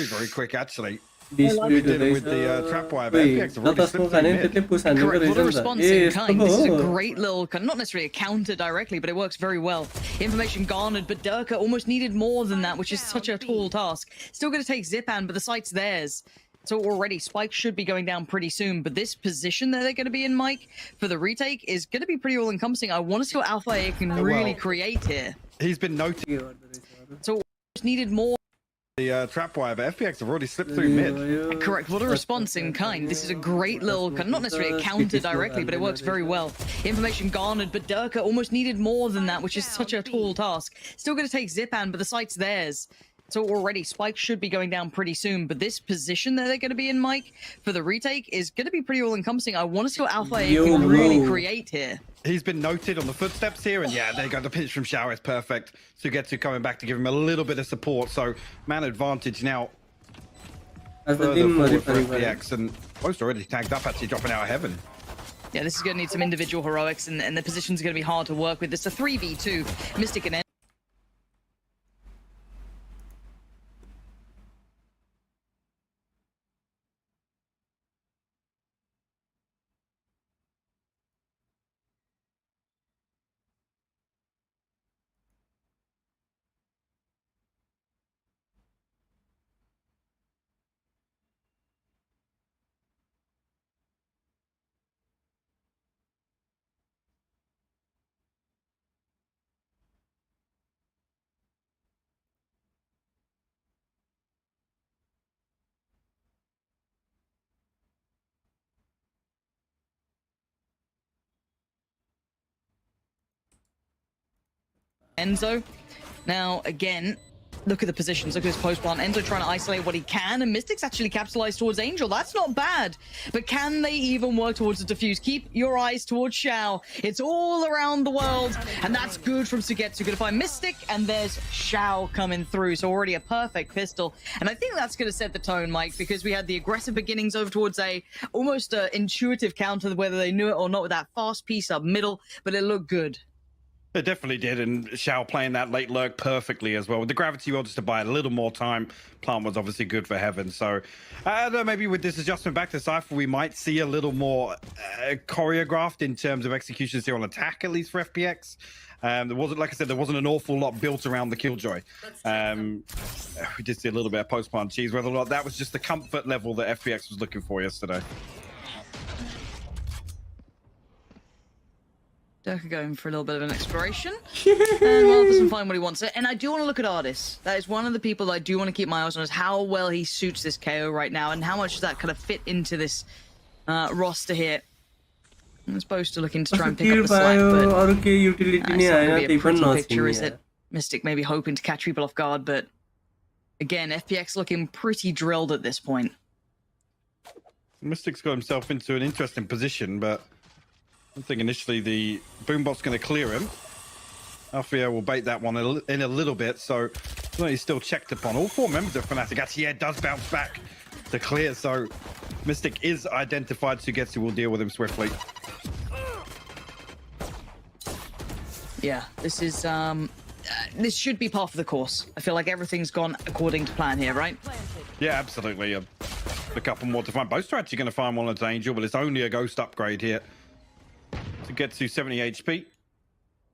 Speaker 18: very quick, actually. We did it with the trapwire, but FPX have already slipped through mid.
Speaker 17: Correct. What a response in kind. This is a great little, not necessarily a counter directly, but it works very well. Information garnered, but Durka almost needed more than that, which is such a tall task. Still going to take Zipan, but the site's theirs. So already, Spike should be going down pretty soon, but this position that they're going to be in, Mike, for the retake is going to be pretty all-encompassing. I want to see what Alpha A can really create here.
Speaker 18: He's been noted.
Speaker 17: So needed more.
Speaker 18: The trapwire, but FPX have already slipped through mid.
Speaker 17: Correct. What a response in kind. This is a great little, not necessarily a counter directly, but it works very well. Information garnered, but Durka almost needed more than that, which is such a tall task. Still going to take Zipan, but the site's theirs. So already, Spike should be going down pretty soon, but this position that they're going to be in, Mike, for the retake is going to be pretty all-encompassing. I want to see what Alpha A can really create here.
Speaker 18: He's been noted on the footsteps here, and yeah, there you go. The pinch from Xiao is perfect. Sugetsu coming back to give him a little bit of support, so man advantage now. Further forward for FPX, and most already tagged up, actually dropping out of heaven.
Speaker 17: Yeah, this is going to need some individual heroics, and the position's going to be hard to work with. It's a 3v2. Mystic and Enzo. Now, again, look at the positions. Look at his post plant. Enzo trying to isolate what he can, and Mystic's actually capitalized towards Angel. That's not bad. But can they even work towards the defuse? Keep your eyes towards Xiao. It's all around the world, and that's good from Sugetsu. Gonna find Mystic, and there's Xiao coming through. So already a perfect pistol. And I think that's going to set the tone, Mike, because we had the aggressive beginnings over towards a almost intuitive counter, whether they knew it or not, with that fast piece up middle, but it looked good.
Speaker 18: It definitely did, and Xiao playing that late lurk perfectly as well. With the gravity well just to buy a little more time. Plant was obviously good for Heaven, so I don't know, maybe with this adjustment back to Cypher, we might see a little more choreographed in terms of executions here on attack, at least for FPX. There wasn't, like I said, there wasn't an awful lot built around the Killjoy. We did see a little bit of post-plant cheese, whether or not that was just the comfort level that FPX was looking for yesterday.
Speaker 17: Durka going for a little bit of an exploration. And Marv doesn't find what he wants. And I do want to look at Ardis. That is one of the people that I do want to keep my eyes on, is how well he suits this KO right now, and how much does that kind of fit into this roster here. I'm supposed to look into try and pick up the slack, but it's not going to be a pretty picture, is it? Mystic maybe hoping to catch people off guard, but again, FPX looking pretty drilled at this point.
Speaker 18: Mystic's got himself into an interesting position, but I think initially the Boombot's going to clear him. Alfia will bait that one in a little bit, so he's still checked upon. All 4 members of Fnatic actually does bounce back to clear, so Mystic is identified. Sugetsu will deal with him swiftly.
Speaker 17: Yeah, this is this should be part of the course. I feel like everything's gone according to plan here, right?
Speaker 18: Yeah, absolutely. A couple more to find. Both are actually going to find one at Angel, but it's only a ghost upgrade here to get to 70 HP.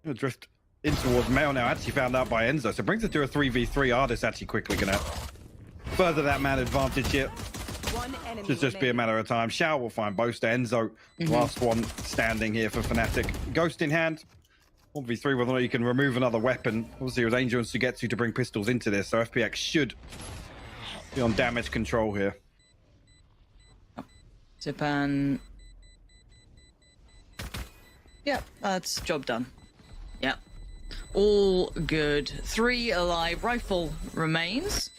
Speaker 18: He'll drift in towards Mail now, actually found out by Enzo. So it brings it to a 3v3. Artist actually quickly going to further that man advantage here. Should just be a matter of time. Shao will find Boaster. Enzo, last one standing here for Fnatic. Ghost in hand. 1v3, whether or not you can remove another weapon. Obviously, it was Angel and Sugetsu to bring pistols into this, so FPX should be on damage control here.
Speaker 17: Zipan. Yeah, that's job done. Yeah. All good. 3 alive. Rifle remains.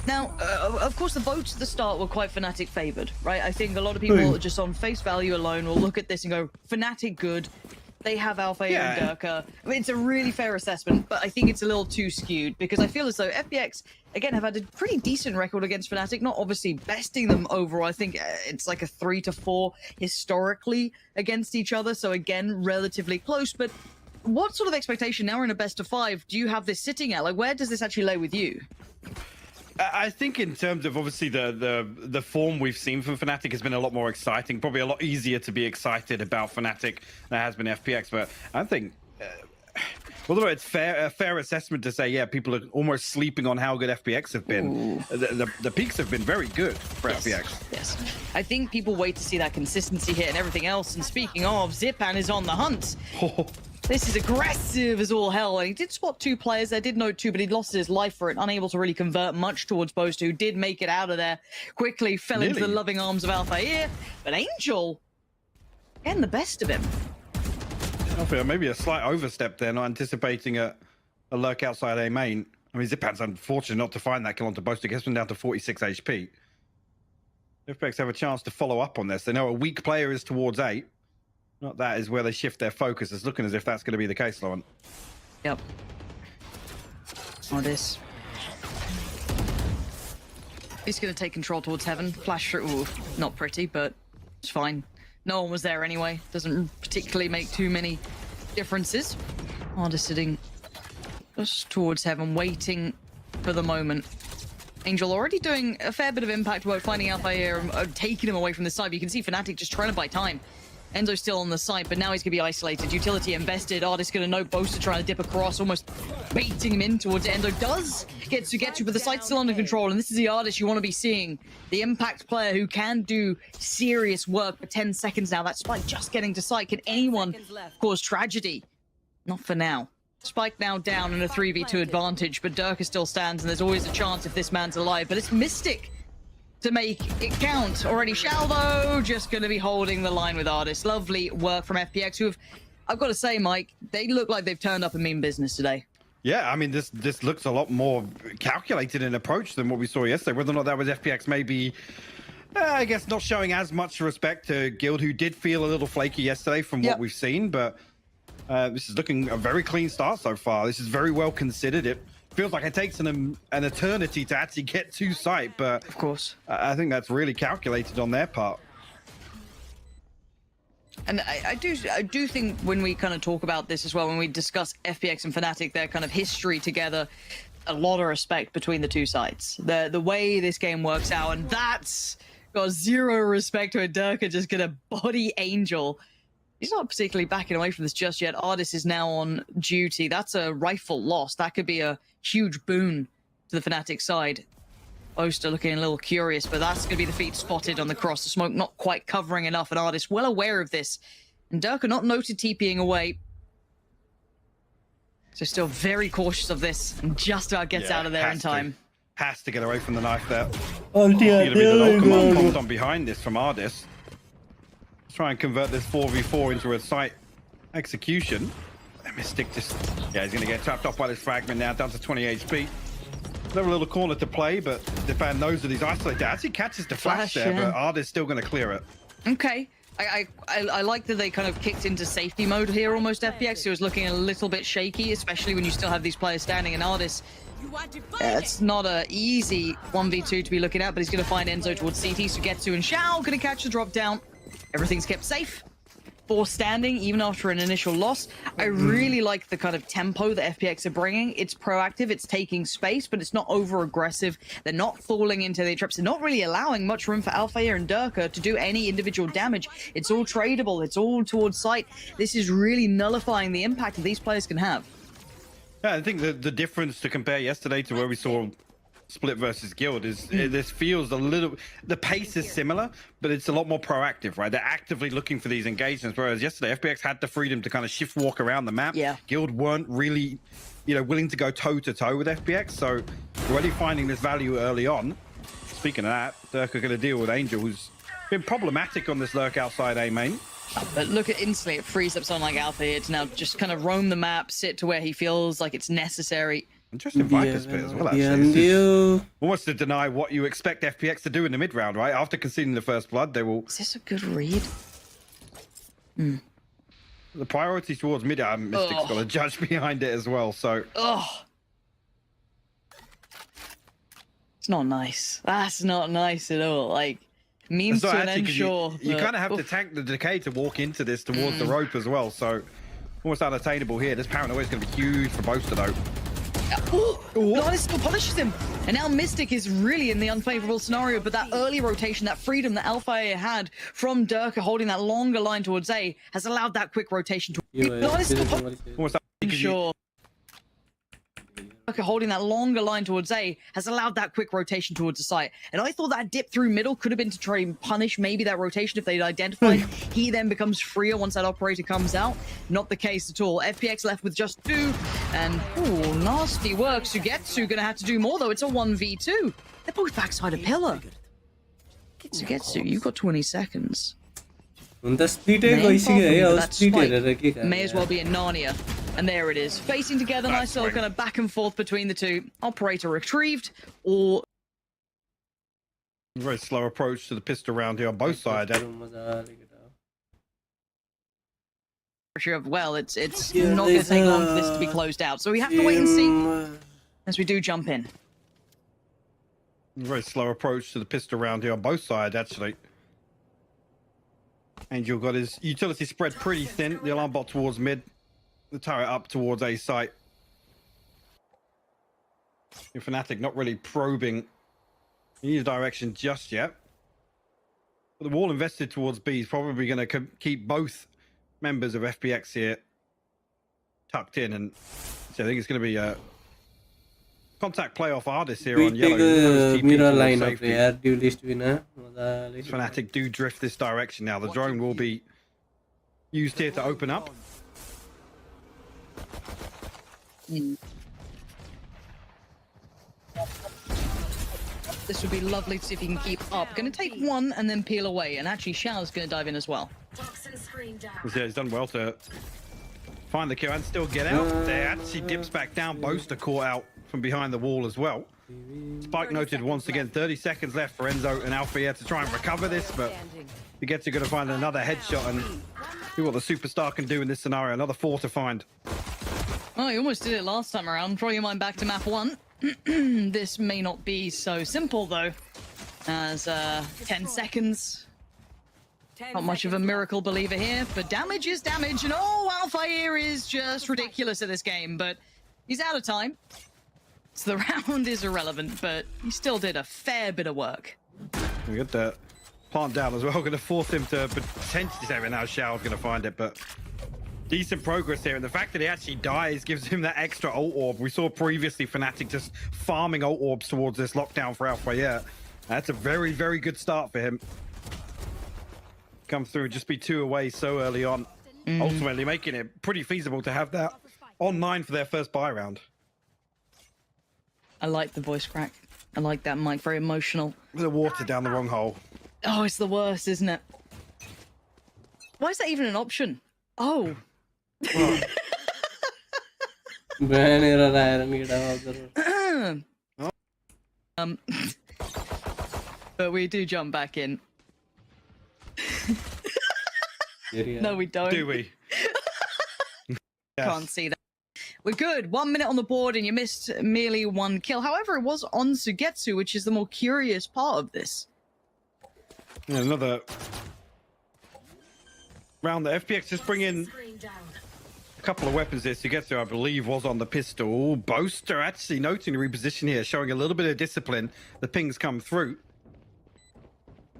Speaker 17: Now, of course, the votes at the start were quite Fnatic favored, right? I think a lot of people just on face value alone will look at this and go, Fnatic good. They have Alpha and Durka. I mean, it's a really fair assessment, but I think it's a little too skewed because I feel as though FPX, again, have had a pretty decent record against Fnatic, not obviously besting them overall. I think it's like a 3-4 historically against each other. So again, relatively close, but what sort of expectation now we're in a best of 5 do you have this sitting at? Like, where does this actually lay with you?
Speaker 18: I think in terms of obviously the form we've seen from Fnatic has been a lot more exciting, probably a lot easier to be excited about Fnatic than has been FPX. But I think, although it's a fair assessment to say, yeah, people are almost sleeping on how good FPX have been. The peaks have been very good for FPX.
Speaker 17: Yes, I think people wait to see that consistency hit and everything else. And speaking of, Zipan is on the hunt. This is aggressive as all hell. And he did spot 2 players there, did note 2, but he lost his life for it, unable to really convert much towards Boaster, who did make it out of there quickly, fell into the loving arms of Alphair. But Angel, getting the best of him.
Speaker 18: Alphair, maybe a slight overstep there, not anticipating a lurk outside A main. I mean, Zipan's unfortunate not to find that kill onto Boaster. Gets him down to 46 HP. FPX have a chance to follow up on this. They know a weak player is towards A. Not that is where they shift their focus. It's looking as if that's going to be the case, Lauren.
Speaker 17: Yep. Oh, this. He's going to take control towards Heaven. Flash through. Ooh, not pretty, but it's fine. No one was there anyway. Doesn't particularly make too many differences. Oh, just sitting just towards Heaven, waiting for the moment. Angel already doing a fair bit of impact work, finding Alpha here and taking him away from the side. But you can see Fnatic just trying to buy time. Enzo's still on the site, but now he's going to be isolated. Utility invested. Artist going to know Boaster trying to dip across, almost baiting him in towards it. Enzo does get Sugetsu, but the site's still under control, and this is the Artist you want to be seeing. The impact player who can do serious work for 10 seconds now. That Spike just getting to site. Can anyone cause tragedy? Not for now. Spike now down in a 3v2 advantage, but Durka still stands, and there's always a chance if this man's alive. But it's Mystic to make it count. Already Shao, though, just going to be holding the line with Artist. Lovely work from FPX, who have, I've got to say, Mike, they look like they've turned up and mean business today.
Speaker 18: Yeah, I mean, this looks a lot more calculated in approach than what we saw yesterday. Whether or not that was FPX maybe, I guess, not showing as much respect to Guild, who did feel a little flaky yesterday from what we've seen, but this is looking a very clean start so far. This is very well considered. It feels like it takes an eternity to actually get to site, but
Speaker 17: of course,
Speaker 18: I think that's really calculated on their part.
Speaker 17: And I do think when we kind of talk about this as well, when we discuss FPX and Fnatic, their kind of history together, a lot of respect between the two sides. The way this game works out, and that's got zero respect to a Durka just gonna body Angel. He's not particularly backing away from this just yet. Artist is now on duty. That's a rifle loss. That could be a huge boon to the Fnatic side. Boaster looking a little curious, but that's going to be the feet spotted on the cross. The smoke not quite covering enough. An Artist well aware of this. And Durka not noted TPing away. So still very cautious of this. And just about gets out of there in time.
Speaker 18: Has to get away from the knife there.
Speaker 5: Oh dear,
Speaker 18: comes on behind this from Artist. Try and convert this 4v4 into a site execution. Mystic just, yeah, he's going to get trapped off by this fragment now, down to 20 HP. There's a little corner to play, but the fan knows that he's isolated. Actually catches the flash there, but Artist still going to clear it.
Speaker 17: Okay. I like that they kind of kicked into safety mode here almost. FPX, who was looking a little bit shaky, especially when you still have these players standing. And Ardis, it's not a easy 1v2 to be looking at, but he's going to find Enzo towards CT. Sugetsu and Xiao going to catch the drop down. Everything's kept safe. 4 standing, even after an initial loss. I really like the kind of tempo that FPX are bringing. It's proactive, it's taking space, but it's not over-aggressive. They're not falling into their traps. They're not really allowing much room for Alfeir and Durka to do any individual damage. It's all tradable. It's all towards sight. This is really nullifying the impact that these players can have.
Speaker 18: Yeah, I think the difference to compare yesterday to where we saw Split versus Guild is this feels a little, the pace is similar, but it's a lot more proactive, right? They're actively looking for these engagements, whereas yesterday FPX had the freedom to kind of shift walk around the map.
Speaker 17: Yeah.
Speaker 18: Guild weren't really, willing to go toe to toe with FPX, so already finding this value early on. Speaking of that, Durka going to deal with Angel, who's been problematic on this lurk outside A main.
Speaker 17: But look at instantly, it frees up someone like Alfeir to now just kind of roam the map, sit to where he feels like it's necessary.
Speaker 18: Interesting Viper's bit as well, actually. Almost to deny what you expect FPX to do in the mid round, right? After conceding the first blood, they will.
Speaker 17: Is this a good read?
Speaker 18: The priority towards mid, Mystic's got a judge behind it as well, so.
Speaker 17: It's not nice. That's not nice at all. Like, means to an ensure.
Speaker 18: You kind of have to tank the decay to walk into this towards the rope as well, so almost unattainable here. This paranoia is going to be huge for Boaster, though.
Speaker 17: Ardis still punishes him. And now Mystic is really in the unfavorable scenario, but that early rotation, that freedom that Alfeir had from Durka holding that longer line towards A has allowed that quick rotation to ensure. Holding that longer line towards A has allowed that quick rotation towards the site. And I thought that dip through middle could have been to try and punish maybe that rotation if they'd identified. He then becomes freer once that operator comes out. Not the case at all. FPX left with just 2. And, ooh, nasty work. Sugetsu gonna have to do more, though. It's a 1v2. They're both backside a pillar. Sugetsu, you've got 20 seconds. May as well be in Narnia. And there it is. Facing together, nice little kind of back and forth between the two. Operator retrieved, or...
Speaker 18: Very slow approach to the pistol round here on both sides.
Speaker 17: Well, it's not going to take long for this to be closed out. So we have to wait and see as we do jump in.
Speaker 18: Very slow approach to the pistol round here on both sides, actually. Angel got his utility spread pretty thin. The alarm bot towards mid. The turret up towards A site. Fnatic not really probing either direction just yet. But the wall invested towards B is probably going to keep both members of FPX here tucked in. And so I think it's going to be a contact playoff Ardis here on yellow.
Speaker 5: Mirror line of the duelist winner.
Speaker 18: Fnatic do drift this direction now. The drone will be used here to open up.
Speaker 17: This would be lovely to see if he can keep up. Going to take one and then peel away. And actually, Xiao's going to dive in as well.
Speaker 18: Yeah, he's done well to find the kill and still get out. There, actually dips back down. Boaster caught out from behind the wall as well. Spike noted once again, 30 seconds left for Enzo and Alfeir to try and recover this, but he gets to go to find another headshot and see what the superstar can do in this scenario. Another 4 to find.
Speaker 17: Oh, he almost did it last time around. Draw your mind back to map 1. This may not be so simple, though, as 10 seconds. Not much of a miracle believer here, but damage is damage, and Alfeir is just ridiculous at this game, but he's out of time. So the round is irrelevant, but he still did a fair bit of work.
Speaker 18: We got the plant down as well. Going to force him to potentially save it now. Xiao's going to find it, but decent progress here. And the fact that he actually dies gives him that extra ult orb. We saw previously Fnatic just farming ult orbs towards this lockdown for Alfeir. That's a very, very good start for him. Come through and just be 2 away so early on. Ultimately making it pretty feasible to have that on 9 for their first buy round.
Speaker 17: I like the voice crack. I like that mic, very emotional.
Speaker 18: The water down the wrong hole.
Speaker 17: Oh, it's the worst, isn't it? Why is that even an option? Oh. But we do jump back in. No, we don't.
Speaker 18: Do we?
Speaker 17: Can't see that. We're good. 1 minute on the board, and you missed merely one kill. However, it was on Sugetsu, which is the more curious part of this.
Speaker 18: Yeah, another round. The FPX just bring in a couple of weapons there. Sugetsu, I believe, was on the pistol. Boaster actually noting the reposition here, showing a little bit of discipline. The pings come through.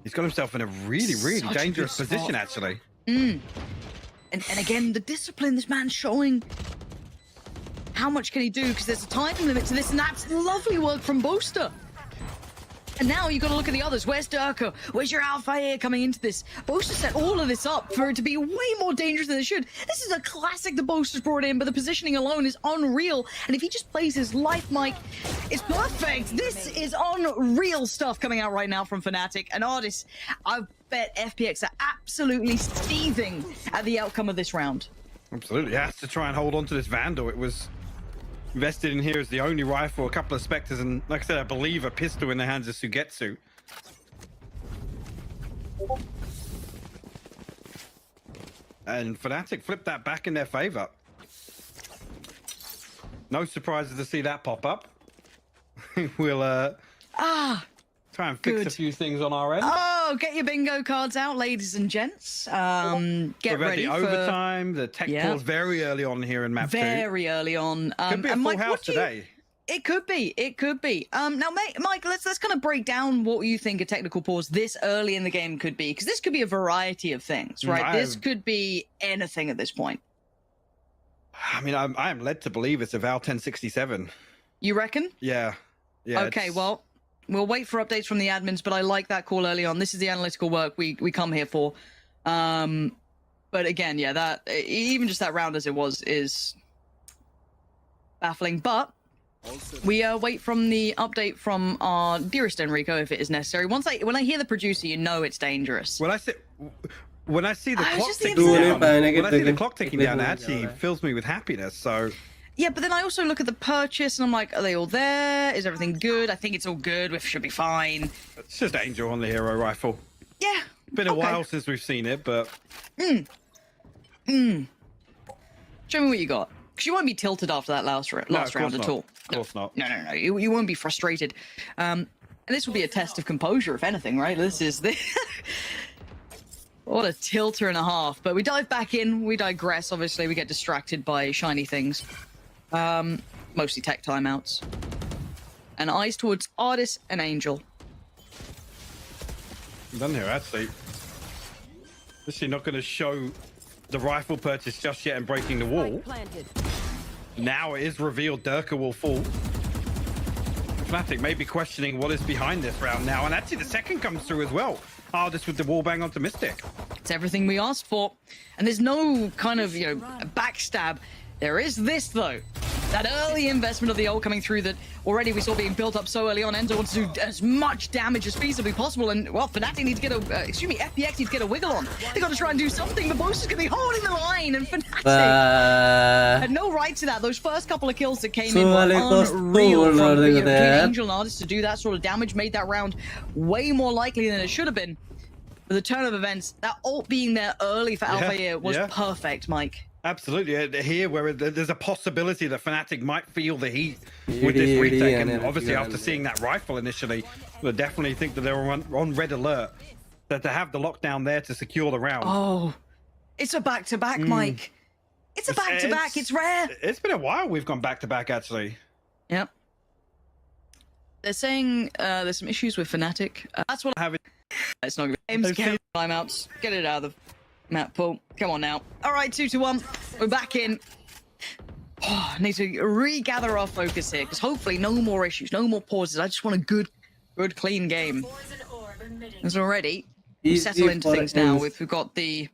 Speaker 18: He's got himself in a really, really
Speaker 17: Such a
Speaker 18: dangerous
Speaker 17: good
Speaker 18: position,
Speaker 17: spot.
Speaker 18: actually.
Speaker 17: And again, the discipline this man's showing. How much can he do? Because there's a time limit to this, and that's lovely work from Boaster. And now you've got to look at the others. Where's Durka? Where's your Alpha here coming into this? Boaster set all of this up for it to be way more dangerous than it should. This is a classic the Boaster's brought in, but the positioning alone is unreal. And if he just plays his life, Mike, it's perfect. This is unreal stuff coming out right now from Fnatic. And Artis, I bet FPX are absolutely seething at the outcome of this round.
Speaker 18: Absolutely. He has to try and hold on to this Vandal. It was invested in here as the only rifle, a couple of Spectres, and like I said, I believe a pistol in the hands of Sugetsu. And Fnatic flipped that back in their favor. No surprises to see that pop up. We'll try and fix a few things on our end.
Speaker 17: Oh, get your bingo cards out, ladies and gents. Get
Speaker 18: We've had
Speaker 17: ready
Speaker 18: the
Speaker 17: for
Speaker 18: overtime, the tech pause very early on here in map 2.
Speaker 17: very early on.
Speaker 18: Could be a
Speaker 17: and
Speaker 18: full
Speaker 17: Mike,
Speaker 18: house
Speaker 17: what do you-
Speaker 18: today.
Speaker 17: It could be. It could be. Now, Mike, let's kind of break down what you think a technical pause this early in the game could be, because this could be a variety of things, right? This could be anything at this point.
Speaker 18: I mean, I am led to believe it's a Val 1067.
Speaker 17: You reckon?
Speaker 18: Yeah. Yeah.
Speaker 17: Okay.
Speaker 18: it's-
Speaker 17: Well, we'll wait for updates from the admins, but I like that call early on. This is the analytical work we come here for. But again, yeah, that even just that round as it was is baffling. But we wait from the update from our dearest Enrico if it is necessary. When I hear the producer, you know it's dangerous.
Speaker 18: When I see the
Speaker 17: I was
Speaker 18: clock
Speaker 17: just
Speaker 18: ticking
Speaker 17: thinking
Speaker 18: down,
Speaker 17: that.
Speaker 18: when I see the clock ticking down, it actually fills me with happiness. So
Speaker 17: Yeah, but then I also look at the purchase and I'm like, are they all there? Is everything good? I think it's all good. We should be fine.
Speaker 18: it's just Angel on the hero rifle.
Speaker 17: Yeah.
Speaker 18: Been a while since we've seen it, but
Speaker 17: Show me what you got. Because you won't be tilted after that last round at all.
Speaker 18: Of course not.
Speaker 17: No. You won't be frustrated. And this will be a test of composure, if anything, right? This is the... What a tilter and a half. But we dive back in. We digress, obviously. We get distracted by shiny things. Mostly tech timeouts. And eyes towards Artis and Angel.
Speaker 18: I'm done here, actually. Actually not going to show the rifle purchase just yet and breaking the wall. Now it is revealed Durka will fall. Fnatic may be questioning what is behind this round now, and actually the second comes through as well. This with the wall bang onto Mystic.
Speaker 17: It's everything we asked for. And there's no kind of, backstab. There is this, though. That early investment of the ult coming through that already we saw being built up so early on. Enzo wants to do as much damage as feasibly possible. And, well, Fnatic needs to get FPX needs to get a wiggle on. They got to try and do something. The Boaster's going to be holding the line. And Fnatic had no right to that. Those first couple of kills that came in were unreal. Between Angel and Artis to do that sort of damage made that round way more likely than it should have been. But the turn of events, that ult being there early for Alpha was perfect, Mike.
Speaker 18: Absolutely. Here, where there's a possibility that Fnatic might feel the heat with this retake, and obviously after seeing that rifle initially, they definitely think that they were on red alert. That to have the lockdown there to secure the round.
Speaker 17: Oh, it's a back-to-back, Mike. It's a back-to-back. It's rare.
Speaker 18: It's been a while we've gone back-to-back, actually.
Speaker 17: Yep. They're saying there's some issues with Fnatic. That's what I have. It's not good. Timeouts. Get it out of the map pool. Come on now. All right, 2-1. We're back in. Need to regather our focus here, because hopefully no more issues, no more pauses. I just want a good, clean game. As already, we settle into things now. We've got the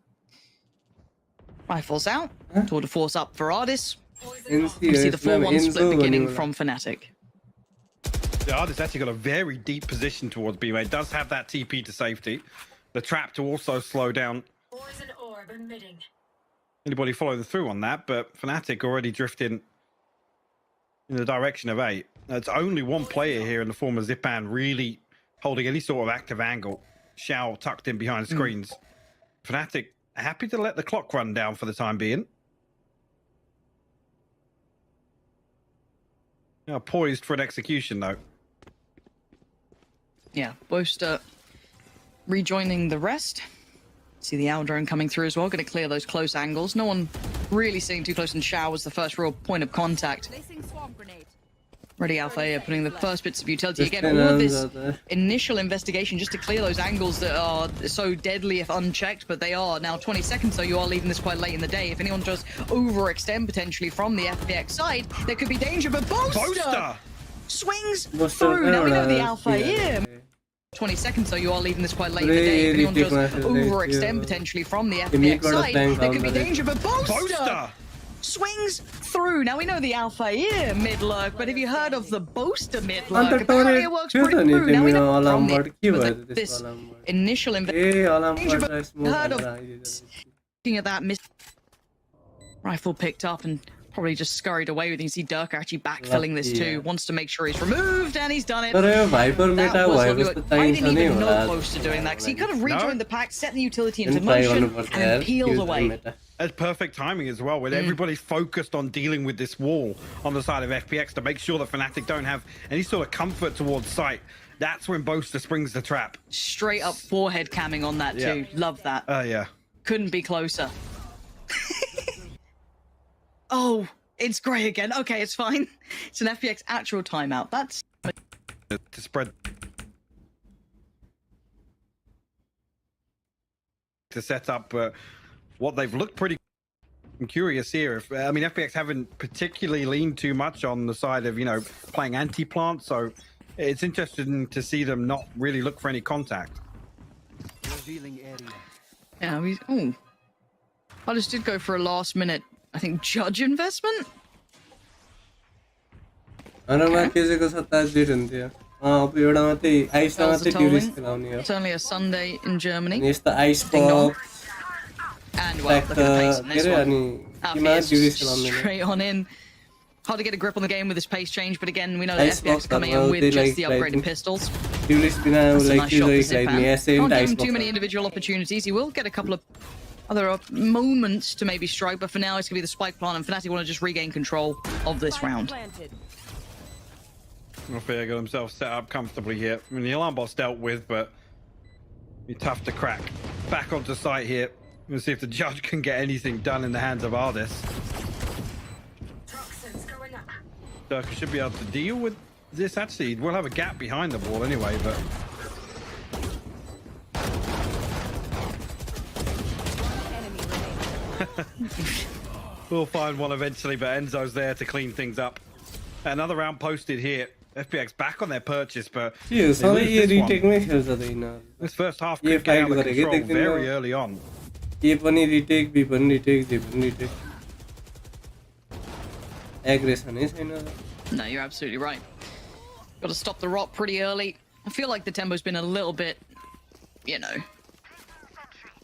Speaker 17: rifles out. Tour de force up for Artis. We see the 4-1 split beginning from Fnatic.
Speaker 18: The Artis actually got a very deep position towards B. It does have that TP to safety. The trap to also slow down anybody following through on that, but Fnatic already drifting in the direction of 8. It's only one player here in the form of Zipan really holding any sort of active angle. Xiao tucked in behind screens. Fnatic happy to let the clock run down for the time being. Now poised for an execution, though.
Speaker 17: Yeah, Boaster rejoining the rest. See the owl drone coming through as well. Going to clear those close angles. No one really sitting too close, and Shao was the first real point of contact. Ready Alpha here, putting the first bits of utility. Again, all of this initial investigation just to clear those angles that are so deadly if unchecked, but they are now 20 seconds, so you are leaving this quite late in the day. If anyone does overextend potentially from the FPX side, there could be danger, but Boaster swings through. Now we know the Alpha here. 20 seconds, so you are leaving this quite late in the day. If anyone does overextend potentially from the FPX side, there could be danger, but Boaster swings through. Now we know the Alpha here mid-lurk, but have you heard of the Boaster mid-lurk? Apparently it works pretty through. Now we know from this initial investigation, but heard of looking at that rifle picked up and probably just scurried away with it. You see Dirk actually backfilling this too. Wants to make sure he's removed, and he's done it.
Speaker 5: I
Speaker 17: didn't even know Boaster doing that, because he could have rejoined the pack, set the utility into motion, and then peeled away.
Speaker 18: That's perfect timing as well, with everybody focused on dealing with this wall on the side of FPX to make sure that Fnatic don't have any sort of comfort towards sight. That's when Boaster springs the trap.
Speaker 17: Straight up forehead camming on that too. Love that.
Speaker 18: Yeah.
Speaker 17: Couldn't be closer. Oh, it's grey again. Okay, it's fine. It's an FPX actual timeout. That's
Speaker 18: to spread to set up what they've looked pretty. I'm curious here if I mean FPX haven't particularly leaned too much on the side of playing anti-plant, so it's interesting to see them not really look for any contact.
Speaker 17: Yeah, I just did go for a last minute, I think, judge investment.
Speaker 5: It's
Speaker 17: only a Sunday in Germany.
Speaker 5: the ice pop.
Speaker 17: And well, look at the pace on this one. Alfie straight on in. Hard to get a grip on the game with this pace change, but again, we know that FPX coming in with just the upgraded pistols. That's a nice shot for Zipan. Can't give him too many individual opportunities. He will get a couple of other moments to maybe strike, but for now it's going to be the spike plant, and Fnatic want to just regain control of this round.
Speaker 18: Alfie got himself set up comfortably here. I mean, the alarm bot's dealt with, but be tough to crack. Back onto site here. We'll see if the judge can get anything done in the hands of Ardis. Dirk should be able to deal with this. Actually, we'll have a gap behind the wall anyway, but we'll find one eventually. But Enzo's there to clean things up. Another round posted here. FPX back on their purchase, but this first half could get out of control very early on.
Speaker 5: Aggression.
Speaker 17: No, you're absolutely right. Got to stop the rot pretty early. I feel like the tempo's been a little bit, hot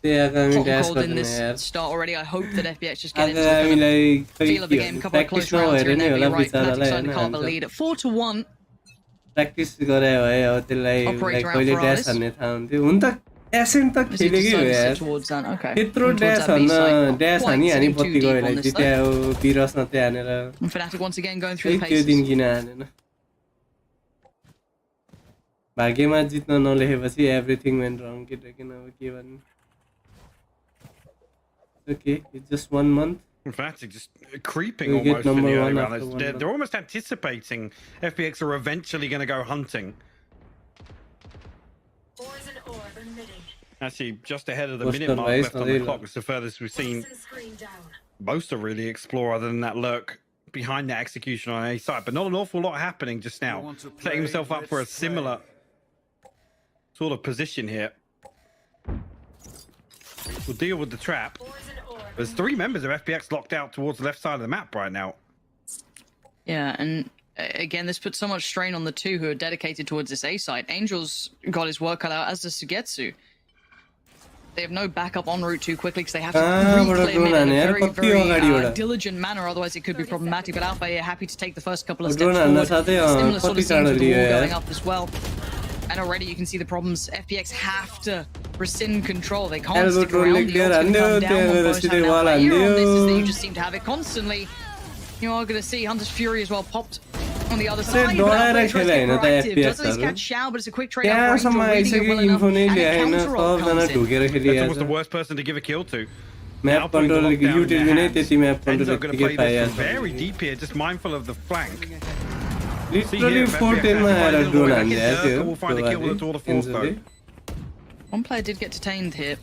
Speaker 17: and cold in this start already. I hope that FPX just get into the feel of the game. A couple of close rounds here and there, but you're right. Fnatic starting to carve a lead at 4-1.
Speaker 5: Practice
Speaker 17: Operator out for Ardis.
Speaker 5: Ascent तक खेलेकै हो यार त्यत्रो dash हन्न dash हानी हानी पत्ती गयो like जित्या हो बिरस नते हानेर
Speaker 17: Fnatic once again going through the
Speaker 5: त्यो
Speaker 17: paces.
Speaker 5: दिन किन हानेन भाग्यमा जित्न नलेखेपछि एभ्रिथिङ वेन्ट रङ केटा किन अब के भन्नु Okay, it's just 1 month.
Speaker 18: Fnatic just creeping almost in the early round. They're almost anticipating FPX are eventually going to go hunting. Actually, just ahead of the minute mark left on the clock is the furthest we've seen Boaster really explore other than that lurk behind that execution on A side. But not an awful lot happening just now. Setting himself up for a similar sort of position here. We'll deal with the trap. There's 3 members of FPX locked out towards the left side of the map right now.
Speaker 17: Yeah, and again, this puts so much strain on the two who are dedicated towards this A side. Angel's got his work cut out, as does Sugetsu. They have no backup en route too quickly because they have to reclaim it in a very diligent manner, otherwise it could be problematic. But Alpha are happy to take the first couple of steps forward. Similar sort of scenes with the wall going up as well. And already you can see the problems. FPX have to rescind control. They can't
Speaker 5: Elbow
Speaker 17: stick around.
Speaker 5: troll
Speaker 17: The ult's
Speaker 5: and
Speaker 17: gonna come down
Speaker 5: the
Speaker 17: one
Speaker 5: rest of
Speaker 17: burst
Speaker 5: the
Speaker 17: out.
Speaker 5: wall
Speaker 17: Now,
Speaker 5: and
Speaker 17: here on this is that
Speaker 5: you-
Speaker 17: you just seem to have it constantly. You are going to see Hunter's Fury as well popped on the other
Speaker 5: Say,
Speaker 17: side. But
Speaker 5: don't
Speaker 17: Alpha
Speaker 5: I
Speaker 17: tries to
Speaker 5: खेला
Speaker 17: get
Speaker 5: हैन त
Speaker 17: proactive.
Speaker 5: FPS
Speaker 17: Does at least
Speaker 5: हरु?
Speaker 17: catch Shao, but it's a quick trade out.
Speaker 5: त्यहाँसम्म
Speaker 17: Angel reading it
Speaker 5: आइसक्यो
Speaker 17: well enough,
Speaker 5: info नै
Speaker 17: and a
Speaker 5: ल्याएन
Speaker 17: counter ult
Speaker 5: सबजना
Speaker 17: comes in.
Speaker 5: ढुकेर
Speaker 18: That's
Speaker 5: खेलिरहेछ
Speaker 18: almost the worst person to give a kill to.
Speaker 5: Map
Speaker 18: Now putting the
Speaker 5: control
Speaker 18: lockdown in
Speaker 5: utility
Speaker 18: their
Speaker 5: नै
Speaker 18: hands.
Speaker 5: त्यति map
Speaker 18: Enzo
Speaker 5: control
Speaker 18: going to
Speaker 5: त्यतिकै
Speaker 18: play this
Speaker 5: पाइहाल्छ
Speaker 18: very deep here, just mindful of the flank.
Speaker 5: Literally 410 मा आएर drone हान्दिएको थियो
Speaker 18: We'll find a kill with all the force though.
Speaker 17: One player did get detained here.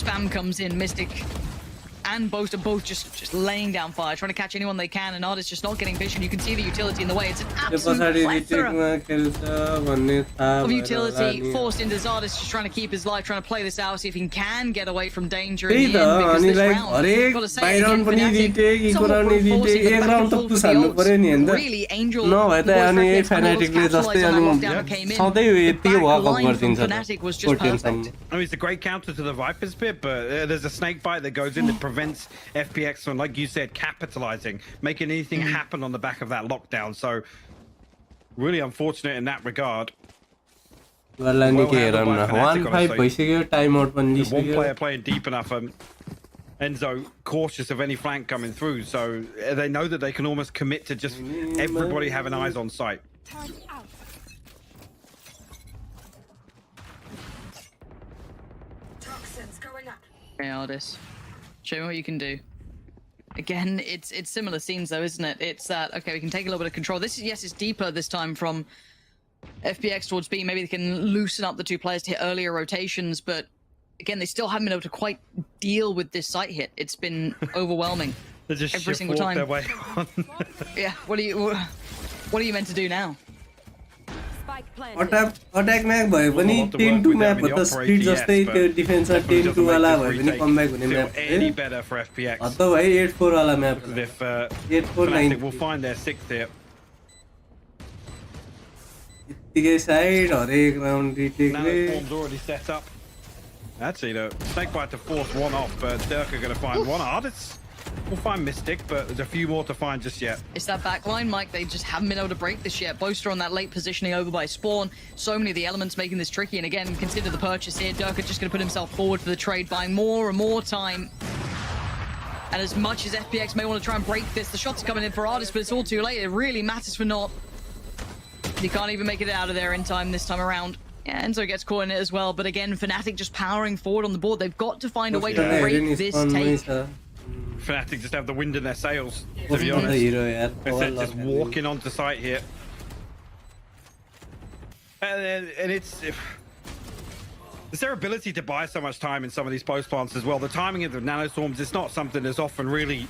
Speaker 17: Spam comes in, Mystic and Boast are both just laying down fire, trying to catch anyone they can, and Artist just not getting vision. You can see the utility in the way. It's an absolute plethora of utility forced into Zardes, just trying to keep his life, trying to play this out, see if he can get away from danger in the end, because this round, I've got to say, again, Fnatic, somewhat forcing the back and forth with the ults. Really, Angel, the boys Fnatic capitalized on that lockdown that came in. The back line from Fnatic was just perfect.
Speaker 18: I mean, it's a great counter to the Viper's bit, but there's a snake bite that goes in that prevents FPX from, like you said, capitalizing, making anything happen on the back of that lockdown. So, really unfortunate in that regard.
Speaker 5: One
Speaker 18: player playing deep enough. Enzo cautious of any flank coming through, so they know that they can almost commit to just everybody having eyes on sight.
Speaker 17: Okay, Ardis. Show me what you can do. Again, it's similar scenes though, isn't it? It's that, okay, we can take a little bit of control. This is, yes, it's deeper this time from FPX towards B. Maybe they can loosen up the two players to hit earlier rotations, but again, they still haven't been able to quite deal with this site hit. It's been overwhelming.
Speaker 18: They just
Speaker 17: every single time.
Speaker 18: their way on.
Speaker 17: Yeah, what are you meant to do now?
Speaker 5: Attack MAC भयो पनि 10-2 map हो त split जस्तै त्यो डिफेन्समा 10-2 वाला भयो पनि comeback हुने map
Speaker 18: any better for FPX.
Speaker 5: अत भाइ 8-4 वाला map
Speaker 18: If
Speaker 5: 8-4-9
Speaker 18: will find their sixth here.
Speaker 5: यतिकै साइड हरेक round रिटेकले
Speaker 18: Nanoform's already set up. Actually, the snake bite to force one off, but Dirk are going to find one. Artists will find Mystic, but there's a few more to find just yet.
Speaker 17: It's that back line, Mike. They just haven't been able to break this yet. Boaster on that late positioning over by Spawn. So many of the elements making this tricky. And again, consider the purchase here. Dirk just going to put himself forward for the trade, buying more and more time. And as much as FPX may want to try and break this, the shots are coming in for Artist, but it's all too late. It really matters for Not. He can't even make it out of there in time this time around. Yeah, Enzo gets caught in it as well. But again, Fnatic just powering forward on the board. They've got to find a way to break this take.
Speaker 18: Fnatic just have the wind in their sails, to be honest. They're just walking onto site here. And it's... their ability to buy so much time in some of these post plants as well. The timing of the nanoswarms is not something that's often really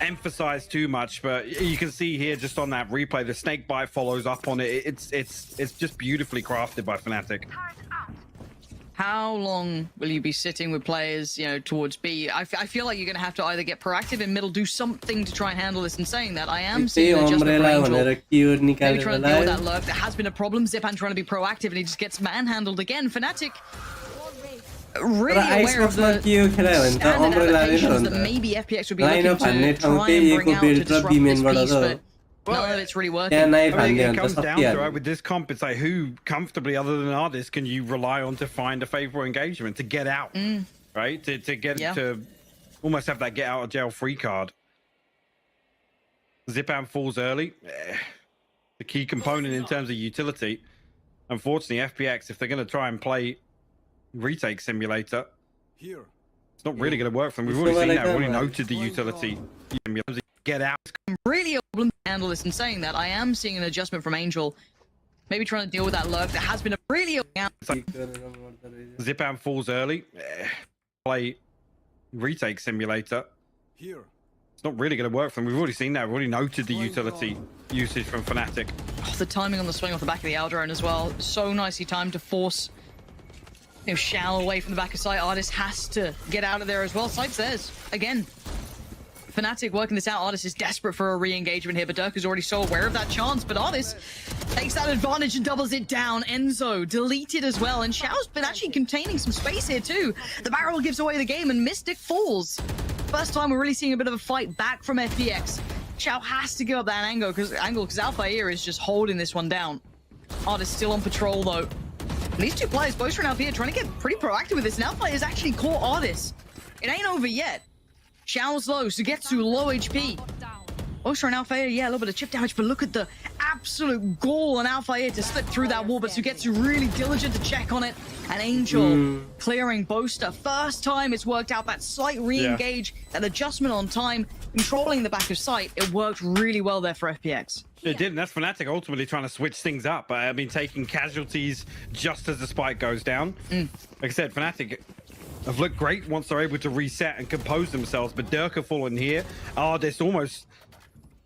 Speaker 18: emphasized too much, but you can see here just on that replay, the snake bite follows up on it. It's just beautifully crafted by Fnatic.
Speaker 17: How long will you be sitting with players, you know, towards B? I feel like you're going to have to either get proactive in middle, do something to try and handle this. And saying that, I am seeing an adjustment for Angel. Maybe trying to deal with that lurk. There has been a problem. Zipan trying to be proactive, and he just gets manhandled again. Fnatic really aware of the standard adaptations that maybe FPX would be looking to try and bring out to disrupt this piece, but none of it's really working.
Speaker 18: It comes down to, right, with this comp, it's like who comfortably, other than Artist, can you rely on to find a favorable engagement, to get out, right? To get to almost have that get out of jail free card. Zipan falls early. The key component in terms of utility. Unfortunately, FPX, if they're going to try and play retake simulator, it's not really going to work for them. We've already seen that. We've already noted the utility. Get out.
Speaker 17: Really a problem to handle this. And saying that, I am seeing an adjustment from Angel. Maybe trying to deal with that lurk. There has been a really...
Speaker 18: Zipan falls early. Play retake simulator. It's not really going to work for them. We've already seen that. We've already noted the utility usage from Fnatic.
Speaker 17: Oh, the timing on the swing off the back of the Aldrone as well. So nicely timed to force, you know, Shao away from the back of site. Artist has to get out of there as well. Site's theirs again. Fnatic working this out. Artist is desperate for a re-engagement here, but Dirk is already so aware of that chance. But Artist takes that advantage and doubles it down. Enzo deleted as well, and Shao's been actually containing some space here too. The barrel gives away the game, and Mystic falls. First time we're really seeing a bit of a fight back from FPX. Shao has to give up that angle because Alpha here is just holding this one down. Artist still on patrol though. And these two players, both from Alpha trying to get pretty proactive with this. Now Alpha is actually caught Artist. It ain't over yet. Xiao's low, Sugetsu low HP. Ostra and Alpha, yeah, a little bit of chip damage, but look at the absolute gall on Alpha to slip through that wall, but Sugetsu really diligent to check on it. And Angel clearing Boaster. First time it's worked out that slight re-engage, that adjustment on time, controlling the back of sight. It worked really well there for FPX.
Speaker 18: It did, and that's Fnatic ultimately trying to switch things up. I mean, taking casualties just as the spike goes down. Like I said, Fnatic have looked great once they're able to reset and compose themselves, but Durka falling here. Artist almost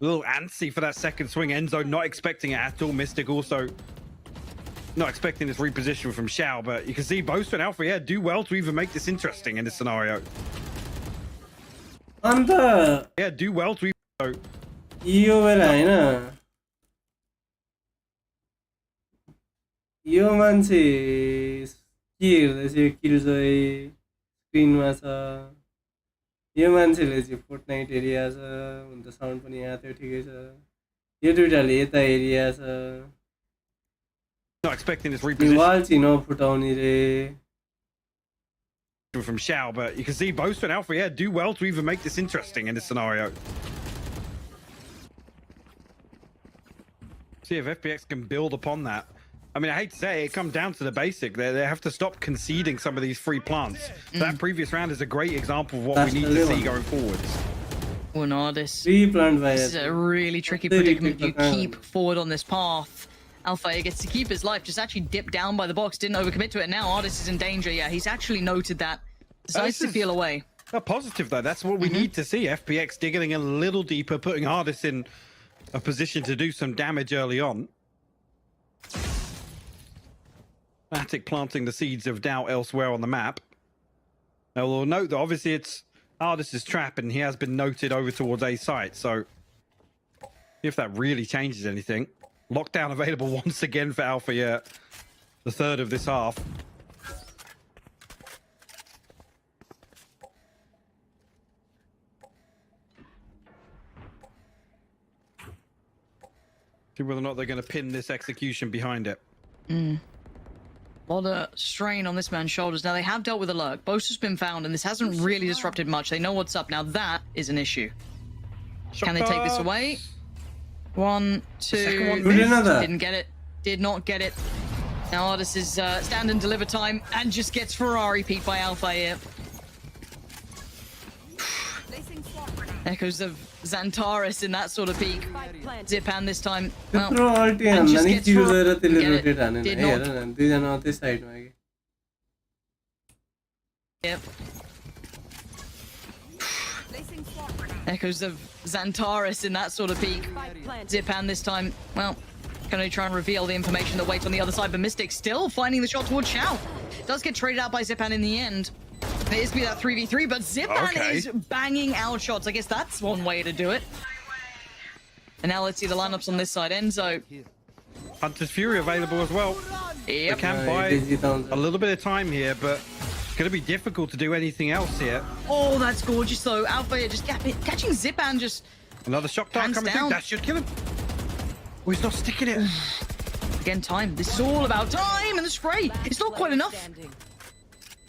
Speaker 18: a little antsy for that second swing. Enzo not expecting it at all. Mystic also not expecting this reposition from Xiao, but you can see Boaster and Alpha do well to even make this interesting in this scenario. Do well to even...
Speaker 5: यो मान्छे के हेर्दैछ यो किलजोय स्क्रिनमा छ यो मान्छेले चाहिँ Fortnite area छ हुन त sound पनि यहाँ थियो ठिकै छ यो दुईटाले यता एरिया छ
Speaker 18: not expecting this reposition
Speaker 5: वाल चाहिँ नफुटाउने रे
Speaker 18: from Xiao, but you can see Boaster and Alpha do well to even make this interesting in this scenario. See if FPX can build upon that. I mean, I hate to say it, it comes down to the basic. They have to stop conceding some of these free plants. That previous round is a great example of what we need to see going forwards.
Speaker 17: Well, no, this is a really tricky predicament. You keep forward on this path. Alpha gets to keep his life, just actually dipped down by the box, didn't overcommit to it. Now Artist is in danger. Yeah, he's actually noted that. Decides to peel away.
Speaker 18: A positive, though. That's what we need to see. FPX digging a little deeper, putting Artist in a position to do some damage early on. Fnatic planting the seeds of doubt elsewhere on the map. Now we'll note that obviously it's Artist's trap and he has been noted over towards A site, so if that really changes anything. Lockdown available once again for Alpha, the third of this half. See whether or not they're going to pin this execution behind it.
Speaker 17: A lot of strain on this man's shoulders. Now, they have dealt with a lurk. Boaster's been found, and this hasn't really disrupted much. They know what's up. Now, that is an issue. Can they take this away? 1, 2... Didn't get it. Did not get it. Now, Artist is stand and deliver time, and just gets Ferrari peaked by Alpha here. Echoes of Xantares in that sort of peak. Zipan this time. Well, and just gets Did not. Yep. Echoes of Xantares in that sort of peak. Zipan this time. Well, can only try and reveal the information that waits on the other side, but Mystic still finding the shot towards Xiao. Does get traded out by Zipan in the end. It is be that 3v3, but Zipan is banging out shots. I guess that's one way to do it. And now let's see the lineups on this side. Enzo.
Speaker 18: Hunter's Fury available as well. They can buy a little bit of time here, but it's going to be difficult to do anything else here.
Speaker 17: Oh, that's gorgeous though. Alpha just catching Zipan just...
Speaker 18: Another shock dart coming through. That should kill him. Oh, he's not sticking it.
Speaker 17: Again, time. This is all about time and the spray. It's not quite enough.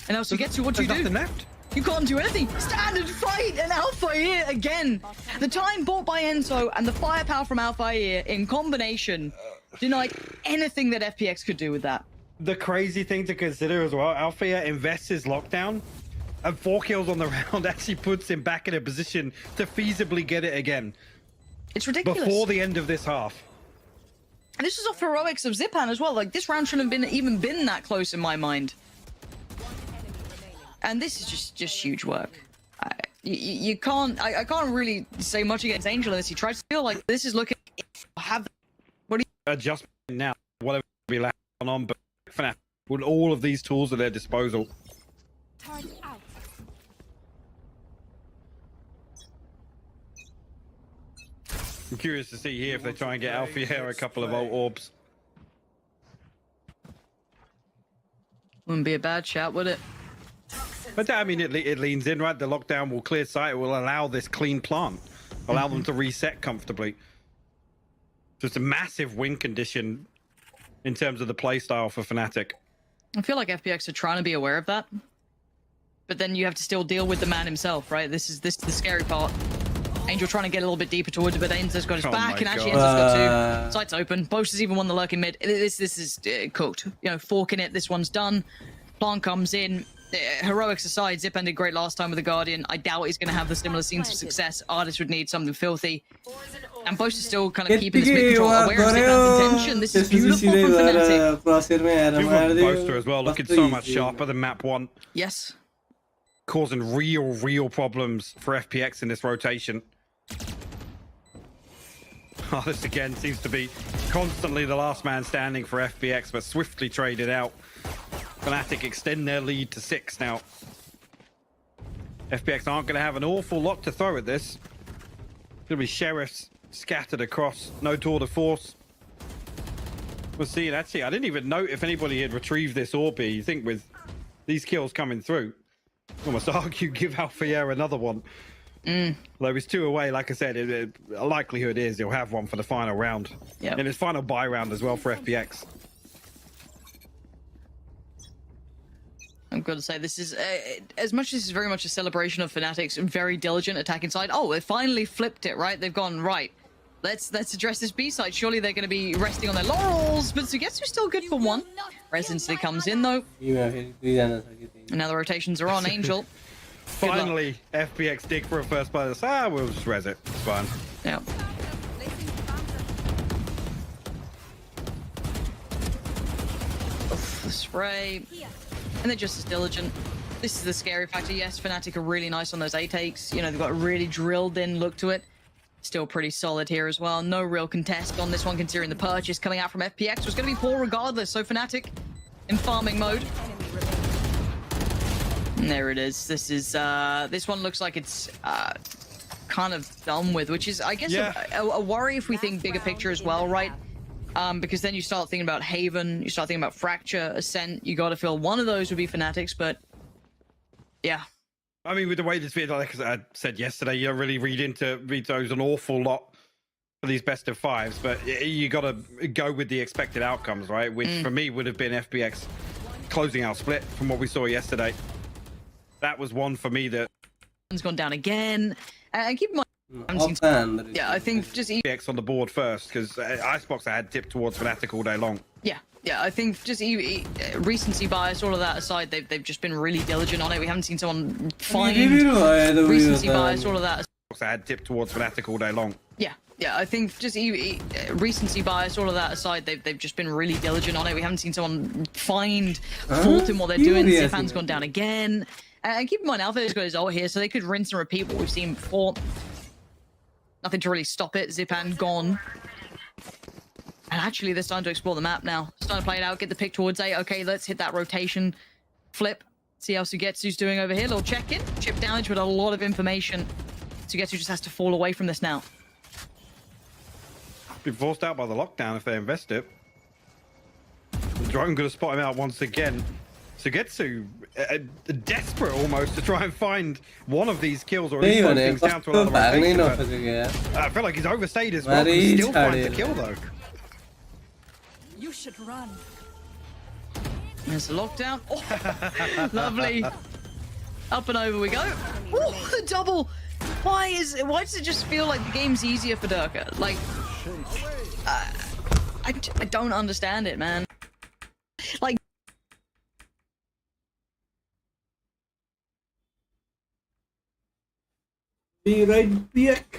Speaker 17: And now Sugetsu, what do you do?
Speaker 18: Left.
Speaker 17: You can't do anything. Standard fight and Alpha here again. The time bought by Enzo and the firepower from Alpha here in combination denied anything that FPX could do with that.
Speaker 18: The crazy thing to consider as well, Alpha invests his lockdown and 4 kills on the round actually puts him back in a position to feasibly get it again.
Speaker 17: It's ridiculous.
Speaker 18: Before the end of this half.
Speaker 17: And this is off heroics of Zipan as well. Like, this round shouldn't have even been that close in my mind. And this is just huge work. I can't really say much against Angel unless he tries to feel like this is looking
Speaker 18: adjustment now, whatever be left on, but FNAF with all of these tools at their disposal. I'm curious to see here if they try and get Alfie here a couple of old orbs.
Speaker 17: Wouldn't be a bad shout, would it?
Speaker 18: But I mean, it leans in, right? The lockdown will clear sight. It will allow this clean plant, allow them to reset comfortably. So it's a massive win condition in terms of the play style for Fnatic.
Speaker 17: I feel like FPX are trying to be aware of that, but then you have to still deal with the man himself, right? This is the scary part. Angel trying to get a little bit deeper towards it, but Enzo's got his back, and actually Enzo's got two. Sights open. Boast has even won the lurking mid. This is cooked. You know, forking it. This one's done. Plant comes in. Heroics aside, Zip ended great last time with the Guardian. I doubt he's going to have the similar scenes of success. Artist would need something filthy. And Boast is still kind of keeping his mid control, aware of Zip's intention. This is beautiful from Fnatic.
Speaker 18: Boaster as well, looking so much sharper than map 1.
Speaker 17: Yes.
Speaker 18: Causing real problems for FPX in this rotation. Oh, this again seems to be constantly the last man standing for FPX, but swiftly traded out. Fnatic extend their lead to 6 now. FPX aren't going to have an awful lot to throw at this. Going to be Sheriffs scattered across. No tour de force. We'll see. Actually, I didn't even know if anybody had retrieved this Orbi. You think with these kills coming through, almost argue give Alfier another one. Though he's 2 away, like I said, a likelihood is he'll have one for the final round. And his final buy round as well for FPX.
Speaker 17: I'm going to say this is, as much as this is very much a celebration of Fnatic's very diligent attacking side. Oh, they finally flipped it, right? They've gone, right, let's address this B side. Surely they're going to be resting on their laurels, but Sugetsu's still good for 1. Residency comes in, though. Now the rotations are on. Angel.
Speaker 18: Finally, FPX dig for a first play. We'll just res it. It's fine.
Speaker 17: Yeah. The spray. And they're just as diligent. This is the scary factor. Yes, Fnatic are really nice on those A takes. You know, they've got a really drilled in look to it. Still pretty solid here as well. No real contest on this one, considering the purchase coming out from FPX was going to be poor regardless. So Fnatic in farming mode. And there it is. This is this one looks like it's kind of done with, which is, I guess, a worry if we think bigger picture as well, right? Because then you start thinking about Haven, you start thinking about Fracture, Ascent. You got to feel one of those would be Fnatic's, but yeah.
Speaker 18: I mean, with the way this video, like I said yesterday, you don't really read those an awful lot for these best of 5s, but you got to go with the expected outcomes, right? Which for me would have been FPX closing out split from what we saw yesterday. That was one for me that
Speaker 17: has gone down again. And keep in mind, yeah, I think just
Speaker 18: FPX on the board first, because Icebox I had tipped towards Fnatic all day long.
Speaker 17: Yeah, I think just recency bias, all of that aside, they've just been really diligent on it. We haven't seen someone find recency bias, all of that.
Speaker 18: I had tipped towards Fnatic all day long.
Speaker 17: Yeah, I think just recency bias, all of that aside, they've just been really diligent on it. We haven't seen someone find fault in what they're doing. Zipan's gone down again. And keep in mind, Alpha's got his ult here, so they could rinse and repeat what we've seen before. Nothing to really stop it. Zipan gone. And actually, they're starting to explore the map now. Starting to play it out, get the pick towards A. Okay, let's hit that rotation. Flip. See how Sugetsu's doing over here. Little check-in. Chip damage with a lot of information. Sugetsu just has to fall away from this now.
Speaker 18: Been forced out by the lockdown if they invest it. The drone going to spot him out once again. Sugetsu, desperate almost to try and find one of these kills, or at least things down to another rotation. I feel like he's overstayed his welcome. Still finds the kill though.
Speaker 4: You should run.
Speaker 17: There's the lockdown. Oh, lovely. Up and over we go. Oh, the double. Why does it just feel like the game's easier for Durka? Like, I don't understand it, man. Like.
Speaker 5: Be right back.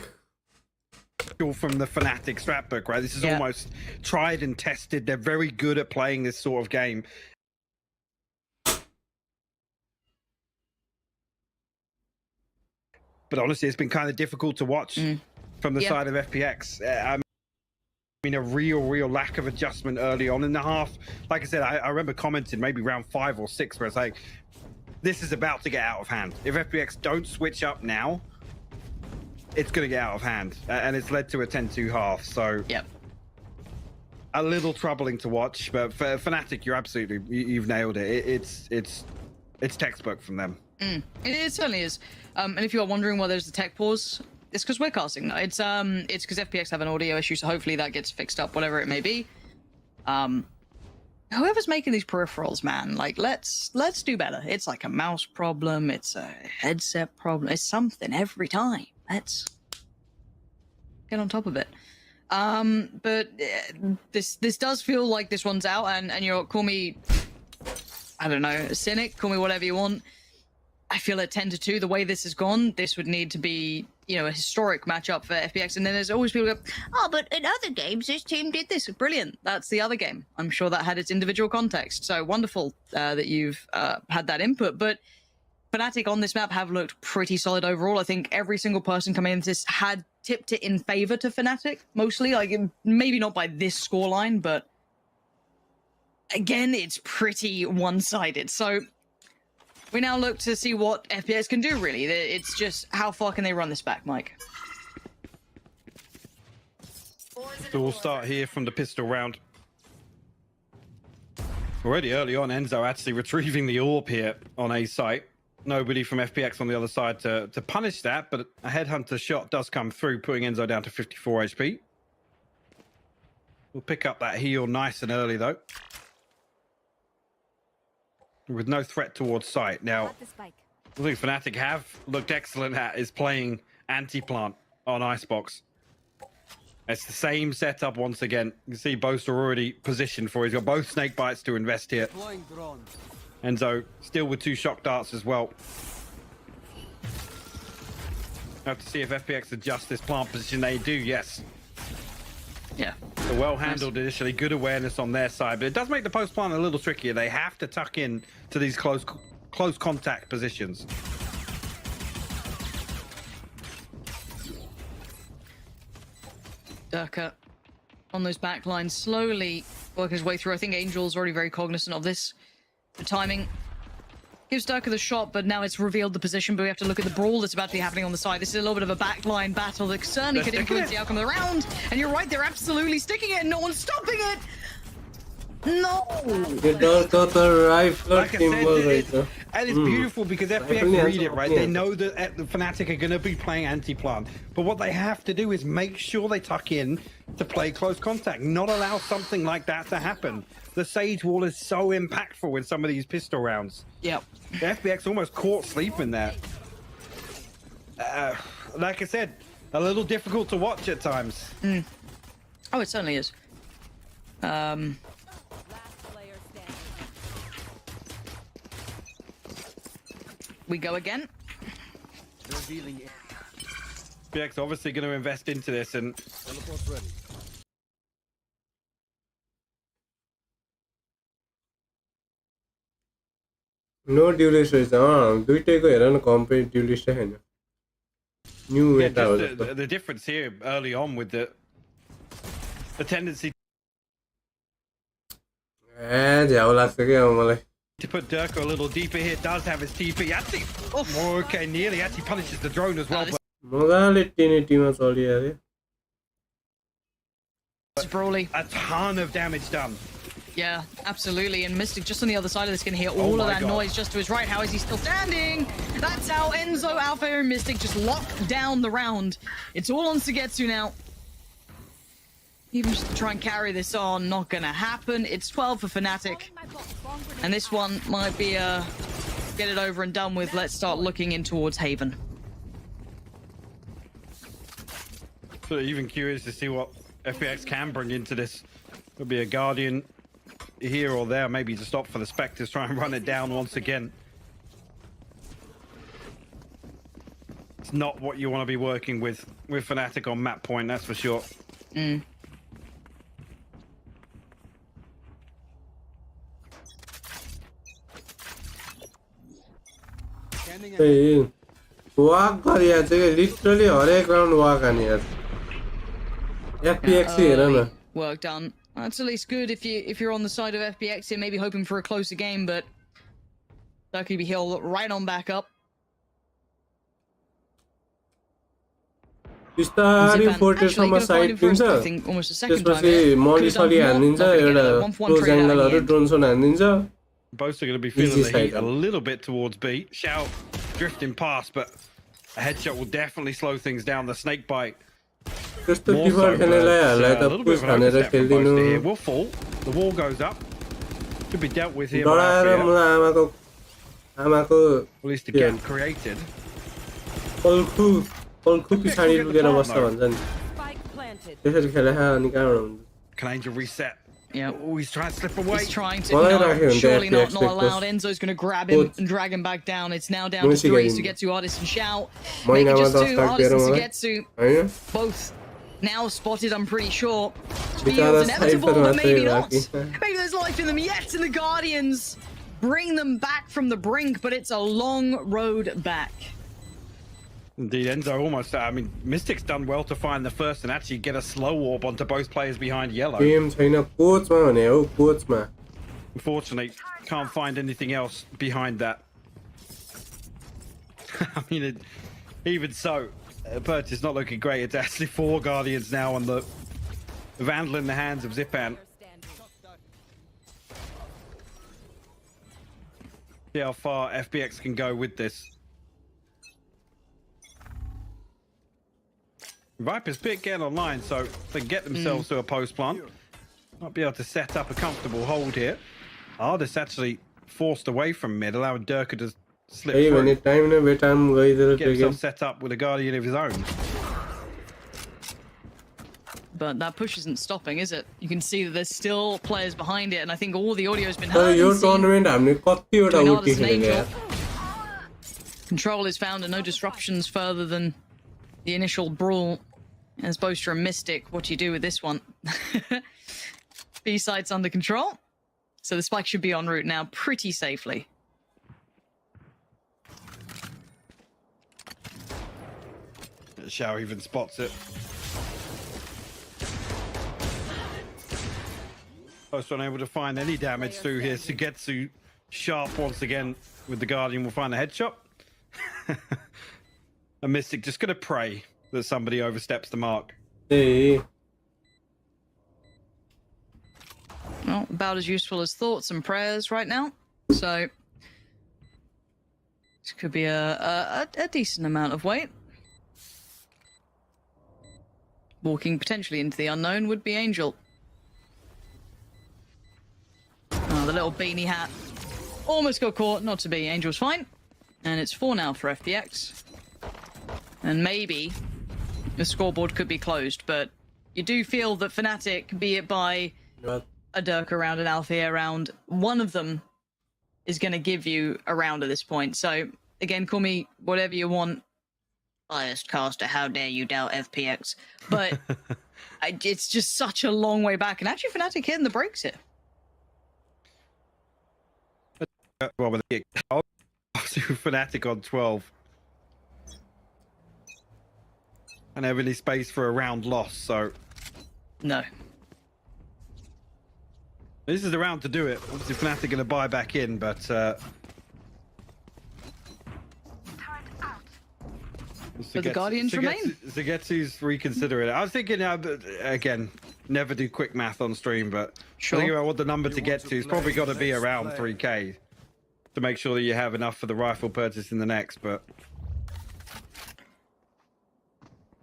Speaker 18: From the Fnatic strat book, right? This is almost tried and tested. They're very good at playing this sort of game. But honestly, it's been kind of difficult to watch from the side of FPX. I mean, a real lack of adjustment early on in the half. Like I said, I remember commenting maybe round 5 or 6 where it's like, this is about to get out of hand. If FPX don't switch up now, it's going to get out of hand, and it's led to a 10-2 half. So a little troubling to watch, but for Fnatic, you've nailed it. It's textbook from them.
Speaker 17: It certainly is. And if you are wondering why there's the tech pause, it's because we're casting. It's because FPX have an audio issue, so hopefully that gets fixed up, whatever it may be. whoever's making these peripherals, man, like let's do better. It's like a mouse problem, it's a headset problem, it's something every time. Let's get on top of it. But this does feel like this one's out, and you're, call me, I don't know, a cynic, call me whatever you want. I feel at 10-2, the way this has gone, this would need to be, you know, a historic matchup for FPX. And then there's always people who go, oh, but in other games, this team did this. Brilliant. That's the other game. I'm sure that had its individual context. So wonderful that you've had that input. But Fnatic on this map have looked pretty solid overall. I think every single person coming into this had tipped it in favor to Fnatic, mostly. Like, maybe not by this scoreline, but again, it's pretty one-sided. So we now look to see what FPX can do, really. It's just, how far can they run this back, Mike?
Speaker 18: So we'll start here from the pistol round. Already early on, Enzo actually retrieving the orb here on A site. Nobody from FPX on the other side to punish that, but a headhunter shot does come through, putting Enzo down to 54 HP. We'll pick up that heal nice and early, though. With no threat towards site. Now, I think Fnatic have looked excellent at is playing anti-plant on Icebox. It's the same setup once again. You can see both are already positioned for it. He's got both snake bites to invest here. Enzo still with 2 shock darts as well. Have to see if FPX adjust this plant position. They do, yes.
Speaker 17: Yeah.
Speaker 18: So well handled initially, good awareness on their side, but it does make the post plant a little trickier. They have to tuck in to these close contact positions.
Speaker 17: Durka on those back lines, slowly working his way through. I think Angel's already very cognizant of this. The timing gives Durka the shot, but now it's revealed the position, but we have to look at the brawl that's about to be happening on the side. This is a little bit of a backline battle that certainly could influence the outcome of the round. And you're right, they're absolutely sticking it and no one's stopping it. No!
Speaker 18: Like I said, and it's beautiful because FPX read it, right? They know that the Fnatic are going to be playing anti-plant. But what they have to do is make sure they tuck in to play close contact, not allow something like that to happen. The Sage Wall is so impactful in some of these pistol rounds.
Speaker 17: Yep.
Speaker 18: The FPX almost caught sleeping there. Like I said, a little difficult to watch at times.
Speaker 17: Oh, it certainly is. We go again.
Speaker 18: FPX obviously going to invest into this and...
Speaker 5: No duelist is दुईटैको हेर न compete duelist हैन new Meta हो जस्तो
Speaker 18: the difference here early on with the tendency
Speaker 5: झ्याउ लाग्छ के मलाई
Speaker 18: to put Durka a little deeper here. Does have his TP. Actually, okay, nearly actually punishes the drone as well.
Speaker 5: मजाले टिनेटीमा चलियो अरे
Speaker 17: It's Brawly.
Speaker 18: A ton of damage done.
Speaker 17: Yeah, absolutely. And Mystic just on the other side of this can hear all of that noise just to his right. How is he still standing? That's how Enzo, Alpha, and Mystic just lock down the round. It's all on Sugetsu now. Even just to try and carry this on, not gonna happen. It's 12 for Fnatic. And this one might be a get it over and done with. Let's start looking in towards Haven.
Speaker 18: So even curious to see what FPX can bring into this. Could be a Guardian here or there, maybe to stop for the Spectres, try and run it down once again. It's not what you want to be working with Fnatic on map point, that's for sure.
Speaker 5: Hey, walk गरिया चाहिँ literally हरेक round walk आनी यार FPX हेर न
Speaker 17: Work done. That's at least good if you're on the side of FPX here, maybe hoping for a closer game, but that could be healed right on back up.
Speaker 5: बिस्तारै 40 सम्म side दिन्छ त्यसपछि मली सली हान्दिन्छ एउटा क्लोज एंगलहरु ड्रोन सोन हान्दिन्छ
Speaker 18: Both are going to be feeling the heat a little bit towards B. Shao drifting past, but a headshot will definitely slow things down. The snake bite.
Speaker 5: त्यस्तो डिफल्ट खेल्नेलाई हाललाई त पुश हानेर खेल्दिनु
Speaker 18: Will fall. The wall goes up. Could be dealt with here.
Speaker 5: डराएर
Speaker 18: by
Speaker 5: म
Speaker 18: Alfia.
Speaker 5: आमाको
Speaker 18: At least the gap created.
Speaker 5: पल्खु पछाडि लुकेर बस्छ भन्छ नि त्यसरी खेले अनि कहाँबाट हुन्छ
Speaker 18: Can Angel reset?
Speaker 17: Yeah.
Speaker 18: Oh, he's trying to slip away.
Speaker 17: He's trying to.
Speaker 5: Well,
Speaker 17: No, surely not.
Speaker 5: FPX
Speaker 17: Not allowed. Enzo's going to grab him and drag him back down. It's now down to 3. Sugetsu, Artist, and Shout. Make it just 2. Artist and Sugetsu. Both now spotted, I'm pretty sure. Feels inevitable, but maybe not. Maybe there's life in them yet, and the Guardians bring them back from the brink, but it's a long road back.
Speaker 18: Indeed, Enzo almost. I mean, Mystic's done well to find the first and actually get a slow warp onto both players behind yellow. Unfortunately, can't find anything else behind that. I mean, even so, Perch is not looking great. It's actually 4 Guardians now on the Vandal in the hands of Zipan. See how far FPX can go with this. Viper's pick getting online, so they get themselves to a post plant. Might be able to set up a comfortable hold here. Artist actually forced away from mid, allowing Durka to slip through. Get himself set up with a Guardian of his own.
Speaker 17: But that push isn't stopping, is it? You can see that there's still players behind it, and I think all the audio's been heard. Control is found and no disruptions further than the initial brawl. As Boaster and Mystic, what do you do with this one? B-side's under control. So the spike should be en route now pretty safely.
Speaker 18: Xiao even spots it. Post unable to find any damage through here. Sugetsu sharp once again with the Guardian will find a headshot. A Mystic just gonna pray that somebody oversteps the mark.
Speaker 5: Hey.
Speaker 17: Well, about as useful as thoughts and prayers right now. So this could be a decent amount of weight. Walking potentially into the unknown would be Angel. Oh, the little beanie hat. Almost got caught, not to be. Angel's fine. And it's 4 now for FPX. And maybe the scoreboard could be closed, but you do feel that Fnatic, be it by a Durka round, an Althea round, one of them is going to give you a round at this point. So, again, call me whatever you want. Biased caster, how dare you doubt FPX. But it's just such a long way back. And actually, Fnatic hitting the brakes here.
Speaker 18: Well, with the Fnatic on 12. And have any space for a round loss, so...
Speaker 17: No.
Speaker 18: This is the round to do it. Obviously, Fnatic going to buy back in, but...
Speaker 17: But the Guardians remain.
Speaker 18: Sugetsu's reconsidering it. I was thinking, again, never do quick math on stream, but thinking about what the number to get to is probably got to be around 3k to make sure that you have enough for the rifle purchase in the next, but...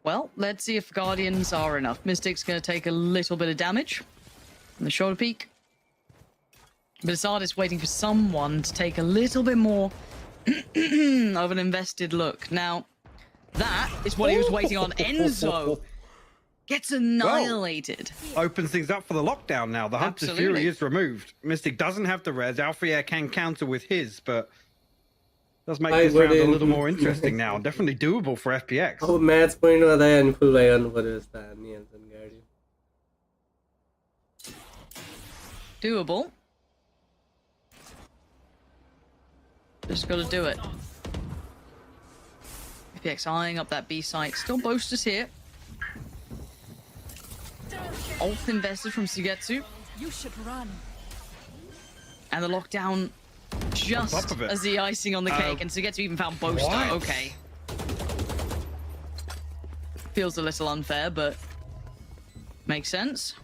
Speaker 17: Well, let's see if Guardians are enough. Mystic's going to take a little bit of damage from the shoulder peak. But it's Artist waiting for someone to take a little bit more of an invested look. Now, that is what he was waiting on. Enzo gets annihilated.
Speaker 18: Well, opens things up for the lockdown now. The Hunter's Fury is removed. Mystic doesn't have the res. Alfia can counter with his, but... does make this round a little more interesting now. Definitely doable for FPX.
Speaker 5: Oh, match point मा दाइ अनि full भाइ गर्नु पर्यो जस्तो हान्ने गाडी.
Speaker 17: Doable. Just got to do it. FPX eyeing up that B site. Still Boasters here. Ulth invested from Sugetsu.
Speaker 3: You should run.
Speaker 17: And the lockdown just as the icing on the cake, and Sugetsu even found Boaster. What? Okay. Feels a little unfair, but makes sense.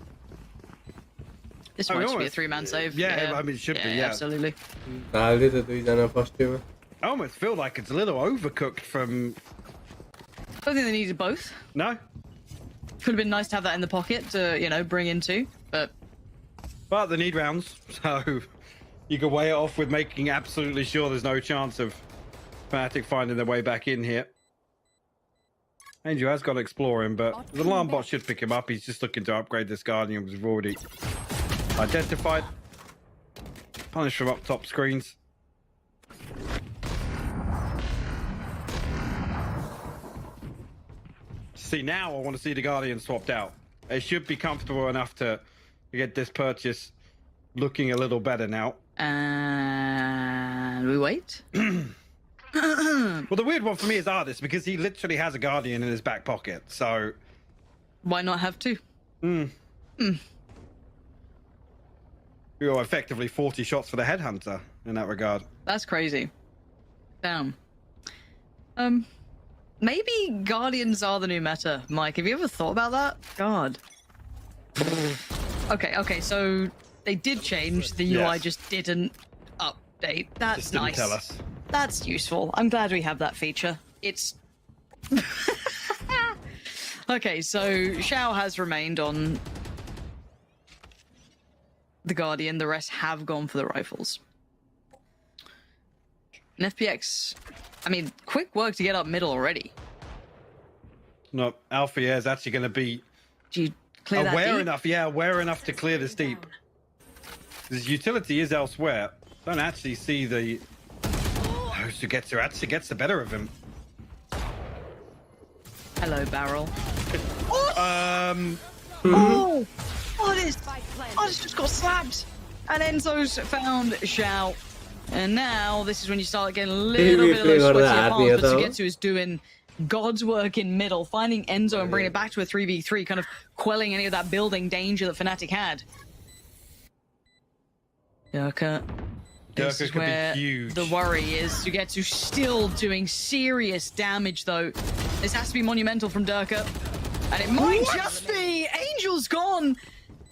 Speaker 17: This might just be a 3-man save.
Speaker 18: Yeah, I mean, it should be, yeah.
Speaker 17: Absolutely.
Speaker 18: I almost feel like it's a little overcooked from...
Speaker 17: I don't think they needed both.
Speaker 18: No.
Speaker 17: Could have been nice to have that in the pocket to, you know, bring into, but...
Speaker 18: But they need rounds, so you can weigh it off with making absolutely sure there's no chance of Fnatic finding their way back in here. Angel has got to explore him, but the alarm bot should pick him up. He's just looking to upgrade this Guardian, which we've already identified. Punish from up top screens. See, now I want to see the Guardian swapped out. They should be comfortable enough to get this purchase looking a little better now.
Speaker 17: And we wait.
Speaker 18: Well, the weird one for me is Artis, because he literally has a Guardian in his back pocket, so...
Speaker 17: Why not have two?
Speaker 18: You are effectively 40 shots for the Headhunter in that regard.
Speaker 17: That's crazy. Damn. Maybe Guardians are the new meta, Mike. Have you ever thought about that? God. Okay, so they did change. The UI just didn't update. That's
Speaker 18: Just didn't
Speaker 17: nice.
Speaker 18: tell us.
Speaker 17: That's useful. I'm glad we have that feature. It's... Okay, so Xiao has remained on the Guardian. The rest have gone for the rifles. And FPX... I mean, quick work to get up middle already.
Speaker 18: No, Alfia is actually going to be
Speaker 17: clear that
Speaker 18: aware
Speaker 17: deep?
Speaker 18: enough. Yeah, aware enough to clear this deep. His utility is elsewhere. Don't actually see the... Sugetsu actually gets the better of him.
Speaker 17: Hello, Barrel.
Speaker 18: Oh,
Speaker 17: this just got slapped. And Enzo's found Xiao. And now this is when you start getting a little bit of those sweaty palms, but Sugetsu is doing God's work in middle, finding Enzo and bringing it back to a 3v3, kind of quelling any of that building danger that Fnatic had. Durka. This is where the worry is. Sugetsu still doing serious damage, though. This has to be monumental from Durka. And it might just be! Angel's gone!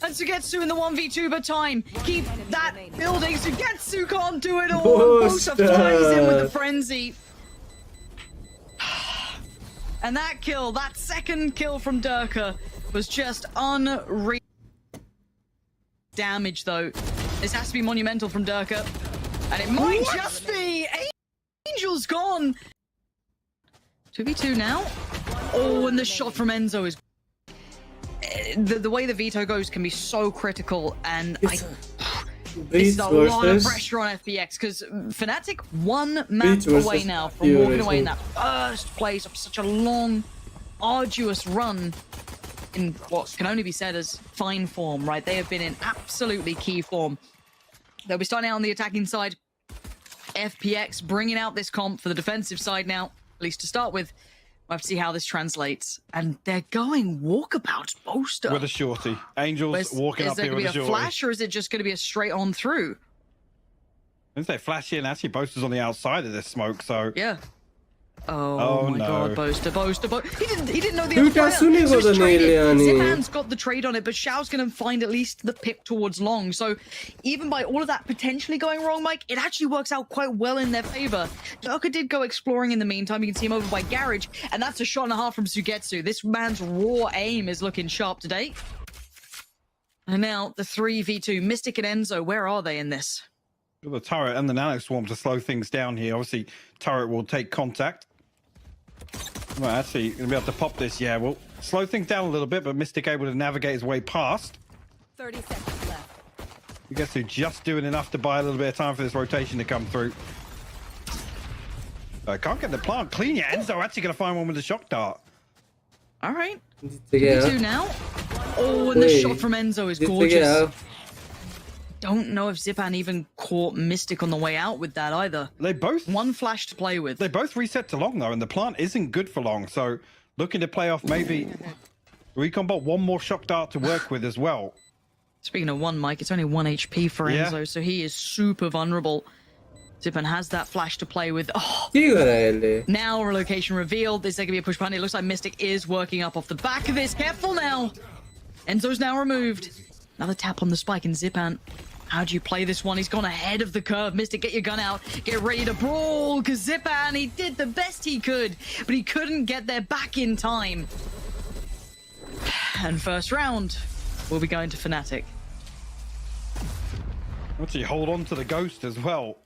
Speaker 17: And Sugetsu in the 1v2, but time. Keep that building. Sugetsu can't do it all. Bosa flies in with the frenzy. And that kill, that second kill from Durka, was just unreal. Damage, though. This has to be monumental from Durka. And it might just be! Angel's gone! 2v2 now. Oh, and the shot from Enzo is... The way the veto goes can be so critical, and this is a lot of pressure on FPX, because Fnatic one map away now from walking away in that first place of such a long, arduous run in what can only be said as fine form, right? They have been in absolutely key form. They'll be starting out on the attacking side. FPX bringing out this comp for the defensive side now, at least to start with. We'll have to see how this translates. And they're going walkabout Boaster.
Speaker 18: With a shorty. Angels walking up here with a shorty.
Speaker 17: Is there going to be a flash, or is it just going to be a straight on through?
Speaker 18: If they flash in, actually Boaster's on the outside of this smoke, so...
Speaker 17: Yeah. Oh my god, Boaster. He didn't know the
Speaker 5: Dude,
Speaker 17: other player. So he's traded.
Speaker 5: Ani.
Speaker 17: Zipan's got the trade on it, but Xiao's going to find at least the pick towards long. So even by all of that potentially going wrong, Mike, it actually works out quite well in their favor. Durka did go exploring in the meantime. You can see him over by Garage, and that's a shot and a half from Sugetsu. This man's raw aim is looking sharp today. And now the 3v2. Mystic and Enzo, where are they in this?
Speaker 18: The turret and the nano swarm to slow things down here. Obviously, turret will take contact. Well, actually, gonna be able to pop this. Yeah, we'll slow things down a little bit, but Mystic able to navigate his way past.
Speaker 4: 30 seconds left.
Speaker 18: You get to just doing enough to buy a little bit of time for this rotation to come through. I can't get the plant clean yet. Enzo actually gonna find one with the shock dart.
Speaker 17: All right. 2 now. Oh, and the shot from Enzo is gorgeous. Don't know if Zipan even caught Mystic on the way out with that either.
Speaker 18: They both...
Speaker 17: One flash to play with.
Speaker 18: They both reset to long, though, and the plant isn't good for long, so looking to play off maybe... Recon bot one more shock dart to work with as well.
Speaker 17: Speaking of one, Mike, it's only 1 HP for Enzo, so he is super vulnerable. Zipan has that flash to play with. Oh, now a location revealed. This is going to be a push behind. It looks like Mystic is working up off the back of this. Careful now. Enzo's now removed. Another tap on the spike in Zipan. How do you play this one? He's gone ahead of the curve. Mystic, get your gun out. Get ready to brawl, because Zipan, he did the best he could, but he couldn't get there back in time. And first round will be going to Fnatic.
Speaker 18: Actually, hold on to the ghost as well.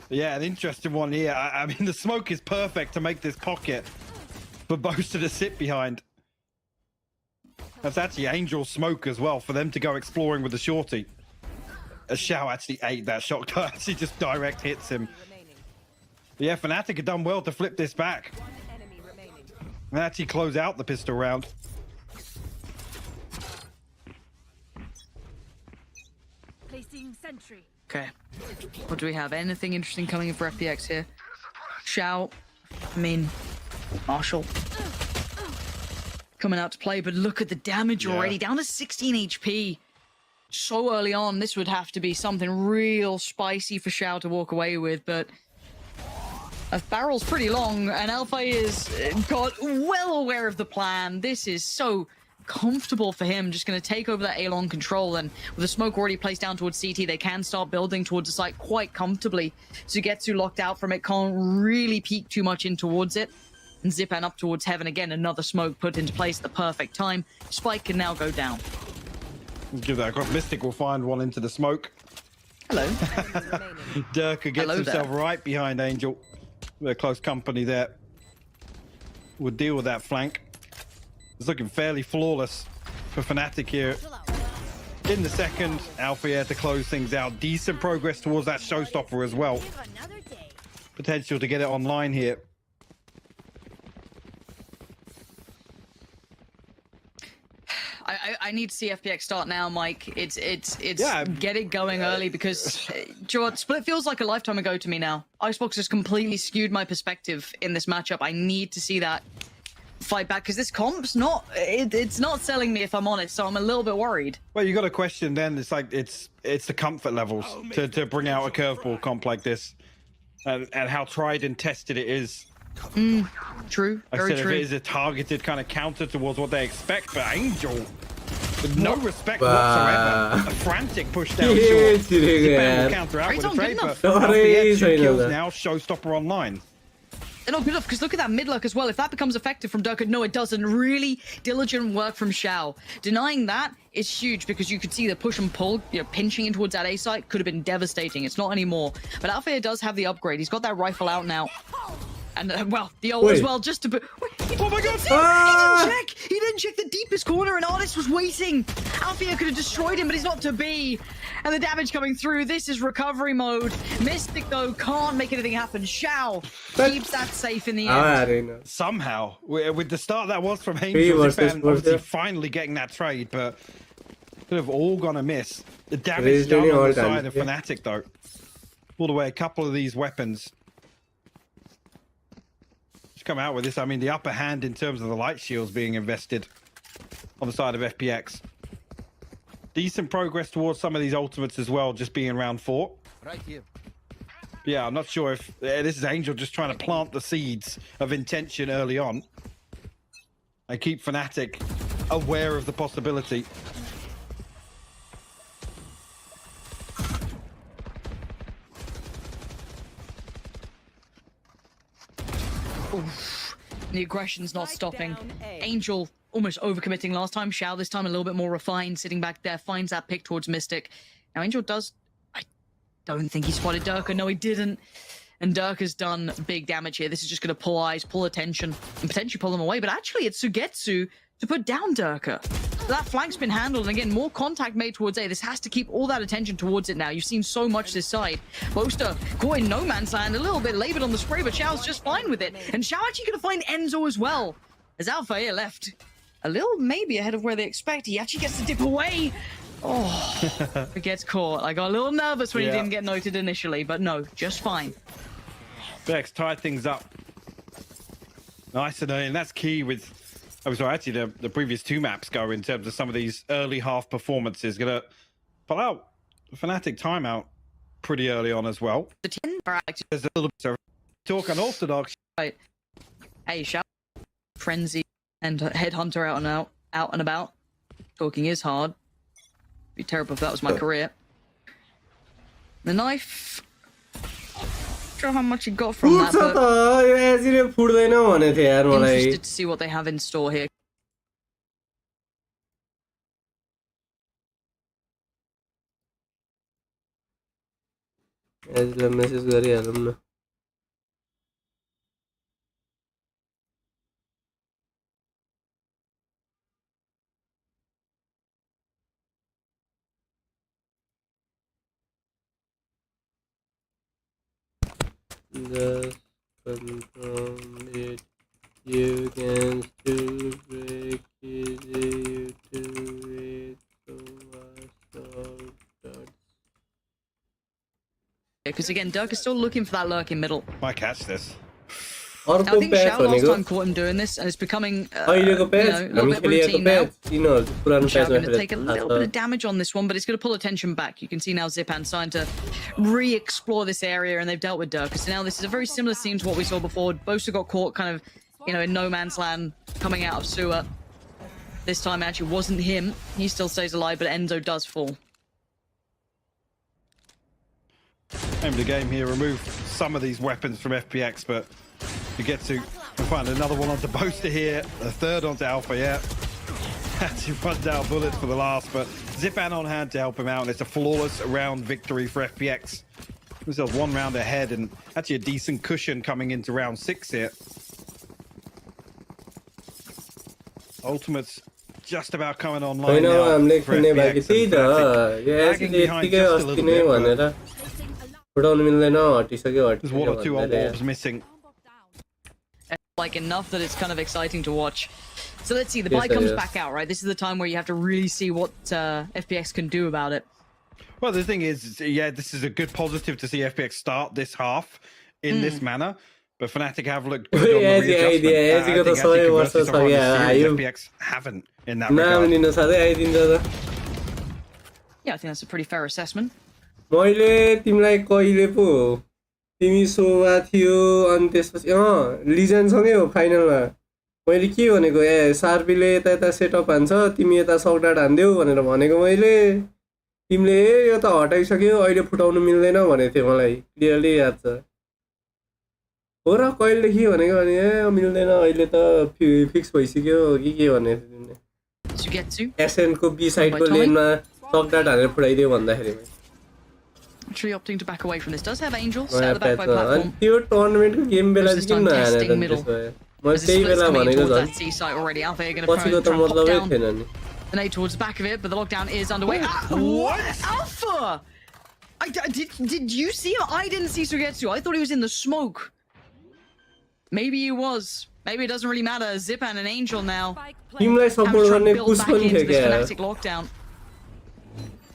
Speaker 18: Yeah, an interesting one here. I mean, the smoke is perfect to make this pocket for Boaster to sit behind. That's actually Angel's smoke as well for them to go exploring with the shorty. As Xiao actually ate that shot, actually just direct hits him. But yeah, Fnatic have done well to flip this back and actually close out the pistol round.
Speaker 3: Placing sentry.
Speaker 17: Okay. What do we have? Anything interesting coming in for FPX here? Xiao. I mean, Marshall. Coming out to play, but look at the damage already. Down to 16 HP. So early on, this would have to be something real spicy for Xiao to walk away with, but a barrel's pretty long, and Alpha is got well aware of the plan. This is so comfortable for him, just going to take over that A-long control, and with the smoke already placed down towards CT, they can start building towards the site quite comfortably. Sugetsu locked out from it, can't really peek too much in towards it, and Zipan up towards Heaven again, another smoke put into place at the perfect time. Spike can now go down.
Speaker 18: Give that across. Mystic will find one into the smoke.
Speaker 17: Hello.
Speaker 18: Durka gets himself right behind Angel. They're close company there. We'll deal with that flank. It's looking fairly flawless for Fnatic here. In the second, Alpha Air to close things out. Decent progress towards that showstopper as well. Potential to get it online here.
Speaker 17: I need to see FPX start now, Mike. It's get it going early because Split feels like a lifetime ago to me now. Icebox has completely skewed my perspective in this matchup. I need to see that fight back because this comp's it's not selling me, if I'm honest, so I'm a little bit worried.
Speaker 18: Well, you got a question then. It's like it's the comfort levels to bring out a curveball comp like this, and how tried and tested it is.
Speaker 17: True.
Speaker 18: Very true. If it is a targeted kind of counter towards what they expect, but Angel with no respect whatsoever. A frantic push down short. Zipan will counter out with a trade, but FPX 2 kills now, showstopper online.
Speaker 17: They're not good enough because look at that mid luck as well. If that becomes effective from Durka, no, it doesn't. Really diligent work from Xiao. Denying that is huge because you could see the push and pull, pinching in towards that A site could have been devastating. It's not anymore. But Alpha does have the upgrade. He's got that rifle out now. And, well, the ult as well, just to...
Speaker 18: Oh my god!
Speaker 17: He didn't check the deepest corner, and Artist was waiting! Althea could have destroyed him, but he's not to be. And the damage coming through, this is recovery mode. Mystic, though, can't make anything happen. Xiao keeps that safe in the end.
Speaker 18: Somehow, with the start that was from Angel, obviously finally getting that trade, but could have all gone amiss. The damage done on the side of Fnatic, though. Pulled away a couple of these weapons. Come out with this. I mean, the upper hand in terms of the light shields being invested on the side of FPX. Decent progress towards some of these ultimates as well, just being round 4.
Speaker 9: Right here.
Speaker 18: Yeah, I'm not sure if this is Angel just trying to plant the seeds of intention early on and keep Fnatic aware of the possibility.
Speaker 17: Oof. The aggression's not stopping. Angel almost overcommitting last time. Xiao this time a little bit more refined, sitting back there, finds that pick towards Mystic. Now Angel does... I don't think he spotted Durka. No, he didn't. And Durka's done big damage here. This is just going to pull eyes, pull attention, and potentially pull them away. But actually, it's Sugetsu to put down Durka. That flank's been handled, and again, more contact made towards A. This has to keep all that attention towards it now. You've seen so much this side. Boaster caught in no man's land, a little bit labored on the spray, but Xiao's just fine with it. And Xiao actually going to find Enzo as well. As Alpha here left a little maybe ahead of where they expect. He actually gets to dip away. Oh, it gets caught. I got a little nervous when he didn't get noted initially, but no, just fine.
Speaker 18: Bex tied things up. Nice and that's key with... Oh, sorry, actually, the previous 2 maps go in terms of some of these early half performances. Gonna pull out Fnatic timeout pretty early on as well.
Speaker 17: The 10
Speaker 18: There's a little bit of talk unorthodox.
Speaker 17: Right. Hey, Xiao, Frenzy, and Headhunter out and about. Talking is hard. Be terrible if that was my career. The knife. Not sure how much he got from that, but interested to see what they have in store here.
Speaker 5: एजलाई message गरिहालौँ न Just confirm it. You can still break easy to it.
Speaker 17: Because again, Dirk is still looking for that lurk in middle.
Speaker 18: Might catch this.
Speaker 17: I think Shao last time caught him doing this, and it's becoming a little bit routine now. Shao going to take a little bit of damage on this one, but it's going to pull attention back. You can see now Zipan starting to re-explore this area, and they've dealt with Dirk. So now this is a very similar scene to what we saw before. Bosa got caught kind of, in no man's land coming out of sewer. This time it actually wasn't him. He still stays alive, but Enzo does fall.
Speaker 18: Aim the game here, remove some of these weapons from FPX, but you get to find another one onto Boaster here, a third onto Alpha, yeah. Had to run down bullets for the last, but Zipan on hand to help him out, and it's a flawless round victory for FPX. Themselves one round ahead, and actually a decent cushion coming into round 6 here. Ultimate's just about coming online now for FPX. Lagging behind just a little bit, but there's one or two orbs missing.
Speaker 17: Like enough that it's kind of exciting to watch. So let's see, the buy comes back out, right? This is the time where you have to really see what FPX can do about it.
Speaker 18: Well, the thing is, yeah, this is a good positive to see FPX start this half in this manner. But Fnatic have looked good on the readjustment. FPX haven't in that regard.
Speaker 17: Yeah, I think that's a pretty fair assessment.
Speaker 5: मैले तिमीलाई कहिले पो तिमी सोमा थियो अनि त्यसपछि लिजेन्डसँगै हो फाइनलमा मैले के भनेको सार्पीले यता यता सेटअप हान्छ तिमी यता सकडाट हान्देऊ भनेर भनेको मैले तिमीले यो त हटाइसक्यो अहिले फुटाउनु मिल्दैन भनेको थियो मलाई क्लियरली याद छ हो र कहिलेदेखि भनेको भने मिल्दैन अहिले त फिक्स भइसक्यो के भनेको तिमीले एसएनको बी साइडको लेनमा सकडाट हानेर फुटाइदियो भन्दाखेरि
Speaker 17: Actually opting to back away from this. Does have Angel set the back by platform. That C site already. Alpha are going to try and hop down. The nade towards the back of it, but the lockdown is underway. What? Alpha! Did you see him? I didn't see Sugetsu. I thought he was in the smoke. Maybe he was. Maybe it doesn't really matter. Zipan and Angel now. Have to try and build back into this Fnatic lockdown.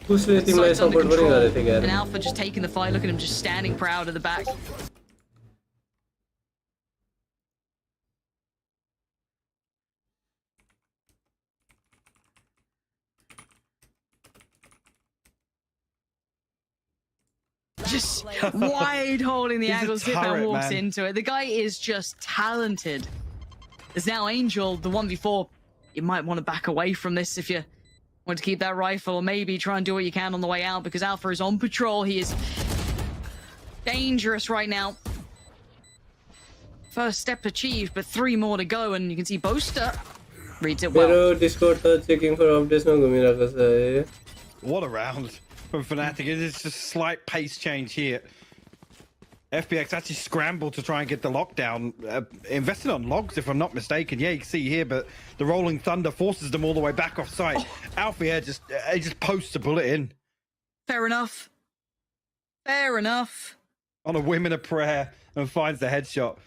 Speaker 17: And Alpha just taking the fight. Look at him just standing proud at the back. Just wide holding the angle. Zipan walks into it. The guy is just talented. There's now Angel, the 1v4. You might want to back away from this if you want to keep that rifle, or maybe try and do what you can on the way out, because Alpha is on patrol. He is dangerous right now. First step achieved, but 3 more to go, and you can see Boaster reads it well.
Speaker 5: Discord checking for updates.
Speaker 18: What a round from Fnatic. It is just a slight pace change here. FPX actually scrambled to try and get the lockdown. Invested on logs, if I'm not mistaken. Yeah, you can see here, but the Rolling Thunder forces them all the way back off site. Alpha here just posts a bullet in.
Speaker 17: Fair enough. Fair enough.
Speaker 18: On a whim and a prayer, and finds the headshot.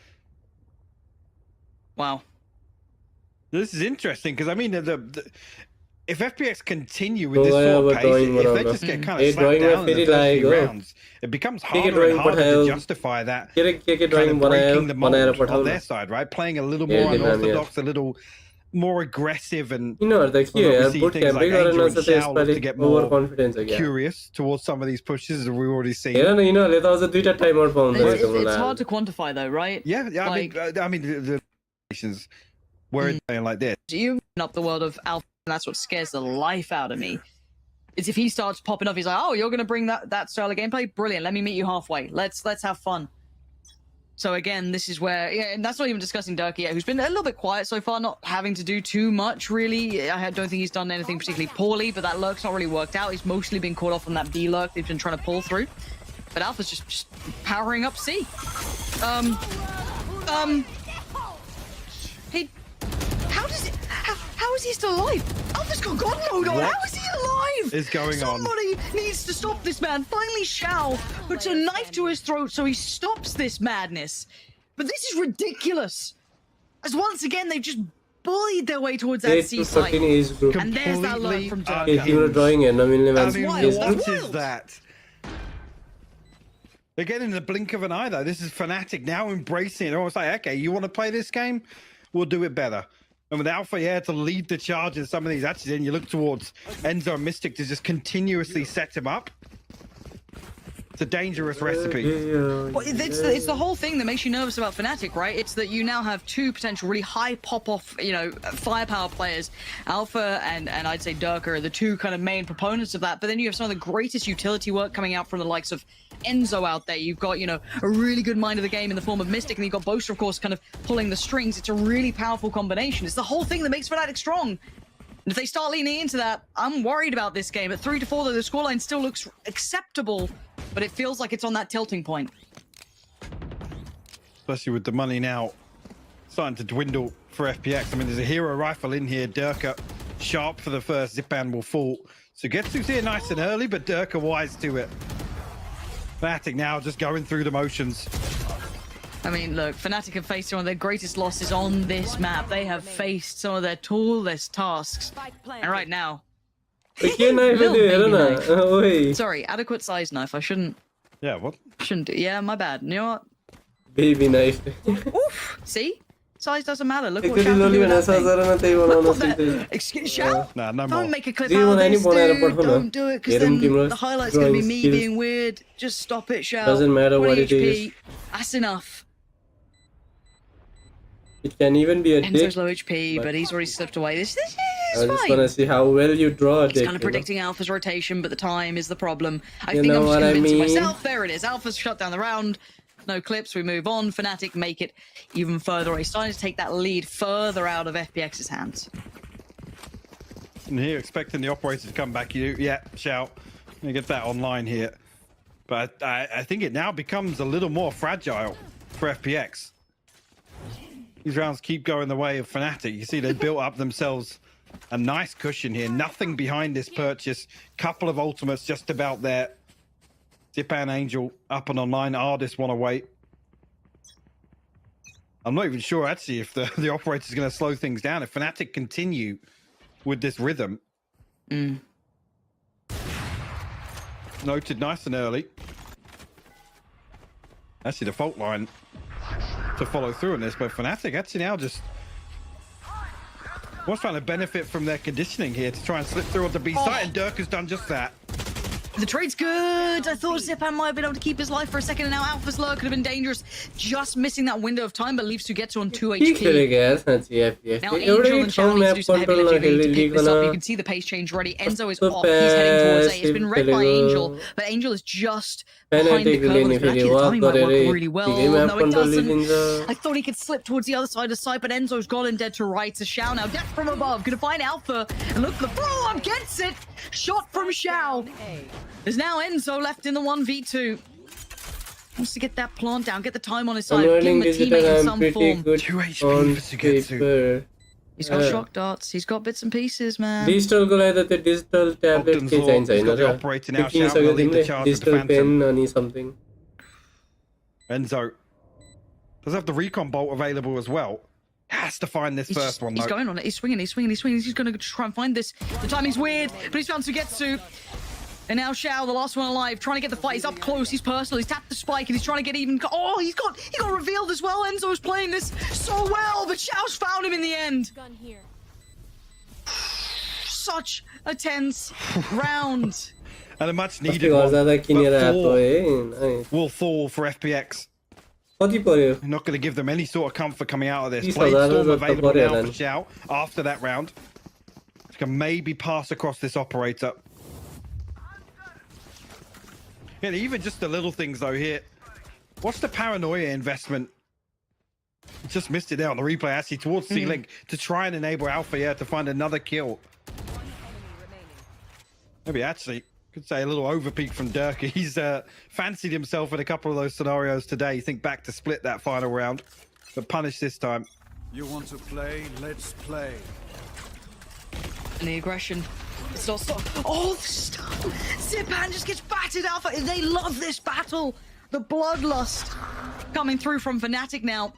Speaker 17: Wow.
Speaker 18: This is interesting, because I mean, if FPX continue with this sort of pace, if they just get kind of slapped down in the first few rounds, it becomes harder and harder to justify that kind of breaking the mold on their side, right? Playing a little more unorthodox, a little more aggressive, and we see things like Angel and Shao to get more curious towards some of these pushes, as we've already seen.
Speaker 17: It's hard to quantify though, right?
Speaker 18: Yeah, I mean, the situations where it's playing like this.
Speaker 17: You up the world of Alpha. And that's what scares the life out of me. Is if he starts popping off, he's like, "Oh, you're gonna bring that style of gameplay? Brilliant. Let me meet you halfway. Let's have fun." So again, this is where, and that's not even discussing Dirk yet, who's been a little bit quiet so far, not having to do too much really. I don't think he's done anything particularly poorly, but that lurk's not really worked out. He's mostly been caught off on that B lurk. They've been trying to pull through. but Alpha's just powering up C. He, how is he still alive? Alpha's got God mode on.
Speaker 18: What
Speaker 17: How is he alive?
Speaker 18: is going on?
Speaker 17: Somebody needs to stop this man. Finally, Shao puts a knife to his throat so he stops this madness. But this is ridiculous. As once again, they've just bullied their way towards that C site. And there's that alert from Dirk.
Speaker 18: What is that? Again, in the blink of an eye, though, this is Fnatic now embracing it. Almost like, okay, you want to play this game? We'll do it better. And with Alpha here to lead the charge in some of these actions, then you look towards Enzo and Mystic to just continuously set him up. It's a dangerous recipe.
Speaker 17: Well, it's the whole thing that makes you nervous about Fnatic, right? It's that you now have two potential really high pop-off, firepower players. Alpha and I'd say Dirk are the two kind of main proponents of that. But then you have some of the greatest utility work coming out from the likes of Enzo out there. You've got, a really good mind of the game in the form of Mystic, and you've got Boaster, of course, kind of pulling the strings. It's a really powerful combination. It's the whole thing that makes Fnatic strong. And if they start leaning into that, I'm worried about this game. At 3-4, though, the scoreline still looks acceptable, but it feels like it's on that tilting point.
Speaker 18: Especially with the money now starting to dwindle for FPX. I mean, there's a hero rifle in here. Durka sharp for the first. Zipan will fall. So Getsu's here nice and early, but Durka wise to it. Fnatic now just going through the motions.
Speaker 17: I mean, look, Fnatic have faced one of their greatest losses on this map. They have faced some of their tallest tasks. And right now... Sorry, adequate size knife. I shouldn't...
Speaker 18: Yeah, what?
Speaker 17: Shouldn't do... Yeah, my bad. You know what?
Speaker 5: Baby knife.
Speaker 17: Oof! See? Size doesn't matter. Look what Shao can do with that thing. Excuse Shao?
Speaker 18: Nah, no more.
Speaker 17: Don't make a clip out of this, dude. Don't do it, because then the highlight's going to be me being weird. Just stop it, Shao.
Speaker 5: Doesn't matter what it
Speaker 17: HP.
Speaker 5: is.
Speaker 17: That's enough.
Speaker 5: It can even be a dick.
Speaker 17: Enzo's low HP, but he's already slipped away. This is
Speaker 5: I just
Speaker 17: fine.
Speaker 5: want to see how well you draw a
Speaker 17: It's
Speaker 5: dick.
Speaker 17: kind of predicting Alpha's rotation, but the time is the problem. I
Speaker 5: You
Speaker 17: think
Speaker 5: know
Speaker 17: I'm just
Speaker 5: what I
Speaker 17: convincing
Speaker 5: mean?
Speaker 17: myself. There it is. Alpha's shut down the round. No clips. We move on. Fnatic make it even further away. Starting to take that lead further out of FPX's hands.
Speaker 18: And here, expecting the operator to come back. Yeah, Shao. Gonna get that online here. But I think it now becomes a little more fragile for FPX. These rounds keep going the way of Fnatic. You see they built up themselves a nice cushion here. Nothing behind this purchase. Couple of ultimates just about there. Zipan Angel up and online. Ardis want to wait. I'm not even sure actually if the operator's going to slow things down. If Fnatic continue with this rhythm. Noted nice and early. Actually the fault line to follow through on this, but Fnatic actually now just was trying to benefit from their conditioning here to try and slip through on the B side, and Dirk has done just that.
Speaker 17: The trade's good. I thought Zipan might have been able to keep his life for a second, and now Alpha's lure could have been dangerous. Just missing that window of time, but leaves to get to on 2 HP. Now Angel and Shao need to do some heavy lifting to pick this up. You can see the pace change already. Enzo is off. He's heading towards A. It's been read by Angel, but Angel is just behind the curve. Actually, the timing might work really well. No, it doesn't. I thought he could slip towards the other side of the site, but Enzo's got him dead to right. So Shao now death from above. Gonna find Alpha and look for the blow-up. Gets it. Shot from Shao. There's now Enzo left in the 1v2. Wants to get that plant down, get the time on his side, give him a teammate in some form.
Speaker 18: 2 HP for Sugetsu.
Speaker 17: He's got shock darts, he's got bits and pieces, man.
Speaker 5: Digital को लाया तो digital tablet के चाहिए चाहिए ना क्या? कितनी सगे तुमने digital pen or something.
Speaker 18: Enzo does have the recon bolt available as well. Has to find this first one though.
Speaker 17: He's going on it, he's swinging. He's going to try and find this. The timing's weird, but he's found Sugetsu. And now Shao, the last one alive, trying to get the fight. He's up close, he's personal, he's tapped the spike, and he's trying to get even... Oh, he got revealed as well. Enzo's playing this so well, but Shao's found him in the end. Such a tense round.
Speaker 18: And a much needed one. Will fall for FPX. You're not going to give them any sort of comfort coming out of this. Blade Storm available now for Shao after that round. He can maybe pass across this operator. Yeah, even just the little things though here. What's the paranoia investment? Just missed it there on the replay actually towards C-Link to try and enable Alpha to find another kill. Maybe actually Could say a little overpeak from Dirk. He's fancied himself in a couple of those scenarios today. Think back to split that final round, but punish this time.
Speaker 9: You want to play? Let's play.
Speaker 17: And the aggression. It's not stop. Oh, stop. Zipan just gets battered out. They love this battle. The bloodlust coming through from Fnatic now.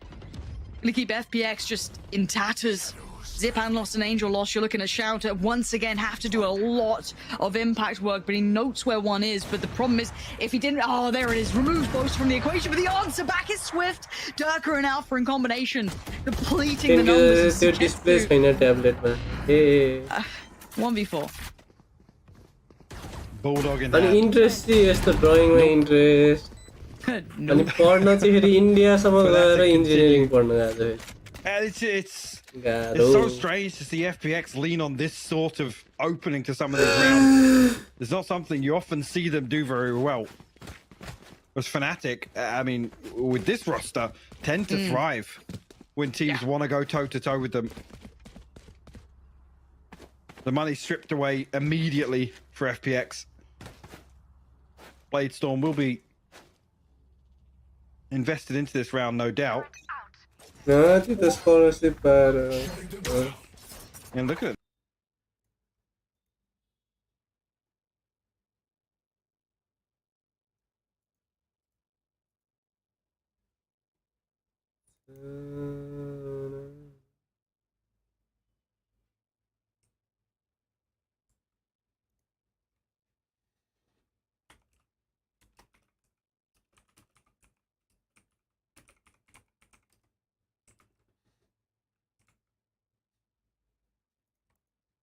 Speaker 17: Gonna keep FPX just in tatters. Zipan lost, an Angel lost. You're looking at Xiao to once again have to do a lot of impact work, but he notes where one is. But the problem is, if he didn't, oh, there it is. Removes both from the equation, but the answer back is Swift. Durka and Alpha in combination, depleting the numbers.
Speaker 5: त्यो display छैन ट्याब्लेटमा ए
Speaker 17: 1v4.
Speaker 18: Bulldog in
Speaker 5: अनि interest चाहिँ यस्तो ड्रइङमा interest अनि पढ्न चाहिँ फेरि इन्डियासम्म गएर इन्जिनियरिङ पढ्न गएको
Speaker 18: It's so strange to see FPX lean on this sort of opening to some of these rounds. It's not something you often see them do very well. Whereas Fnatic, I mean, with this roster, tend to thrive when teams want to go toe-to-toe with them. The money stripped away immediately for FPX. Bladestorm will be invested into this round, no doubt.
Speaker 5: त्यो त scholarship पाएर
Speaker 18: And look at it.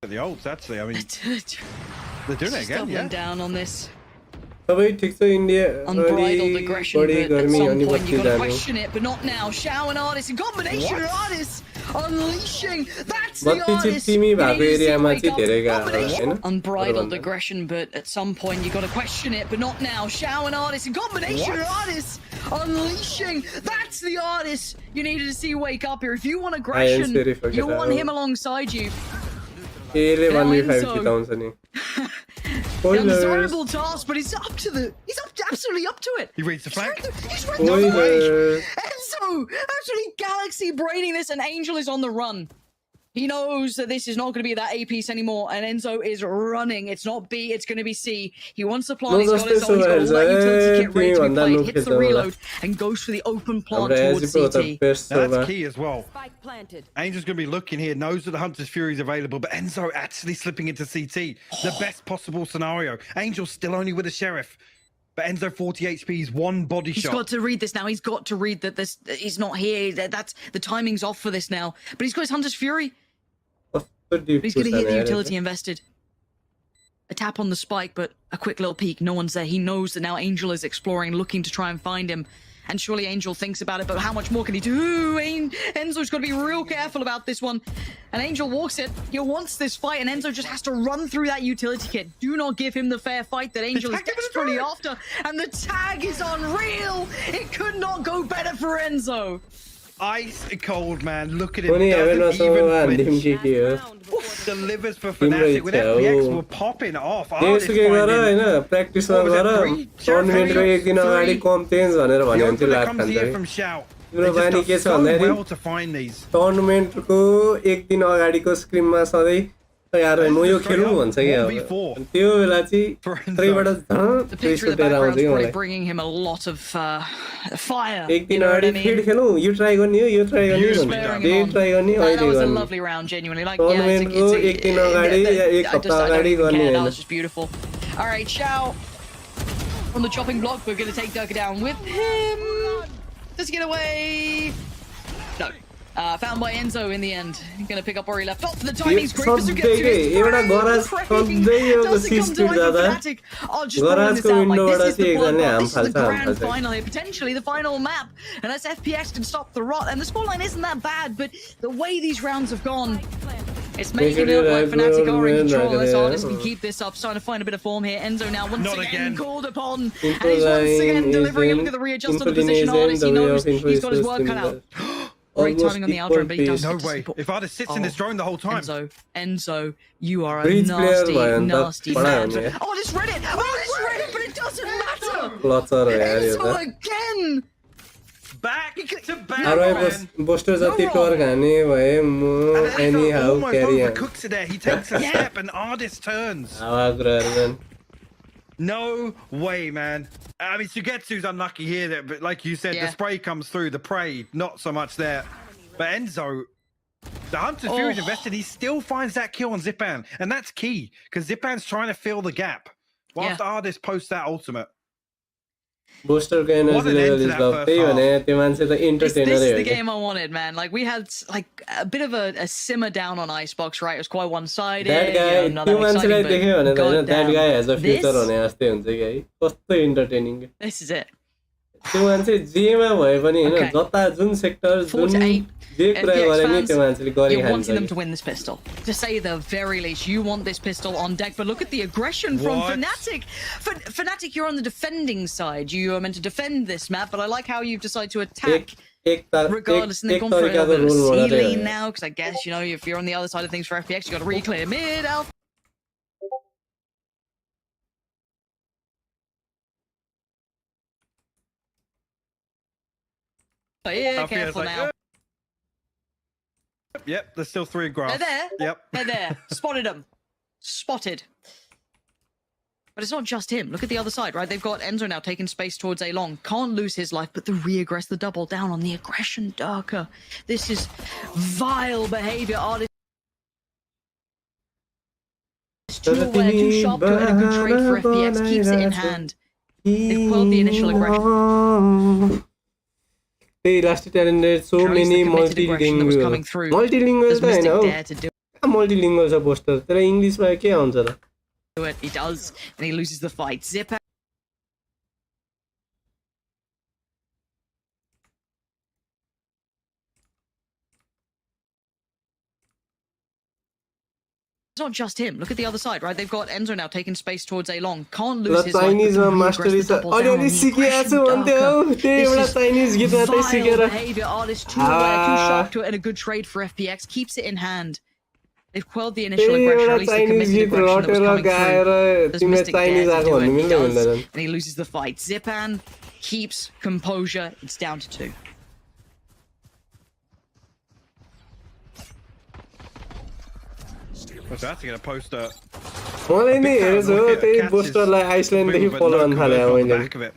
Speaker 18: The olds, actually. I mean, they're doing it again,
Speaker 17: Doubling down on this.
Speaker 5: सबै ठिक छ India
Speaker 17: Unbridled aggression, but
Speaker 5: बढी
Speaker 17: at
Speaker 5: गर्मी
Speaker 17: some
Speaker 5: अनि
Speaker 17: point
Speaker 5: बत्ती
Speaker 17: you gotta
Speaker 5: जानु
Speaker 17: question it, but not now. Xiao and Artis in combination. Artis unleashing. That's the
Speaker 5: बत्ती चाहिँ
Speaker 17: Artis.
Speaker 5: तिमी
Speaker 17: You
Speaker 5: भएको
Speaker 17: need to see
Speaker 5: एरियामा
Speaker 17: wake
Speaker 5: चाहिँ
Speaker 17: up.
Speaker 5: धेरै गाह्रो
Speaker 17: Combination.
Speaker 5: Hahn
Speaker 17: Unbridled aggression, but at some point you gotta question it, but not now. Xiao and Artis in combination. Artis unleashing. That's the Artis you needed to see wake up here. If you want aggression, you want him alongside you.
Speaker 5: एले 1v5 जिताउँछ नि
Speaker 17: Undesirable task, but he's absolutely up to it.
Speaker 18: He reads the flank.
Speaker 17: He's read the flank. Enzo actually galaxy braining this, and Angel is on the run. He knows that this is not going to be that A piece anymore, and Enzo is running. It's not B, it's going to be C. He wants the plant, he's got his own, he's got all that utility kit ready to be played, hits the reload, and goes for the open plant towards CT.
Speaker 18: That's key as well.
Speaker 4: Spike planted.
Speaker 18: Angel's going to be looking here, knows that the Hunter's Fury is available, but Enzo actually slipping into CT. The best possible scenario. Angel's still only with a Sheriff. But Enzo 40 HP is one body shot.
Speaker 17: He's got to read this now. He's got to read that this he's not here. That's the timing's off for this now. But he's got his Hunter's Fury. But he's going to hit the utility invested. A tap on the spike, but a quick little peek. No one's there. He knows that now Angel is exploring, looking to try and find him. And surely Angel thinks about it, but how much more can he do? Enzo's got to be real careful about this one. And Angel walks it. He wants this fight, and Enzo just has to run through that utility kit. Do not give him the fair fight that Angel is desperately after. And the tag is unreal. It could not go better for Enzo.
Speaker 18: Ice cold, man. Look at him. Doesn't even flinch. Delivers for Fnatic with FPX were popping off.
Speaker 5: त्यसुकै गर हैन प्र्याक्टिसमा गर टुर्नामेन्टको एक दिन अगाडि कम change भनेर भन्यो भने चाहिँ लाभ खान्छ तिम्रो बानी के छ भन्दाखेरि टुर्नामेन्टको एक दिन अगाडिको स्क्रिममा सधैँ यार म यो खेलौँ भन्छ के अब त्यो बेला चाहिँ त्यहीबाट प्रेसर आउँदै मलाई
Speaker 17: bringing him a lot of fire.
Speaker 5: एक दिन अगाडि फिड खेलौँ यो ट्राई गर्ने हो यो ट्राई गर्ने डे ट्राई गर्ने अहिले
Speaker 17: That was a
Speaker 5: गर्ने
Speaker 17: lovely round, genuinely. Like,
Speaker 5: टुर्नामेन्टको एक दिन अगाडि या एक हप्ता अगाडि गर्ने
Speaker 17: that
Speaker 5: हैन
Speaker 17: was just beautiful. All right, Xiao on the chopping block. We're going to take Durka down with him. Does he get away? No. Found by Enzo in the end. Going to pick up where he left off. The timing's great. Bazooka
Speaker 5: एउटा garage सधैँ यो system जाँदा गराजको विन्डोबाट चाहिँ एकजनाले हाम फाल्छ हाम फाल्छ
Speaker 17: finally, potentially the final map, unless FPX can stop the rot. And the scoreline isn't that bad, but the way these rounds have gone, it's making it look like Fnatic are in control. Let's honestly keep this up. Starting to find a bit of form here. Enzo now once again called upon, and he's once again delivering. Look at the readjust on the position. Artis, he knows he's got his work cut out. Great
Speaker 5: almost
Speaker 17: timing on the
Speaker 5: equal
Speaker 17: Aldrin, but he does
Speaker 5: pace.
Speaker 18: No
Speaker 17: get to
Speaker 18: way.
Speaker 17: support.
Speaker 18: If Artist sits in this drone the whole time.
Speaker 17: Enzo, you are a
Speaker 5: Bridge player भयो
Speaker 17: nasty,
Speaker 5: भने त
Speaker 17: nasty
Speaker 5: पढा
Speaker 17: man.
Speaker 5: हुने।
Speaker 17: Oh, it's read it! Oh, it's read it, but it doesn't matter!
Speaker 5: Clutcher हो यार यो
Speaker 17: Enzo
Speaker 5: त
Speaker 17: again!
Speaker 18: Back to back,
Speaker 5: अरे
Speaker 18: man.
Speaker 5: बोस्टर जति टर्क हाने भए म anyhow
Speaker 18: Almost
Speaker 5: carry
Speaker 18: overcooks it there. He takes a step and Artist turns.
Speaker 5: हावा कुराहरु man.
Speaker 18: No way, man. I mean, Sugetsu's unlucky here, but like you said, the spray comes through, the prey, not so much there. But Enzo, the Hunter's Fury's invested, he still finds that kill on Zipan. And that's key, because Zipan's trying to fill the gap. Whilst Artist posts that ultimate.
Speaker 5: Booster को energy level is low त्यही भने त्यो मान्छे त
Speaker 17: This
Speaker 5: एन्टरटेनरै
Speaker 17: is
Speaker 5: हो
Speaker 17: the
Speaker 5: क्या
Speaker 17: game I wanted, man. Like, we had like a bit of a simmer down on Icebox, right? It was quite one-sided.
Speaker 5: That guy
Speaker 17: not
Speaker 5: त्यो
Speaker 17: that exciting,
Speaker 5: मान्छेलाई
Speaker 17: but
Speaker 5: देख्यो भने त हैन that guy has a future
Speaker 17: this-
Speaker 5: भने जस्तै हुन्छ कि है कस्तो इन्टरटेनिङ
Speaker 17: This is it.
Speaker 5: त्यो मान्छे जेमा भए पनि हैन जता जुन सेक्टर
Speaker 17: 4 to
Speaker 5: जुन
Speaker 17: 8.
Speaker 5: जे कुरा
Speaker 17: FPX
Speaker 5: गरे नि
Speaker 17: fans,
Speaker 5: त्यो मान्छेले
Speaker 17: you're
Speaker 5: गरिहाल्छ
Speaker 17: wanting them to win this pistol. To say the very least, you want this pistol on deck. But look at the aggression from
Speaker 18: What?
Speaker 17: Fnatic. Fnatic, you're on the defending side. You are meant to defend this map, but I like how you've decided to attack. Regardless, and they've gone for a little bit of C-lean now, because I guess, you know, if you're on the other side of things for FPX, you've got to re-clear mid, Alpha. Oh, yeah,
Speaker 18: Alfio's
Speaker 17: careful
Speaker 18: like,
Speaker 17: now.
Speaker 18: Yep, there's still 3 grass.
Speaker 17: They're there.
Speaker 18: Yep.
Speaker 17: They're there. Spotted them. Spotted. But it's not just him. Look at the other side, right? They've got Enzo now taking space towards A Long. Can't lose his life, but the re-aggress, the double down on the aggression, Darker. This is vile behavior, Artist. Too aware, too sharp to it, and a good trade for FPX. Keeps it in hand. They've quelled the initial aggression.
Speaker 5: Hey, last talent so many multilingual. Multilingual त हैन हो multilingual छ poster तर इंग्लिशमा के आउँछ र
Speaker 17: He does, and he loses the fight. Zip out. It's not just him. Look at the other side, right? They've got Enzo now taking space towards A Long. Can't lose his
Speaker 5: Chinese
Speaker 17: life.
Speaker 5: mastery छ अलिअलि सिकेको छु भन्थे हो त्यही एउटा Chinese गीत मात्रै सिकेर
Speaker 17: behavior, Artist too aware, too sharp to it, and a good trade for FPX. Keeps it in hand. They've quelled the initial aggression, or at least the committed aggression that was coming through. Does Mystic dare to do it? He does, and he loses the fight. Zipan keeps composure. It's down to 2.
Speaker 18: So that's going to post a...
Speaker 5: मलाई नि हेरेछ हो त्यही पोस्टरलाई आइसल्यान्डदेखि फलो गर्न थाले मैले
Speaker 18: back of it.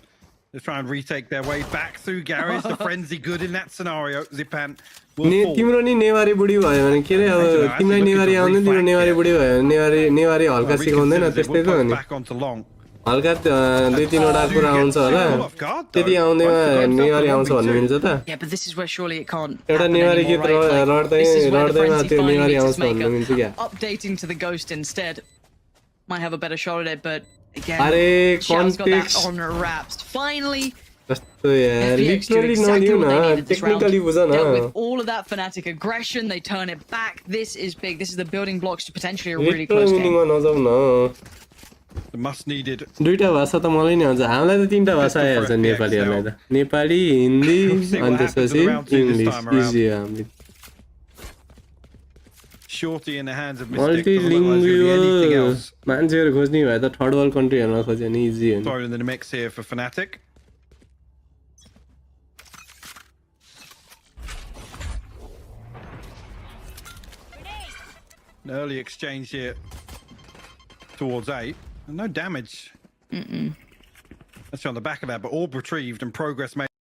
Speaker 18: Let's try and retake their way back through Garry's. The frenzy good in that scenario. Zipan will fall.
Speaker 5: तिम्रो नि नेवारी बुढी भयो भने के रे अब तिमीलाई नेवारी आउँदैन तिम्रो नेवारी बुढी भयो भने नेवारी हल्का सिकाउँदैन त्यस्तै त हो नि
Speaker 18: Back onto long.
Speaker 5: हल्का 2-3 वटा कुरा आउँछ होला त्यति आउँदैमा नेवारी आउँछ भन्ने मिल्छ त
Speaker 17: Yeah, but this is where surely it can't
Speaker 5: एउटा
Speaker 17: happen
Speaker 5: नेवारी
Speaker 17: anymore,
Speaker 5: गीत
Speaker 17: right? Like, this is where the
Speaker 5: रड्दैमा
Speaker 17: frenzy
Speaker 5: त्यो
Speaker 17: finally
Speaker 5: नेवारी
Speaker 17: meets
Speaker 5: आउँछ
Speaker 17: its
Speaker 5: भन्ने
Speaker 17: maker.
Speaker 5: मिल्छ क्या
Speaker 17: Updating to the ghost instead. Might have a better shot at it, but again,
Speaker 5: अरे
Speaker 17: Xiao's got that
Speaker 5: context
Speaker 17: on wraps. Finally,
Speaker 5: कस्तो यार
Speaker 17: FPX do
Speaker 5: literally
Speaker 17: exactly
Speaker 5: नलिउ
Speaker 17: what they
Speaker 5: न
Speaker 17: needed this round.
Speaker 5: Technically बुझ
Speaker 17: Dealt with
Speaker 5: न
Speaker 17: all of that Fnatic aggression, they turn it back. This is big. This is the building blocks to potentially a really close
Speaker 5: literally
Speaker 17: game.
Speaker 5: विनिङमा नजाऊ न
Speaker 18: The must needed.
Speaker 5: दुईटा भाषा त मलाई नि आउँछ हामीलाई त 3टा भाषा आइहाल्छ नेपालीहरुलाई त नेपाली हिन्दी अनि त्यसपछि इंग्लिश इजी हो हामीले
Speaker 18: Shorty in the hands of Mystic. Anything
Speaker 5: मल्टिलिङ्गुअल
Speaker 18: else?
Speaker 5: मान्छेहरु खोज्ने भए त थर्ड वर्ल्ड कन्ट्री हेर्न खोज्यो नि इजी हो नि
Speaker 18: Thrown in the mix here for Fnatic. An early exchange here towards A. No damage. That's on the back of that, but orb retrieved and progress made.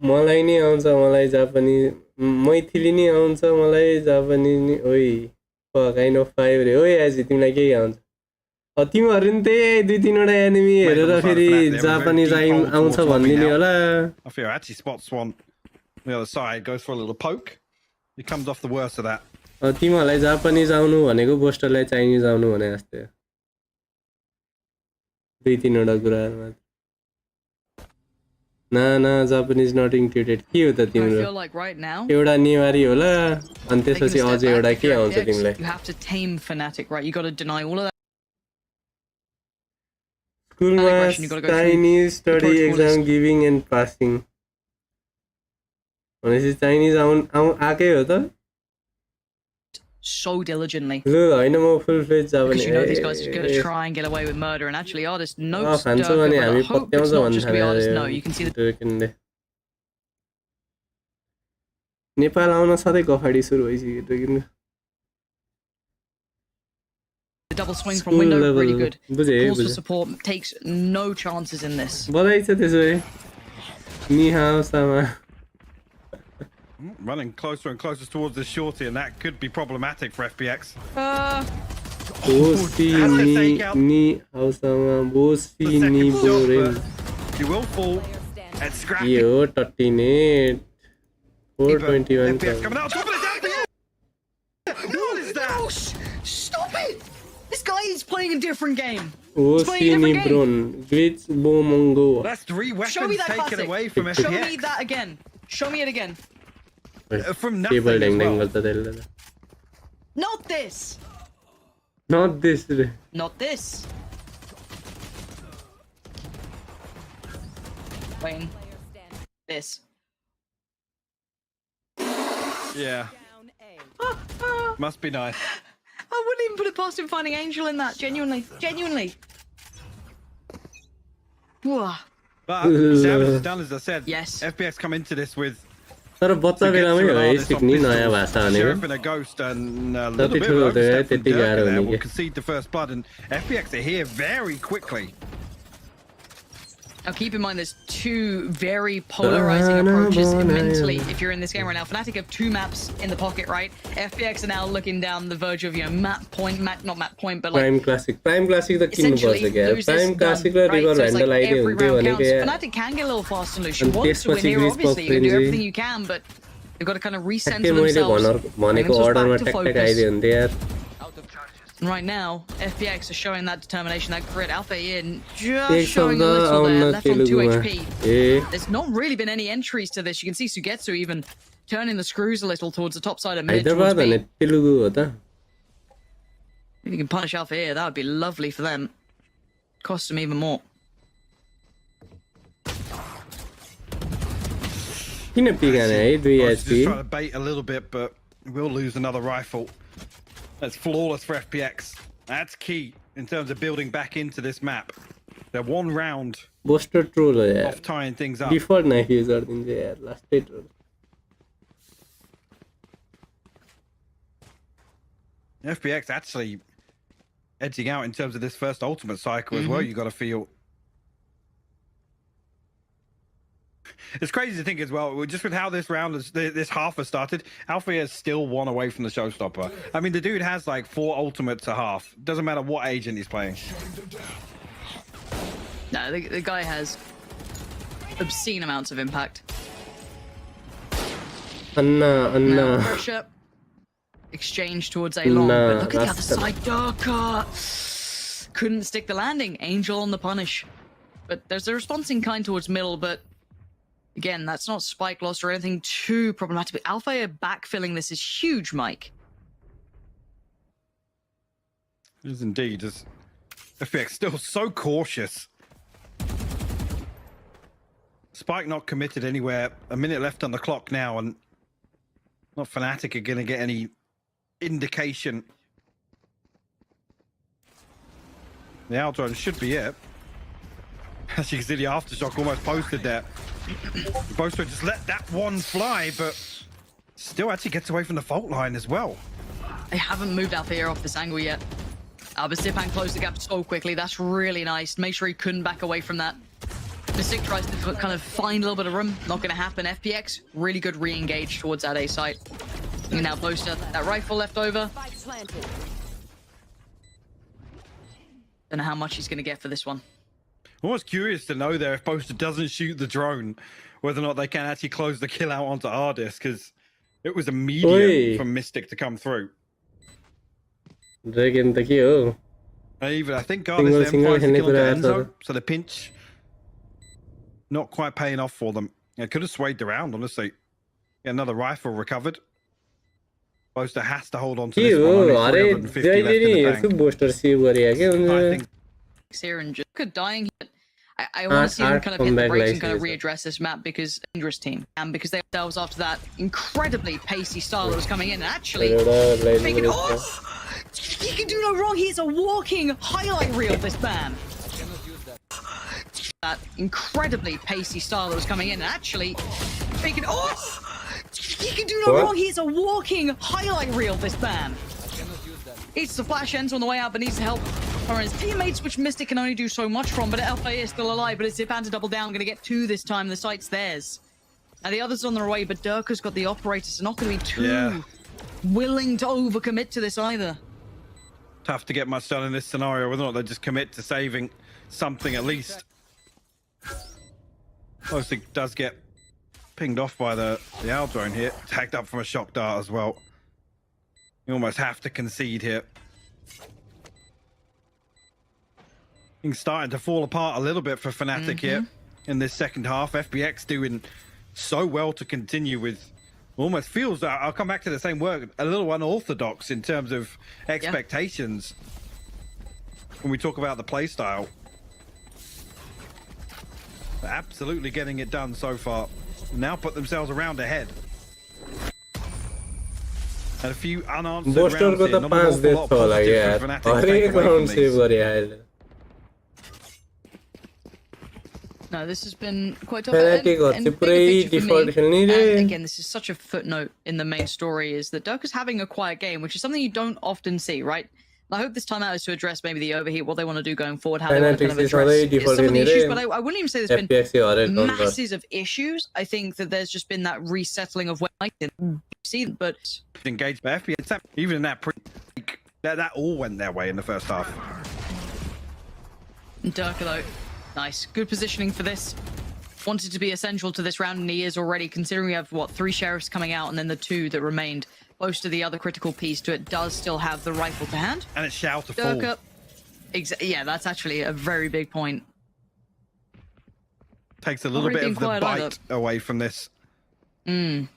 Speaker 5: मलाई नि आउँछ मलाई जापानी मैथिली नि आउँछ मलाई जापानी नि ओइ काइन्ड अफ 5 रे ओइ आज तिमीलाई के आउँछ तिमीहरु नि त्यही 2-3 वटा एनिमी हेरेर फेरि जापानीज आउँछ भन्दिने होला
Speaker 18: I feel actually spots one on the other side, goes for a little poke. He comes off the worst of that.
Speaker 5: तिमीहरुलाई जापानीज आउनु भनेको पोस्टरलाई चाइनिज आउनु भने जस्तै 2-3 वटा कुराहरुमा ना जापानीज नट इन्क्लुडेड के हो त
Speaker 17: I
Speaker 5: तिम्रो
Speaker 17: feel like right now,
Speaker 5: एउटा नेवारी होला अनि
Speaker 17: taking a
Speaker 5: त्यसपछि
Speaker 17: step
Speaker 5: अझै
Speaker 17: back,
Speaker 5: एउटा
Speaker 17: if
Speaker 5: के
Speaker 17: you're
Speaker 5: आउँछ
Speaker 17: FPX,
Speaker 5: तिमीलाई
Speaker 17: you have to tame Fnatic, right? You got to deny all of that.
Speaker 5: स्कुलमा
Speaker 17: aggression, you gotta go through
Speaker 5: Chinese study
Speaker 17: protocol
Speaker 5: exam
Speaker 17: list.
Speaker 5: Giving end passing भनेपछि Chinese आएकै हो त
Speaker 17: So diligently.
Speaker 5: लु होइन म full fledge जा
Speaker 17: Because
Speaker 5: भने
Speaker 17: you know these guys are going to try and get away with murder, and actually Artist notes
Speaker 5: खान्छ
Speaker 17: Durka,
Speaker 5: भने
Speaker 17: but
Speaker 5: हामी
Speaker 17: I hope it's
Speaker 5: पत्याउँछ
Speaker 17: not
Speaker 5: भन्ने
Speaker 17: just to be Artist. No, you can see the
Speaker 5: ड्रेकिनले नेपाल आउन सधैँ गफाडी सुरु भइसक्यो ड्रेकिनको
Speaker 17: double swing from window, really good.
Speaker 5: बुझे
Speaker 17: Calls for support, takes no chances in this.
Speaker 5: बधाई छ त्यसो भए नि how Sama
Speaker 18: Running closer and closer towards the shorty, and that could be problematic for FPX.
Speaker 5: बोसी नि हाउ सामा बोसी नि बोरेल
Speaker 18: You will fall at scrappy.
Speaker 5: यो टट्टिने 421
Speaker 18: FPX coming out, top of it, what is that?
Speaker 17: No, stop it! This guy is playing a different game.
Speaker 5: बोसी नि brown glitch बोमंगो
Speaker 18: That's 3 weapons
Speaker 17: Show me that
Speaker 18: taken
Speaker 17: classic.
Speaker 18: away from FPX.
Speaker 17: Show me that again. Show me it again.
Speaker 18: From nothing
Speaker 5: table
Speaker 18: as
Speaker 5: ड्याङ
Speaker 18: well.
Speaker 5: गर्दा त्यसले
Speaker 17: Not this.
Speaker 5: not this
Speaker 17: Not this. Wayne. This.
Speaker 18: Yeah. Must be nice.
Speaker 17: I wouldn't even put it past him finding Angel in that. Genuinely. Genuinely. Whoa.
Speaker 18: But Savage has done as I said.
Speaker 17: Yes.
Speaker 18: FPX come into this with
Speaker 5: तर बच्चा बेलामै है सिक्ने नयाँ भाषा भनेको
Speaker 18: Sheriff and a ghost and a little
Speaker 5: जति
Speaker 18: bit
Speaker 5: ठुलो
Speaker 18: of
Speaker 5: हुँदै गयो
Speaker 18: overstep from
Speaker 5: त्यति गाह्रो
Speaker 18: Durka there
Speaker 5: हुने
Speaker 18: will
Speaker 5: के
Speaker 18: concede the first blood, and FPX are here very quickly.
Speaker 17: Now keep in mind there's two very polarizing approaches mentally if you're in this game right now. Fnatic have 2 maps in the pocket, right? FPX are now looking down the verge of, map point, not map point, but like
Speaker 5: Prime Classic त किन्नु पर्छ क्या Prime Classic र River Vandal आइदियो हुन्थ्यो भनेको यार
Speaker 17: Fnatic can get a little fast solution. You want to win here, obviously you can do everything you can, but they've got to kind of recenter themselves.
Speaker 5: भनेको अर्डरमा ट्याक ट्याक आइदियो हुन्थ्यो यार
Speaker 17: And right now, FPX are showing that determination, that grit. Alpha Ian just showing a little there, left on 2 HP. There's not really been any entries to this. You can see Sugetsu even turning the screws a little towards the top side of mid. Towards B. If you can punish Alpha here, that would be lovely for them. Cost them even more.
Speaker 18: Just trying to bait a little bit, but we'll lose another rifle. That's flawless for FPX. That's key in terms of building back into this map. They're 1 round off tying things up.
Speaker 5: Default knife use गरिदिन्छ यार लास्टै troll
Speaker 18: FPX actually edging out in terms of this first ultimate cycle as well, you got to feel. It's crazy to think as well, just with how this round, this half has started, Alpha is still 1 away from the showstopper. I mean, the dude has like 4 ultimates a half. Doesn't matter what agent he's playing.
Speaker 17: No, the guy has obscene amounts of impact. Now, pressure. Exchange towards A long, but look at the other side. Durka couldn't stick the landing. Angel on the punish. But there's a response in kind towards middle, but again, that's not spike loss or anything too problematic. But Alpha backfilling this is huge, Mike.
Speaker 18: It is indeed. FPX still so cautious. Spike not committed anywhere. A minute left on the clock now, and not Fnatic are going to get any indication. The outrun should be it. As you can see, the aftershock almost posted there. Boaster just let that one fly, but still actually gets away from the fault line as well.
Speaker 17: They haven't moved Alpha here off this angle yet. But Zipan closed the gap so quickly. That's really nice. Make sure he couldn't back away from that. Mystic tries to kind of find a little bit of room. Not going to happen. FPX, really good re-engage towards that A site. And now Boaster, that rifle left over. Don't know how much he's going to get for this one.
Speaker 18: Almost curious to know there if Boaster doesn't shoot the drone, whether or not they can actually close the kill out onto Ardis, because it was immediate from Mystic to come through.
Speaker 5: Dragon the kill.
Speaker 18: Even I think Ardis then finds the kill onto Enzo, so the pinch not quite paying off for them. It could have swayed the round, honestly. Yeah, another rifle recovered. Boaster has to hold on to this one. Only 350 left in the tank.
Speaker 17: Here and just dying here. I want to see them kind of hit the brakes and kind of
Speaker 5: like
Speaker 17: readdress this map because dangerous team, and because they themselves after that incredibly pacey style that was coming in, and actually making he can do no wrong. He is a walking highlight reel. This man. That incredibly pacey style that was coming in, and actually making he can do no wrong. He is a walking highlight reel. This man. It's the flash ends on the way out, but needs help from his teammates, which Mystic can only do so much from. But Alpha is still alive, but it's Zipan to double down. Going to get 2 this time. The site's theirs. Now the others on their way, but Durka's got the operator, so not going to be too willing to overcommit to this either.
Speaker 18: Tough to get much done in this scenario, whether or not they just commit to saving something at least. Mostly does get pinged off by the owl drone here. Tagged up from a shock dart as well. You almost have to concede here. Things starting to fall apart a little bit for Fnatic here in this second half. FPX doing so well to continue with almost feels, I'll come back to the same word, a little unorthodox in terms of expectations when we talk about the play style. They're absolutely getting it done so far. Now put themselves around ahead. And a few unanswered rounds here. Not an awful lot positive for Fnatic to take away from these.
Speaker 17: No, this has been quite tough. And again, this is such a footnote in the main story, is that Durka's having a quiet game, which is something you don't often see, right? I hope this time out is to address maybe the overheat, what they want to do going forward, how they want to kind of address some of the issues, but I wouldn't even say there's been masses of issues. I think that there's just been that resettling of where I can see, but
Speaker 18: engaged by FPS, even in that that all went their way in the first half.
Speaker 17: Durka though, nice, good positioning for this. Wanted to be essential to this round, and he is already, considering we have what, 3 sheriffs coming out and then the 2 that remained. Close to the other critical piece to it, does still have the rifle to hand.
Speaker 18: And it's Shao to
Speaker 17: Durka, yeah, that's actually a very big point.
Speaker 18: Takes a little bit of the bite away from this.
Speaker 17: Now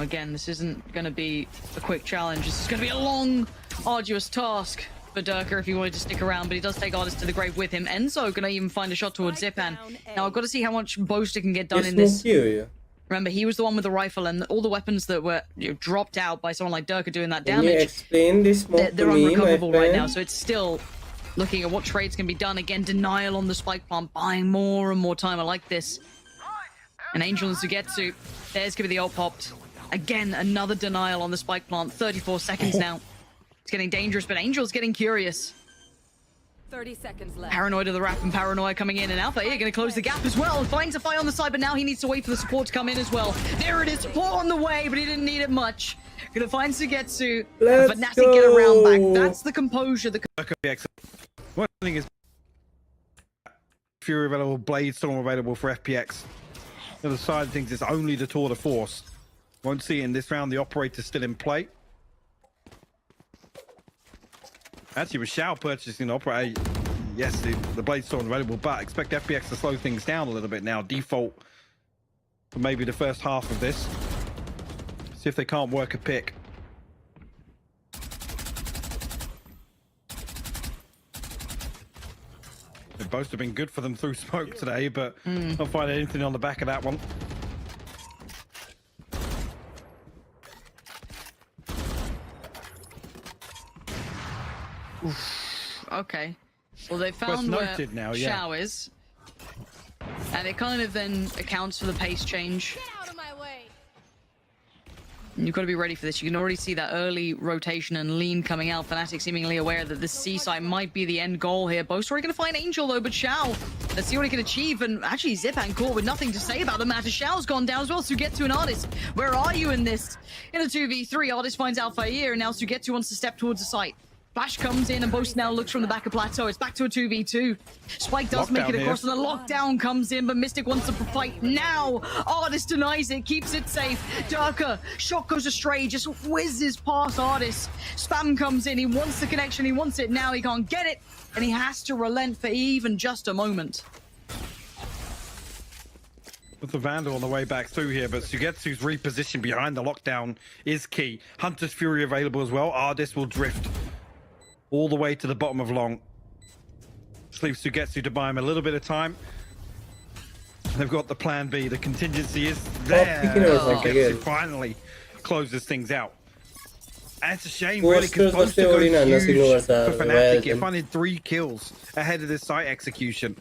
Speaker 17: again, this isn't going to be a quick challenge. This is going to be a long, arduous task for Durka if he wanted to stick around, but he does take Artist to the grave with him. Enzo gonna even find a shot towards Zipan. Now I've got to see how much Boaster can get done in this. Remember, he was the one with the rifle, and all the weapons that were dropped out by someone like Durka doing that damage, they're unrecoverable right now, so it's still looking at what trades can be done. Again, denial on the spike plant, buying more and more time. I like this. And Angel to get to. There's gonna be the ult popped. Again, another denial on the spike plant. 34 seconds now. It's getting dangerous, but Angel's getting curious.
Speaker 4: 30 seconds left.
Speaker 17: Paranoid of the Wrath and Paranoia coming in, and Alpha here going to close the gap as well. Finds a fight on the side, but now he needs to wait for the support to come in as well. There it is, 4 on the way, but he didn't need it much. Going to find Sugetsu, but Fnatic get around back. That's the composure.
Speaker 18: One thing is Fury available, Blade Storm available for FPX. The other side of things is only the Tour de Force. Won't see it in this round. The Operator's still in play. Actually, with Shao purchasing the Operator, yes, the Blade Storm available, but expect FPX to slow things down a little bit now. Default for maybe the first half of this. See if they can't work a pick. They both have been good for them through smoke today, but not finding anything on the back of that one.
Speaker 17: Okay. Well, they found where
Speaker 18: now,
Speaker 17: Shao is. And it kind of then accounts for the pace change.
Speaker 16: Get out of my way.
Speaker 17: And you've got to be ready for this. You can already see that early rotation and lean coming out. Fnatic seemingly aware that the C site might be the end goal here. Both are going to find Angel though, but Shao, let's see what he can achieve. And actually Zipan caught with nothing to say about the matter. Shao's gone down as well. Sugetsu and Artist, where are you in this? In a 2v3, Artist finds Alpha here, and now Sugetsu wants to step towards the site. Flash comes in and Boast now looks from the back of Plateau. It's back to a 2v2. Spike does make it across and the lockdown comes in, but Mystic wants to fight now. Artist denies it, keeps it safe. Durka, shot goes astray, just whizzes past Artist. Spam comes in, he wants the connection, he wants it now, he can't get it, and he has to relent for even just a moment.
Speaker 18: with the Vandal on the way back through here, but Sugetsu's reposition behind the lockdown is key. Hunter's Fury available as well. Ardis will drift all the way to the bottom of long. Just leave Sugetsu to buy him a little bit of time. They've got the plan B. The contingency is there. Sugetsu finally closes things out. And it's a shame, really, because Boaster goes huge for Fnatic. He funded 3 kills ahead of this site execution.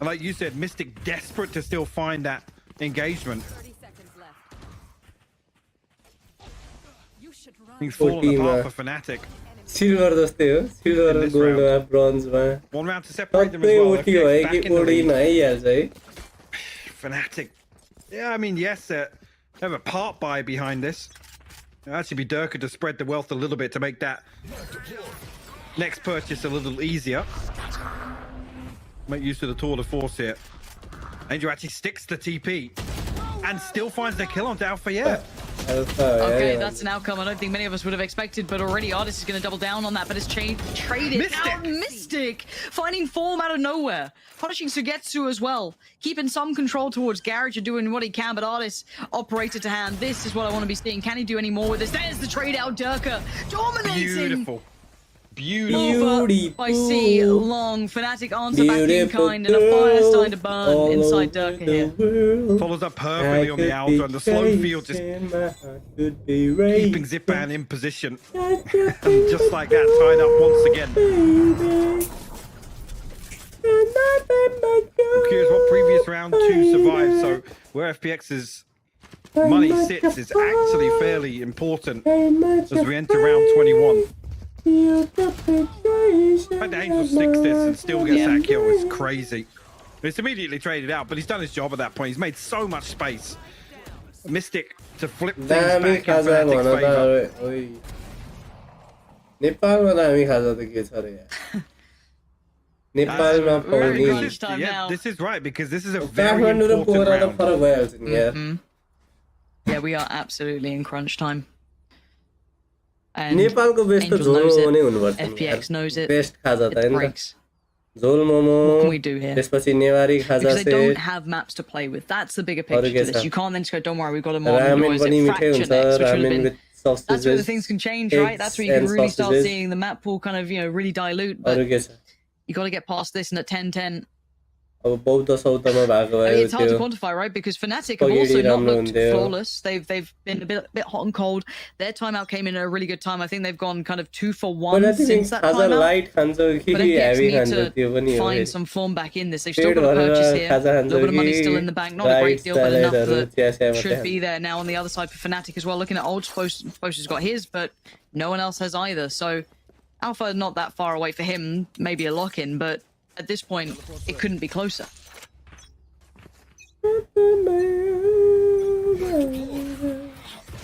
Speaker 18: And like you said, Mystic desperate to still find that engagement.
Speaker 4: 30 seconds left. You should run.
Speaker 18: He's fallen apart for Fnatic.
Speaker 5: Silver जस्तै हो silver र gold ब्रोन्जमा
Speaker 18: 1 round to separate them as well.
Speaker 5: OT भयो कि Odin आइहाल्छ है
Speaker 18: Fnatic. Yeah, I mean, yes, they have a part buy behind this. It'll actually be Durka to spread the wealth a little bit to make that next purchase a little easier. Make use of the tour de force here. Angel actually sticks the TP and still finds the kill onto Alpha.
Speaker 17: Okay, that's an outcome I don't think many of us would have expected, but already Ardis is going to double down on that, but it's traded. Now Mystic finding form out of nowhere, punishing Sugetsu as well, keeping some control towards Garage and doing what he can, but Ardis operated to hand. This is what I want to be seeing. Can he do any more with this? There's the trade out. Durka dominating.
Speaker 18: Beautiful.
Speaker 17: I see long Fnatic answer back in kind, and a fire starting to burn inside Durka here.
Speaker 18: Follows up perfectly on the Alpha, and the slow field just keeping Zipan in position. And just like that, tied up once again. I'm curious what previous round 2 survived, so where FPX's money sits is actually fairly important as we enter round 21. The fact that Angel sticks this and still gets that kill is crazy. It's immediately traded out, but he's done his job at that point. He's made so much space. Mystic to flip things back in Fnatic's favor.
Speaker 5: नेपालमा दामी खाजा त के छ रे यार नेपालमा पाउने
Speaker 18: This is right, because this is a very important round.
Speaker 17: Yeah, we are absolutely in crunch time. And
Speaker 5: नेपालको बेस्ट त झोल मोमो नै हुनुपर्छ
Speaker 17: FPX knows it.
Speaker 5: बेस्ट खाजा त हैन झोल मोमो त्यसपछि नेवारी खाजा
Speaker 17: because they don't have maps to play with. That's the bigger picture to this. You can't then just go, don't worry, we've got a more fracture next, which would have been. That's where the things can change, right? That's where you can really start seeing the map pool kind of, really dilute. But you got to get past this, and at 10-10. It's hard to quantify, right? Because Fnatic have also not looked flawless. They've been a bit hot and cold. Their timeout came in at a really good time. I think they've gone kind of 2 for 1 since that timeout. But FPX need to find some form back in this. They've still got a purchase here. A little bit of money still in the bank. Not a great deal, but enough that should be there now. On the other side for Fnatic as well. Looking at Old's Poster's got his, but no one else has either. So Alpha not that far away for him. Maybe a lock-in, but at this point, it couldn't be closer.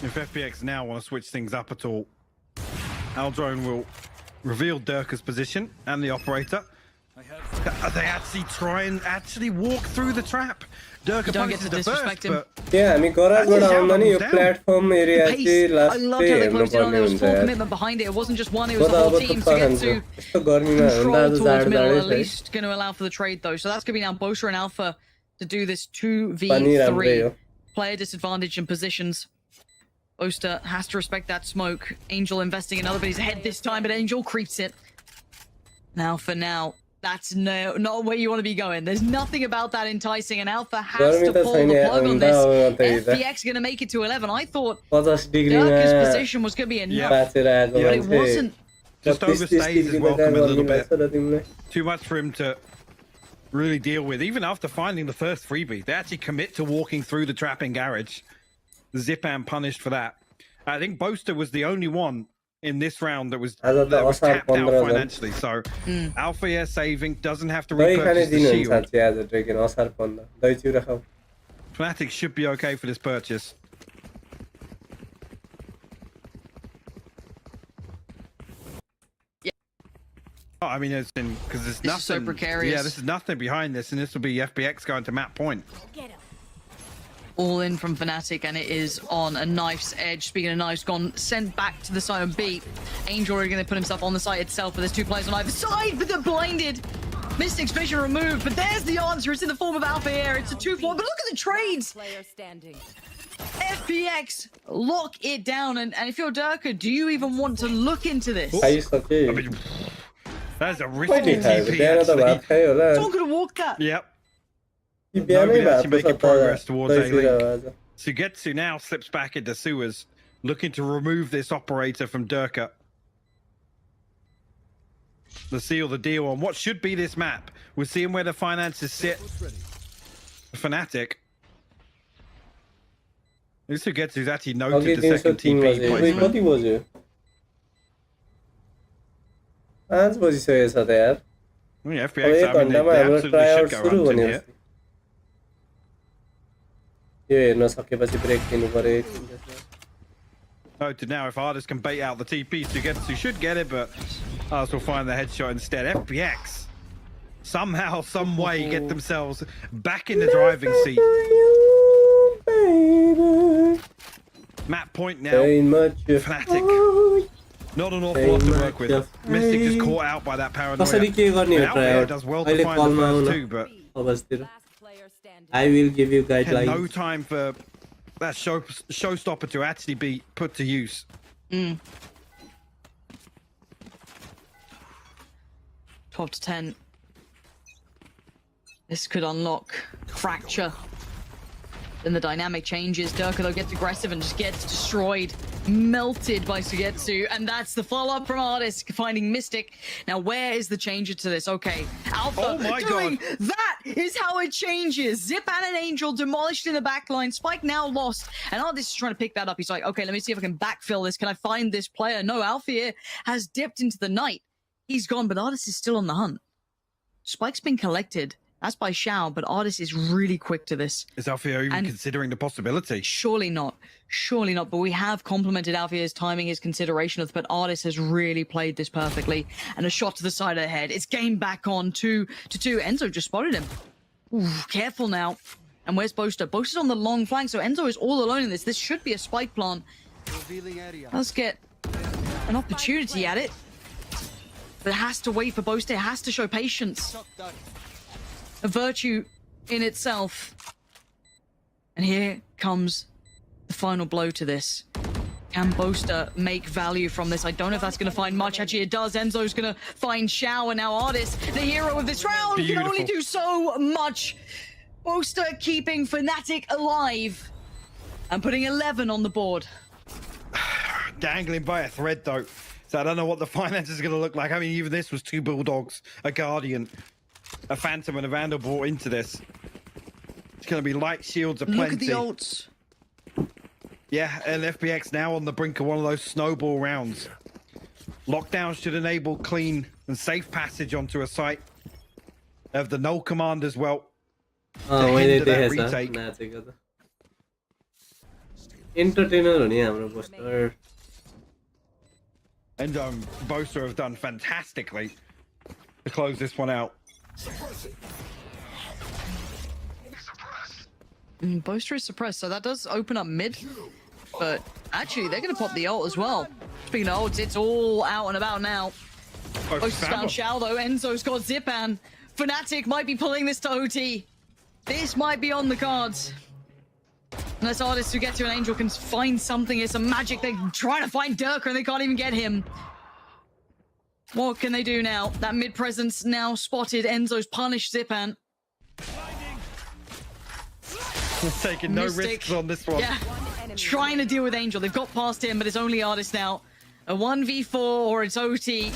Speaker 18: If FPX now want to switch things up at all, Aldrone will reveal Durka's position and the operator. They actually try and walk through the trap. Durka
Speaker 17: don't get to disrespect him.
Speaker 5: Yeah, I mean, गराजबाट आउँदा नि यो platform area चाहिँ last
Speaker 17: I loved how they closed it on. There was full commitment behind it. It wasn't just one, it was the whole team to get to control towards middle, at least going to allow for the trade though. So that's going to be now Boaster and Alpha to do this 2v3. Player disadvantage in positions. Boaster has to respect that smoke. Angel investing another, but he's ahead this time, but Angel creeps it. Now for now, that's not where you want to be going. There's nothing about that enticing, and Alpha has to pull the plug on this. FPX going to make it to 11. I thought Durka's position was going to be enough, but it wasn't.
Speaker 18: Just overstays his welcome a little bit. Too much for him to really deal with. Even after finding the first freebie, they actually commit to walking through the trap in Garage. Zipan punished for that. I think Boaster was the only one in this round that was tapped out financially. So Alpha here saving, doesn't have to repurchase the shield. Fnatic should be okay for this purchase. Yeah. Oh, I mean, it's because there's nothing.
Speaker 17: So precarious.
Speaker 18: Yeah, this is nothing behind this, and this will be FPX going to map point.
Speaker 17: All in from Fnatic, and it is on a knife's edge. Speaking of knives, gone sent back to the side of B. Angel already going to put himself on the site itself, but there's 2 players on either side, but they're blinded. Mystic's vision removed, but there's the answer. It's in the form of Alpha Air. It's a 2-4, but look at the trades.
Speaker 4: Player standing.
Speaker 17: FPX lock it down, and if you're Durka, do you even want to look into this?
Speaker 18: I mean, that's a risky
Speaker 5: Quite
Speaker 18: TP.
Speaker 17: Don't gonna walk that.
Speaker 18: Yep. Nobody actually making progress towards A-Link. Sugetsu now slips back into sewers, looking to remove this operator from Durka. To seal the deal on what should be this map. We're seeing where the finances sit. Fnatic. This Sugetsu's actually noted the second TP placement.
Speaker 5: आज बजिसकेको छ त यार
Speaker 18: I mean, FPX, I mean, they absolutely should go hunting here.
Speaker 5: यो हेर्न सकेपछि break दिनु पर्यो
Speaker 18: Noted now, if Artis can bait out the TP, Sugetsu should get it, but Artis will find the headshot instead. FPX somehow, some way get themselves back in the driving seat. Map point now. Fnatic. Not an awful lot to work with. Mystic just caught out by that paranoia. Alpha does well to find the first two, but
Speaker 5: I will give you
Speaker 18: had
Speaker 5: guidelines.
Speaker 18: no time for that showstopper to actually be put to use.
Speaker 17: 12 to 10. This could unlock Fracture. Then the dynamic changes. Durka, though, gets aggressive and just gets destroyed. Melted by Sugetsu. And that's the follow-up from Artis, finding Mystic. Now, where is the changer to this? Okay, Alpha doing... That is how it changes. Zipan and Angel demolished in the backline. Spike now lost. And Artis is trying to pick that up. He's like, okay, let me see if I can backfill this. Can I find this player? No, Alpha has dipped into the night. He's gone, but Artis is still on the hunt. Spike's been collected. That's by Shao, but Artis is really quick to this.
Speaker 18: Is Alfio even considering the possibility?
Speaker 17: Surely not. Surely not. But we have complimented Alfio's timing, his consideration of, but Artis has really played this perfectly. And a shot to the side of the head. It's game back on 2-2. Enzo just spotted him. Ooh, careful now. And where's Boaster? Boaster's on the long flank, so Enzo is all alone in this. This should be a spike plant. Let's get an opportunity at it. But it has to wait for Boaster. It has to show patience. A virtue in itself. And here comes the final blow to this. Can Boaster make value from this? I don't know if that's going to find much. Actually, it does. Enzo's going to find Shao, and now Artis, the hero of this round, can only do so much. Boaster keeping Fnatic alive and putting 11 on the board.
Speaker 18: Dangling by a thread, though. So I don't know what the finances is going to look like. I mean, even this was 2 Bulldogs, a Guardian, a Phantom, and a Vandal brought into this. It's going to be light shields aplenty.
Speaker 17: Look at the ults.
Speaker 18: Yeah, and FPX now on the brink of one of those snowball rounds. Lockdown should enable clean and safe passage onto a site of the null command as well.
Speaker 5: Oh, wait, that retake. Entertainer ho ni hamro Boaster.
Speaker 18: And Boaster have done fantastically to close this one out.
Speaker 17: Boaster is suppressed, so that does open up mid. But actually, they're going to pop the ult as well. Speaking of ults, it's all out and about now. Boaster's found Shao, though. Enzo's got Zipan. Fnatic might be pulling this to OT. This might be on the cards. Unless Artis who get to an Angel can find something. It's some magic. They're trying to find Durka and they can't even get him. What can they do now? That mid presence now spotted. Enzo's punished Zipan.
Speaker 18: Taking no risks on this one.
Speaker 17: Yeah, trying to deal with Angel. They've got past him, but it's only Artis now. A 1v4 or it's OT.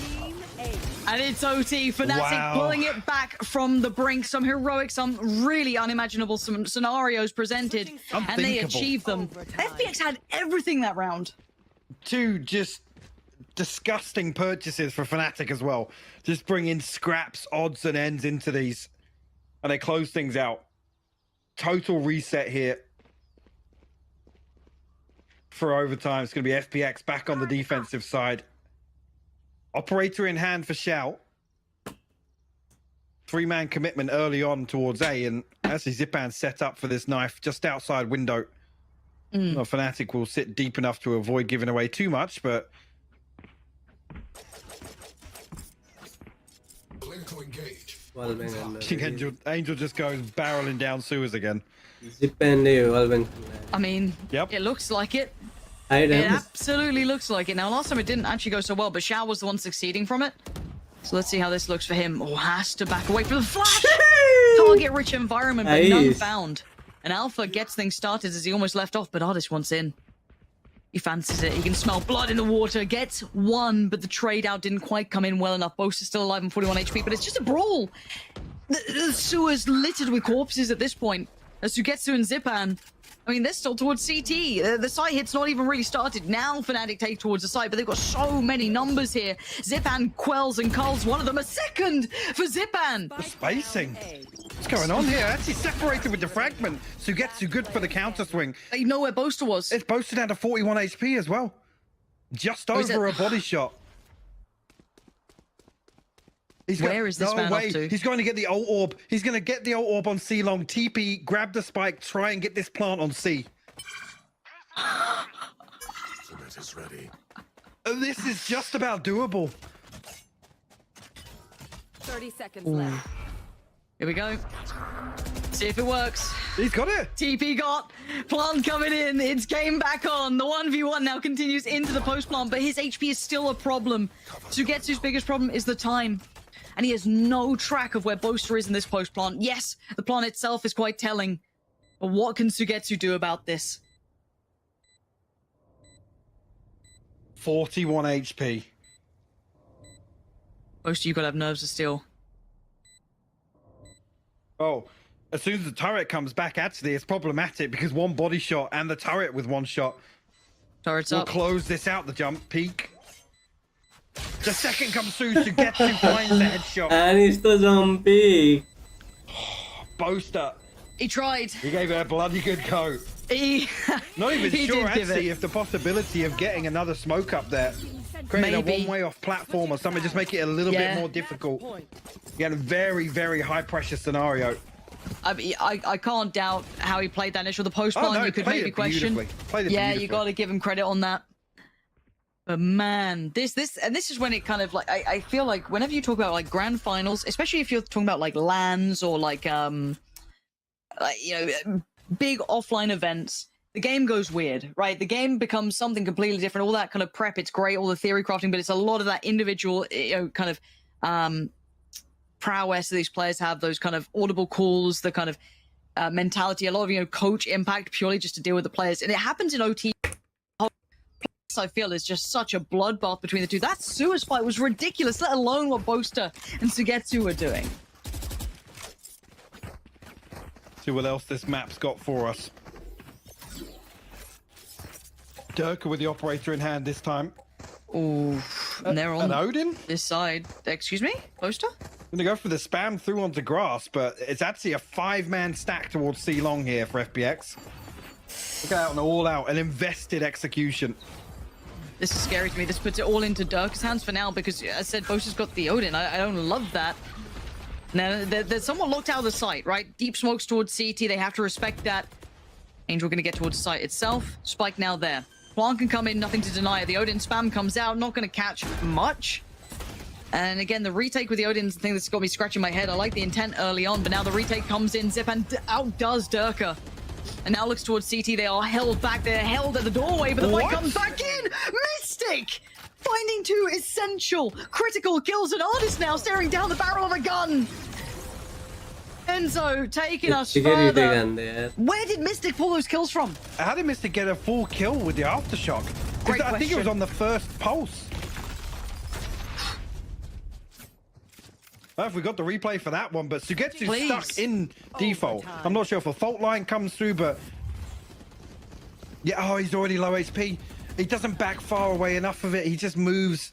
Speaker 17: And it's OT. Fnatic pulling it back from the brink. Some heroic, some really unimaginable scenarios presented. And they achieve them. FPX had everything that round.
Speaker 18: 2 just disgusting purchases for Fnatic as well. Just bringing scraps, odds and ends into these. And they close things out. Total reset here for overtime. It's going to be FPX back on the defensive side. Operator in hand for Shao. 3-man commitment early on towards A, and actually Zipan set up for this knife just outside window. Well, Fnatic will sit deep enough to avoid giving away too much, but
Speaker 19: Blink to engage.
Speaker 5: Wallbang and
Speaker 18: I think Angel just goes barreling down sewers again.
Speaker 5: Zip and Wallbang.
Speaker 17: I mean,
Speaker 18: yep.
Speaker 17: It looks like it.
Speaker 5: It
Speaker 17: absolutely looks like it. Now, last time it didn't actually go so well, but Xiao was the one succeeding from it. So let's see how this looks for him. Oh, has to back away from the flash. Target-rich environment, but none found. And Alpha gets things started as he almost left off, but Artist wants in. He fancies it. He can smell blood in the water. Gets one, but the trade out didn't quite come in well enough. Boast is still alive on 41 HP, but it's just a brawl. The sewer's littered with corpses at this point. As Sugetsu and Zipan, I mean, they're still towards CT. The site hit's not even really started. Now Fnatic take towards the site, but they've got so many numbers here. Zipan quells and culls one of them. A second for Zipan.
Speaker 18: The spacing. What's going on here? Actually separated with the fragment. Sugetsu good for the counter swing.
Speaker 17: They know where Boaster was.
Speaker 18: It's Boaster down to 41 HP as well. Just over a body shot.
Speaker 17: Where is this man up to?
Speaker 18: He's going to get the ult orb. He's going to get the ult orb on C long. TP, grab the spike, try and get this plant on C.
Speaker 9: Ultimate is ready.
Speaker 18: This is just about doable.
Speaker 4: 30 seconds left.
Speaker 17: Here we go. See if it works.
Speaker 18: He's got it.
Speaker 17: TP got. Plant coming in. It's game back on. The 1v1 now continues into the post plant, but his HP is still a problem. Sugetsu's biggest problem is the time. And he has no track of where Boaster is in this post plant. Yes, the plant itself is quite telling. But what can Sugetsu do about this?
Speaker 18: 41 HP.
Speaker 17: Boaster, you've got to have nerves of steel.
Speaker 18: Oh, as soon as the turret comes back, actually, it's problematic because one body shot and the turret with one shot.
Speaker 17: Turret's
Speaker 18: will
Speaker 17: up.
Speaker 18: Close this out, the jump peak. The second comes through, Sugetsu finds the headshot.
Speaker 5: And it's the zombie.
Speaker 18: Boaster.
Speaker 17: He tried.
Speaker 18: He gave it a bloody good go. Not even sure, actually, if the possibility of getting another smoke up there. Creating a one-way off platform or something, just make it a little bit more difficult. Again, a very, very high-pressure scenario.
Speaker 17: I can't doubt how he played that initial. The post-plant, you could maybe question. Yeah, you got to give him credit on that. But man, this is when it kind of like I feel like whenever you talk about like grand finals, especially if you're talking about like LANs or like big offline events, the game goes weird, right? The game becomes something completely different. All that kind of prep, it's great, all the theory crafting, but it's a lot of that individual, kind of prowess that these players have, those kind of audible calls, the kind of mentality, a lot of coach impact purely just to deal with the players, and it happens in OT. I feel is just such a bloodbath between the two. That sewers fight was ridiculous, let alone what Boaster and Sugetsu were doing.
Speaker 18: See what else this map's got for us. Durka with the operator in hand this time.
Speaker 17: Oh, and they're on
Speaker 18: Odin?
Speaker 17: This side. Excuse me? Boaster?
Speaker 18: Gonna go for the spam through onto grass, but it's actually a 5-man stack towards C long here for FPX. Look out an all-out, an invested execution.
Speaker 17: This is scary to me. This puts it all into Durka's hands for now because, as I said, Boaster's got the Odin. I don't love that. Now, they're somewhat locked out of the site, right? Deep smokes towards CT. They have to respect that. Angel going to get towards the site itself. Spike now there. Plant can come in, nothing to deny it. The Odin spam comes out, not going to catch much. And again, the retake with the Odin's the thing that's got me scratching my head. I like the intent early on, but now the retake comes in. Zipan outdoes Durka. And now looks towards CT. They are held back. They're held at the doorway, but the fight comes back in. Mystic! Finding two essential critical kills. An Artist now staring down the barrel of a gun. Enzo taking us further. Where did Mystic pull those kills from?
Speaker 18: How did Mystic get a full kill with the aftershock?
Speaker 17: Great
Speaker 18: I think it was on the first pulse. If we got the replay for that one, but Sugetsu's stuck in default. I'm not sure if a fault line comes through, but yeah, he's already low HP. He doesn't back far away enough of it. He just moves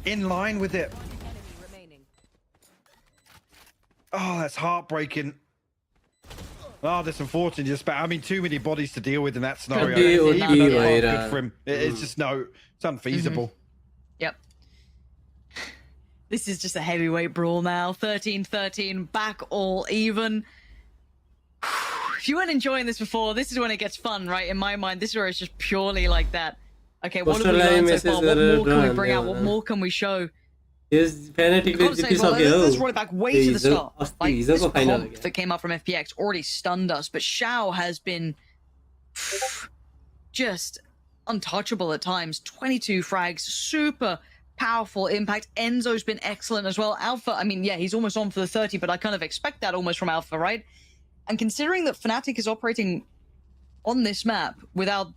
Speaker 18: in line with it. Oh, that's heartbreaking. Oh, that's unfortunate. Just, I mean, too many bodies to deal with in that scenario. Good for him. It's just it's unfeasible.
Speaker 17: Yep. This is just a heavyweight brawl now. 13-13, back all even. If you weren't enjoying this before, this is when it gets fun, right? In my mind, this is where it's just purely like that. Okay, what have we learned so far? What more can we bring out? What more can we show?
Speaker 5: His Fnatic
Speaker 17: Let's roll it back way to the start. Like, this
Speaker 5: final
Speaker 17: comp that came out from FPX already stunned us, but Xiao has been just untouchable at times. 22 frags, super powerful impact. Enzo's been excellent as well. Alpha, I mean, yeah, he's almost on for the 30, but I kind of expect that almost from Alpha, right? And considering that Fnatic is operating on this map without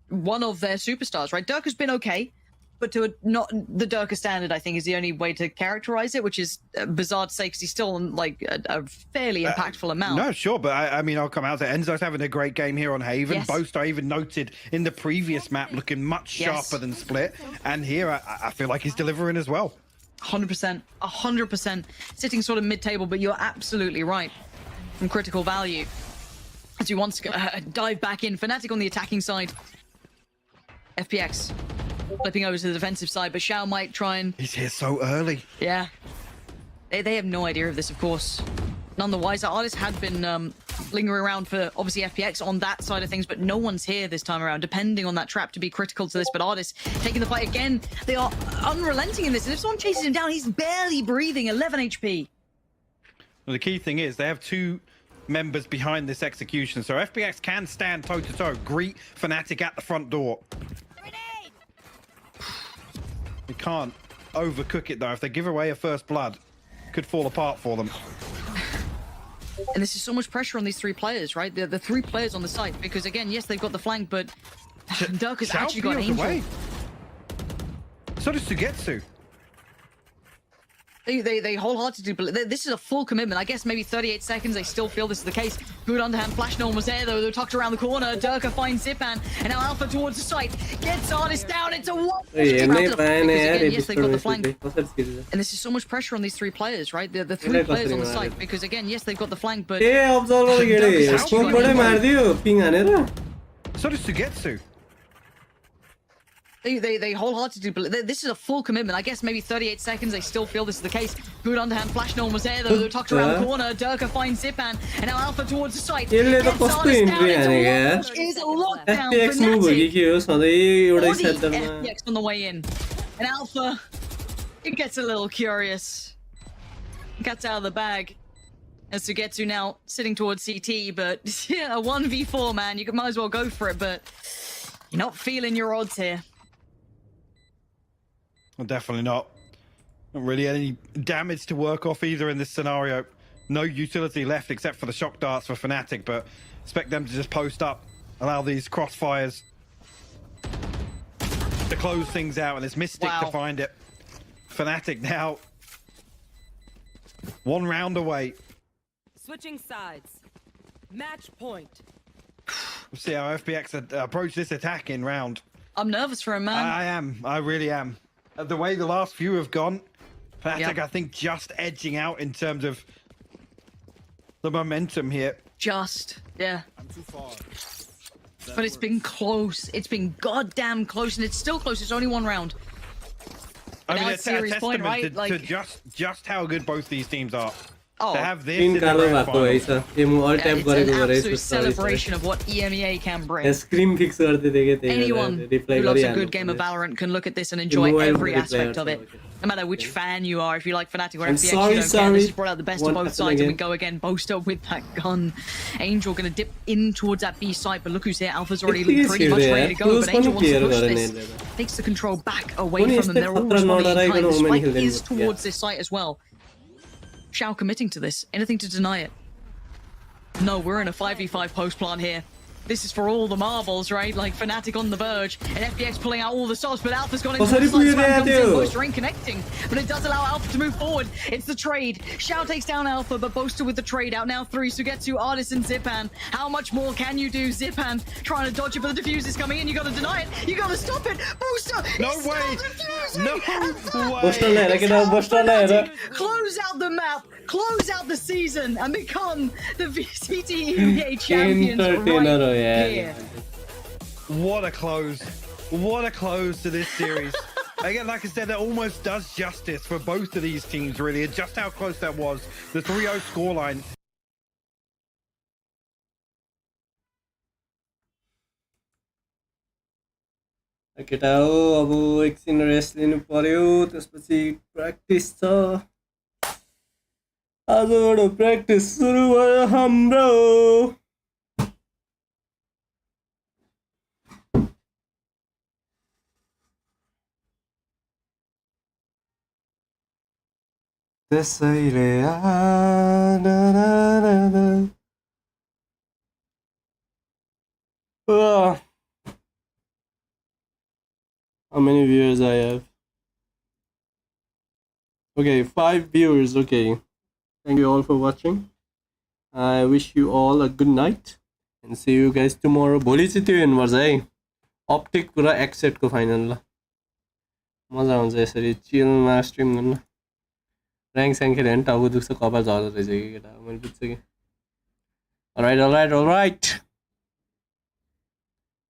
Speaker 17: one of their superstars, right? Dirk has been okay, but to not the Dirk standard, I think, is the only way to characterize it, which is bizarre to say because he's still on like a fairly impactful amount.
Speaker 18: No, sure, but I mean, I'll come out to Enzo's having a great game here on Haven.
Speaker 17: Yes.
Speaker 18: Boast, I even noted in the previous map, looking much sharper than Split, and here I feel like he's delivering as well.
Speaker 17: 100%, 100%, sitting sort of mid-table, but you're absolutely right. From critical value, as you want to dive back in. Fnatic on the attacking side. FPX flipping over to the defensive side, but Xiao might try and...
Speaker 18: He's here so early.
Speaker 17: Yeah. They have no idea of this, of course. None the wiser. Artist had been lingering around for, obviously, FPX on that side of things, but no one's here this time around, depending on that trap to be critical to this. But Artist taking the fight again. They are unrelenting in this, and if someone chases him down, he's barely breathing. 11 HP.
Speaker 18: Well, the key thing is they have two members behind this execution, so FPX can stand toe-to-toe, greet Fnatic at the front door. They can't overcook it, though. If they give away a first blood, it could fall apart for them.
Speaker 17: And this is so much pressure on these three players, right? The three players on the site, because again, yes, they've got the flank, but Dirk has actually got Angel.
Speaker 18: Away. So does Sugetsu.
Speaker 17: They wholeheartedly believe this is a full commitment. I guess maybe 38 seconds. They still feel this is the case. Good underhand flash. No one was there though. They're tucked around the corner. Durka finds Zipan, and now Alpha towards the site gets Artist down. It's a one. Yes, they've got the flank. And this is so much pressure on these three players, right? The three players on the site, because again, yes, they've got the flank, but
Speaker 5: so
Speaker 18: does Sugetsu.
Speaker 17: They wholeheartedly believe this is a full commitment. I guess maybe 38 seconds. They still feel this is the case. Good underhand flash. No one was there though. They're tucked around the corner. Durka finds Zipan, and now Alpha towards the site. Is a lockdown. FPX on the way in, and Alpha, it gets a little curious. Gets out of the bag. As Sugetsu now sitting towards CT, but yeah, a 1v4, man. You might as well go for it, but you're not feeling your odds here.
Speaker 18: Well, definitely not. Not really any damage to work off either in this scenario. No utility left except for the shock darts for Fnatic, but expect them to just post up, allow these crossfires to close things out, and it's Mystic to find it. Fnatic now one round away.
Speaker 4: Switching sides. Match point.
Speaker 18: We'll see how FPX approach this attacking round.
Speaker 17: I'm nervous for him, man.
Speaker 18: I am. I really am. The way the last few have gone, Fnatic, I think, just edging out in terms of the momentum here.
Speaker 17: Yeah. I'm too far. But it's been close. It's been goddamn close, and it's still close. It's only one round.
Speaker 18: I mean, it's a testament to just how good both these teams are. To have this in the grand final.
Speaker 17: It's an absolute celebration of what EMEA can bring. Anyone who loves a good game of Valorant can look at this and enjoy every aspect of it. No matter which fan you are, if you like Fnatic or FPX, you don't care. This has brought out the best of both sides, and we go again. Boaster with that gun. Angel gonna dip in towards that B site, but look who's here. Alpha's already pretty much ready to go, but Angel wants to push this. Takes the control back away from them. They're all responding in time. The spike is towards this site as well. Xiao committing to this. Anything to deny it? No, we're in a 5v5 post plant here. This is for all the marbles, right? Like Fnatic on the verge, and FPX pulling out all the stops, but Alpha's got into the side. Boaster ain't connecting, but it does allow Alpha to move forward. It's the trade. Xiao takes down Alpha, but Boaster with the trade out now 3. Sugetsu, Artist, and Zipan. How much more can you do? Zipan trying to dodge it, but the defuse is coming in. You gotta deny it. You gotta stop it. Boaster!
Speaker 18: No way! No way!
Speaker 17: Close out the map, close out the season, and become the VCT EMEA champions right here.
Speaker 18: What a close. What a close to this series. Again, like I said, that almost does justice for both of these teams, really, and just how close that was. The 3-0 scoreline.
Speaker 5: केटा हो अब एकछिन rest लिनु पर्यो त्यसपछि practice छ आजबाट practice सुरु भयो हाम्रो त्यसैले How many viewers I have? Okay, 5 viewers. Okay. Thank you all for watching. I wish you all a good night and see you guys tomorrow. भोलि चाहिँ त्यो हेर्नुपर्छ है Optic र Xset को फाइनल ल मजा हुन्छ यसरी चिलमा स्ट्रिम गर्न र्याङ्क स्याङ्क खेल्यो भने टाउको दुख्छ कपाल झर्दो रहेछ कि केटा मैले बुझ्छु कि Alright.